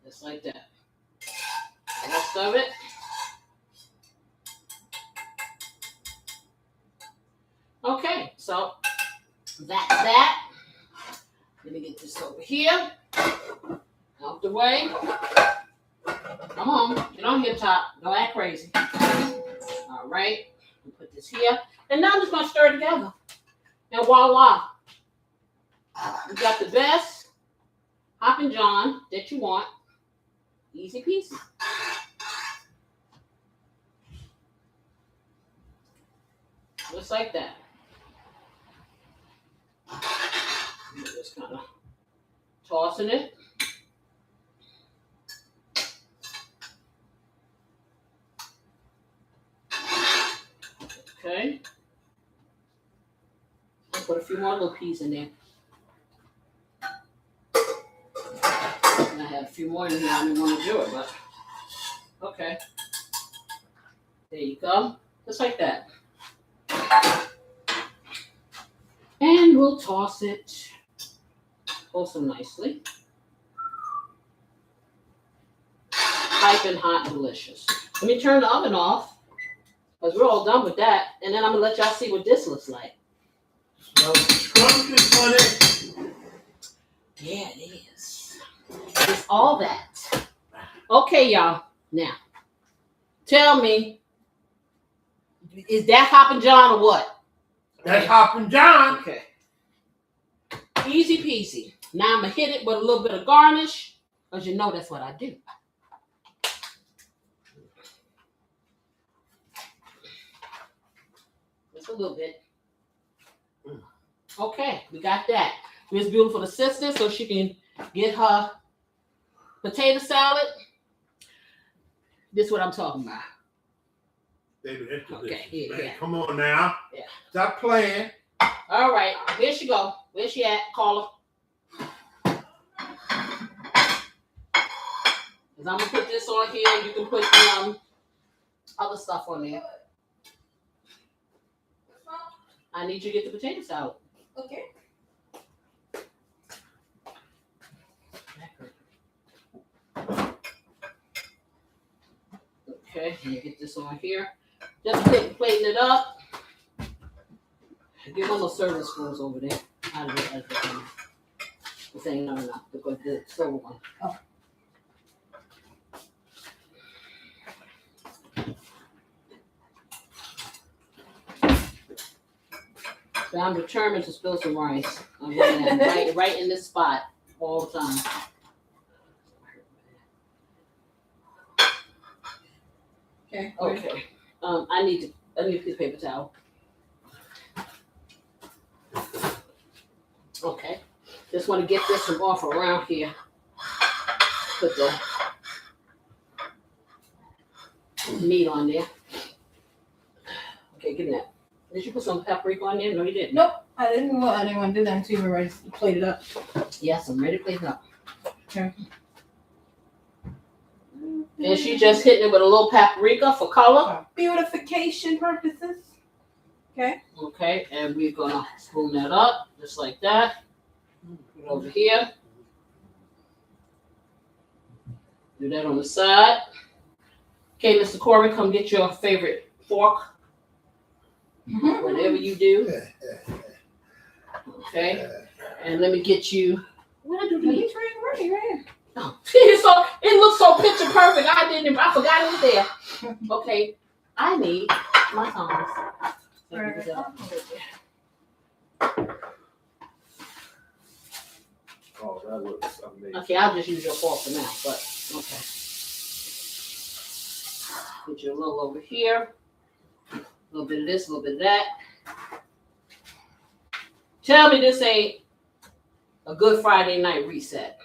Just like that. The rest of it. Okay, so that's that. Let me get this over here. Out the way. Come on, get on here, top. Don't act crazy. All right, put this here. And now I'm just going to stir it together. And voila. You got the best Papa John that you want. Easy peasy. Just like that. Just kind of tossing it. Okay. I'll put a few more little peas in there. And I had a few more in here. I didn't want to do it, but okay. There you go. Just like that. And we'll toss it also nicely. Piping hot, delicious. Let me turn the oven off because we're all done with that. And then I'm going to let y'all see what this looks like. Smells scrumptious, honey. Yeah, it is. It's all that. Okay, y'all. Now, tell me, is that Hoppin' John or what? That's Hoppin' John. Okay. Easy peasy. Now I'm going to hit it with a little bit of garnish, because you know that's what I do. Just a little bit. Okay, we got that. Miss Beautiful assistant so she can get her potato salad. This is what I'm talking about. Baby, that's delicious. Okay, yeah, Man, yeah. come on now. Yeah. Stop playing. All right, here she go. Where's she at? Call her. Cause I'm gonna put this on here. You can put the other stuff on there. I need you to get the potato salad. Okay. Okay, let me get this on here. Just plating it up. Get one of those serving spoons over there. Out of it, this ain't not enough. The silver one. Oh. So I'm determined to spill some rice. I'm going to right in this spot all the time. Okay. Okay. I need a piece of paper towel. Okay. Just want to get this from off around here. Put the meat on there. Okay, give me that. Did you put some paprika on there? No, you didn't. Nope, I didn't want to do that until you were ready to plate it up. Yes, I'm ready to plate it up. Okay. And she just hitting it with a little paprika for color. For beautification purposes. Okay. Okay, and we're gonna spoon that up just like that. Put it over here. Do that on the side. Okay, Mr. Corey, come get your favorite fork. Whatever you do. Okay. And let me get you. What did I do to He's you? ready, right? Oh, so it looks so picture perfect. I forgot it was there. Okay. I need my tongs. Oh, that looks amazing. Okay, I'll just use your fork for now, but okay. Put you a little over here. A little bit of this, a little bit of that. Tell me this ain't a Good Friday night reset.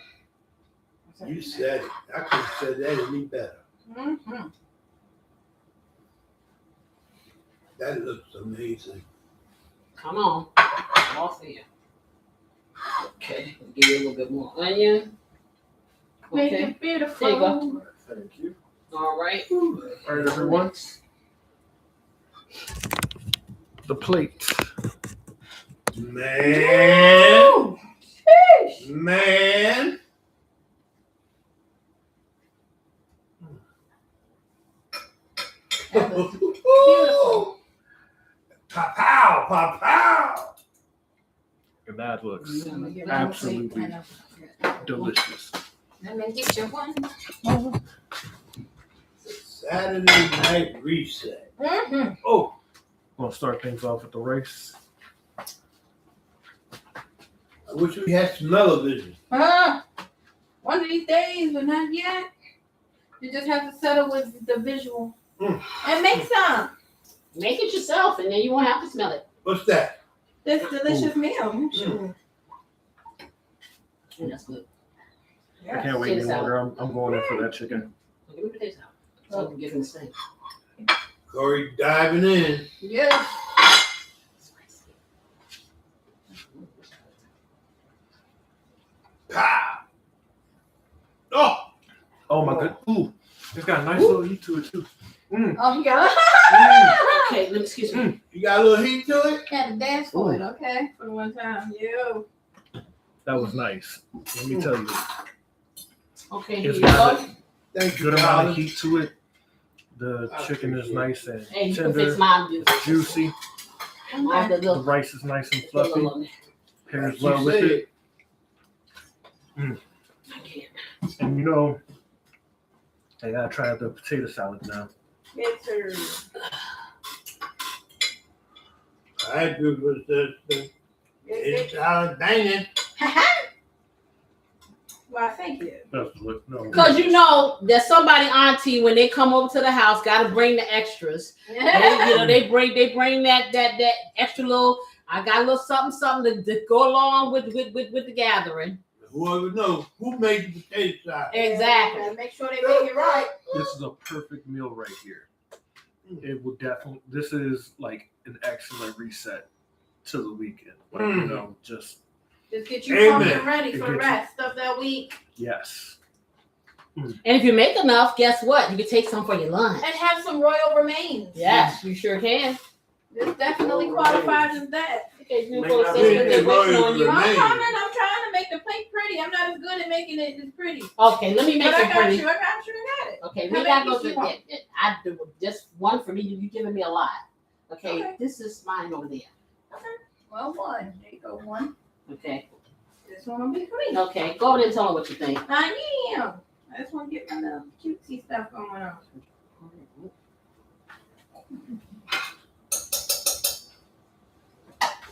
You said it. I could have said that any better. Mm-hmm. That looks amazing. Come on. All for you. Okay, I'll give you a little bit more onion. Make Okay, it beautiful. there you go. Thank you. All right. All right, everyone. The plate. Man. Ooh, sheesh. Man. That was beautiful. Pow, pow, pow. And that looks I'm gonna get absolutely one plate. delicious. Let me get you one. Saturday night reset. Mm-hmm. Oh, We'll start things off with the rice. I wish we had smell-o-vision. One of these days, but not yet. You just have to settle with the visual. And make some. Make it yourself, and then you won't have to smell it. What's that? This delicious meal. Mm. And that's good. I can't wait any longer. I'm going in for that chicken. Give me the taste out. So I can give him the same. Corey diving in. Yes. Pow. Oh. Oh my good. Ooh, it's got a nice little heat to it too. Oh, you got Okay, let me excuse me. You got a little heat to it? Had to dance for it, okay? For the one time. You. That was nice. Let me tell you, Okay, here it's you go. got a Thank you, good amount darling. of heat to it. The chicken is nice and Hey, you can tender, fix mine. juicy. All the The little, rice is nice and the fluffy. little- Pairs You well with said it. I can't. And you know, I gotta try the potato salad now. Yes, sir. I do with this. It's dang it. Well, thank you. That's what, no. Cause you know that somebody auntie when they come over to the house gotta bring the extras. They bring that extra little. I got a little something to go along with the gathering. Whoever knows who made the potato salad. Exactly. Gotta make sure they make it right. This is a perfect meal right here. It will definitely. This is like an excellent reset to the weekend. Like, you know, just Just get you Amen. pumped and ready It for the gets you- rest of that week. yes. And if you make enough, guess what? You can take some for your lunch. And have some royal remains. Yes, you sure can. This definitely qualifies as that. Okay, you Make go that say that big they're waiting royal on you. remains. I'm coming. I'm trying to make the plate pretty. I'm not as good at making it as pretty. Okay, let me make But I it got pretty. you. I got it. Okay, How we gotta many go do you to want? I do just one for me. You giving me a lot. Okay, Okay. this is mine over there. Well, one. There you go, one. Okay, This one will be for me. okay, go over there and tell me what you think. I am. I just want to get my little cutesy stuff going on.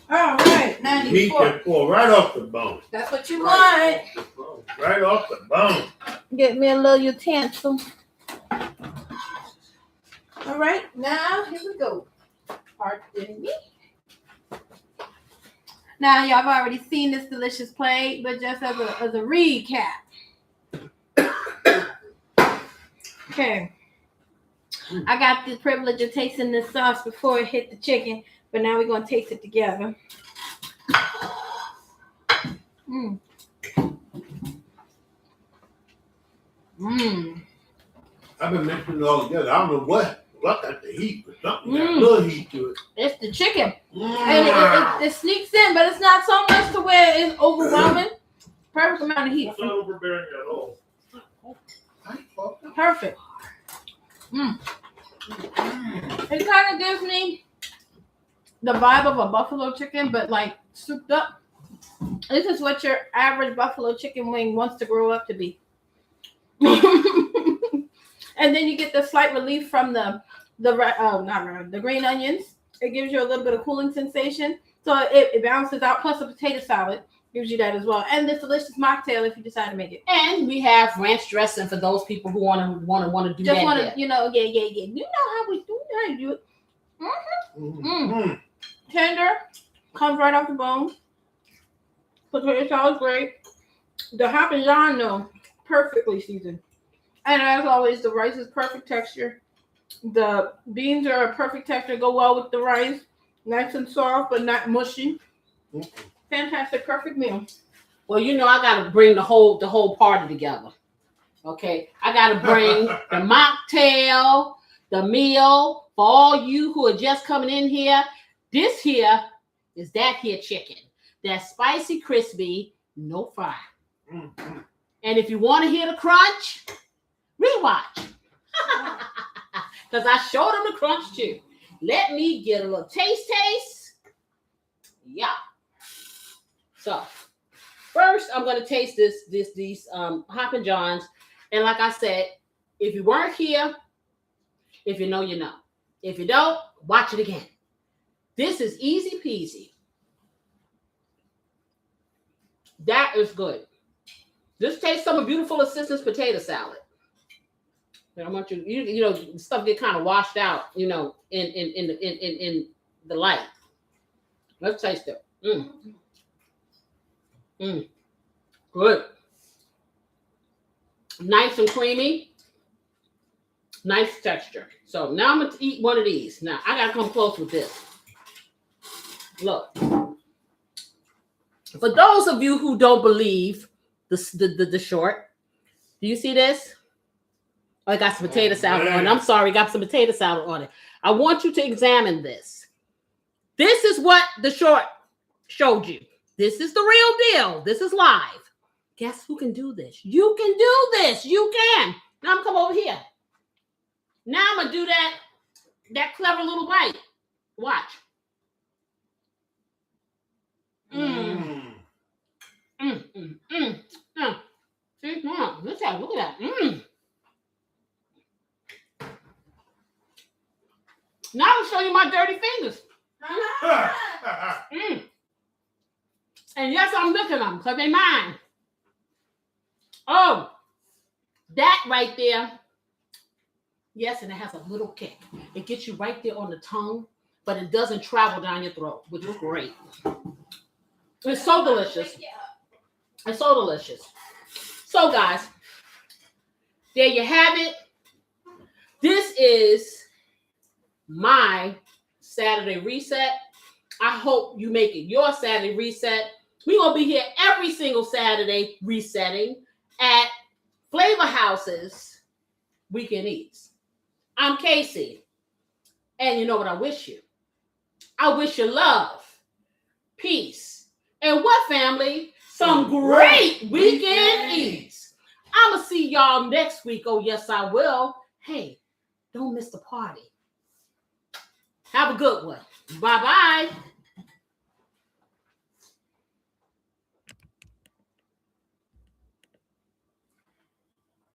All right, Meat 94. that fall right off the bone. That's what you want. Right off the bone. Get me a little utensil. All right, now here we go. Pardon me. Now y'all have already seen this delicious plate, but just as a recap. Okay. I got the privilege of tasting this sauce before it hit the chicken, but now we're gonna taste it together. Mmm. Mmm. I've been mixing it all together. I don't know what got the heat, but something got a Mm. little heat to it. It's the chicken. Mm. And it sneaks in, but it's not so much to where it's overwhelming. Perfect amount of heat. It's not overbearing at all. Perfect. It kind of gives me the vibe of a buffalo chicken, but like souped up. This is what your average buffalo chicken wing wants to grow up to be. And then you get the slight relief from the green onions. It gives you a little bit of cooling sensation. So it balances out. Plus the potato salad gives you that as well. And this delicious mocktail if you decide to make it. And we have ranch dressing for those people who want to do Just that. want there. to, you know, yeah. You know how we do. You know how you do it. Mm. Tender, comes right off the bone. Potato salad's great. The Parmesan, though, perfectly seasoned. And as always, the rice is perfect texture. The beans are a perfect texture, go well with the rice. Nice and soft, but not mushy. Fantastic, perfect meal. Well, you know, I gotta bring the whole party together. Okay, I gotta bring the mocktail, the meal for all you who are just coming in here. This here is that here chicken, that spicy, crispy, no fry. Mm. And if you want to hear the crunch, rewatch. Because I showed them the crunch too. Let me get a little taste. Yeah. So first I'm going to taste these Hoppin' Johns. And like I said, if you weren't here, if you know, you know. If you don't, watch it again. This is easy peasy. That is good. Just taste some of Beautiful Assistance potato salad. And I want you know, stuff get kind of washed out, you know, in the light. Let's taste it. Good. Nice and creamy. Nice texture. So now I'm going to eat one of these. Now I got to come close with this. Look. For those of you who don't believe the short, do you see this? Oh, I got some potato salad on it. I'm sorry, got some potato salad on it. I want you to examine this. This is what the short showed you. This is the real deal. This is live. Guess who can do this? You can do this. You can. Now I'm come over here. Now I'm gonna do that clever little bite. Watch. Mm. See, Mom, look at that. Now I'll show you my dirty fingers. And yes, I'm licking them because they're mine. Oh, that right there. Yes, and it has a little kick. It gets you right there on the tongue, but it doesn't travel down your throat, which is great. It's so delicious. It's so delicious. So, guys, there you have it. This is my Saturday reset. I hope you make it your Saturday reset. We're going to be here every single Saturday resetting at FlavaHouse's Weekend Eats. I'm Casey. And you know what I wish you? I wish you love, peace, and what, family? Some great weekend eats. I'm going to see y'all next week. Oh, yes, I will. Hey, don't miss the party. Have a good one. Bye-bye.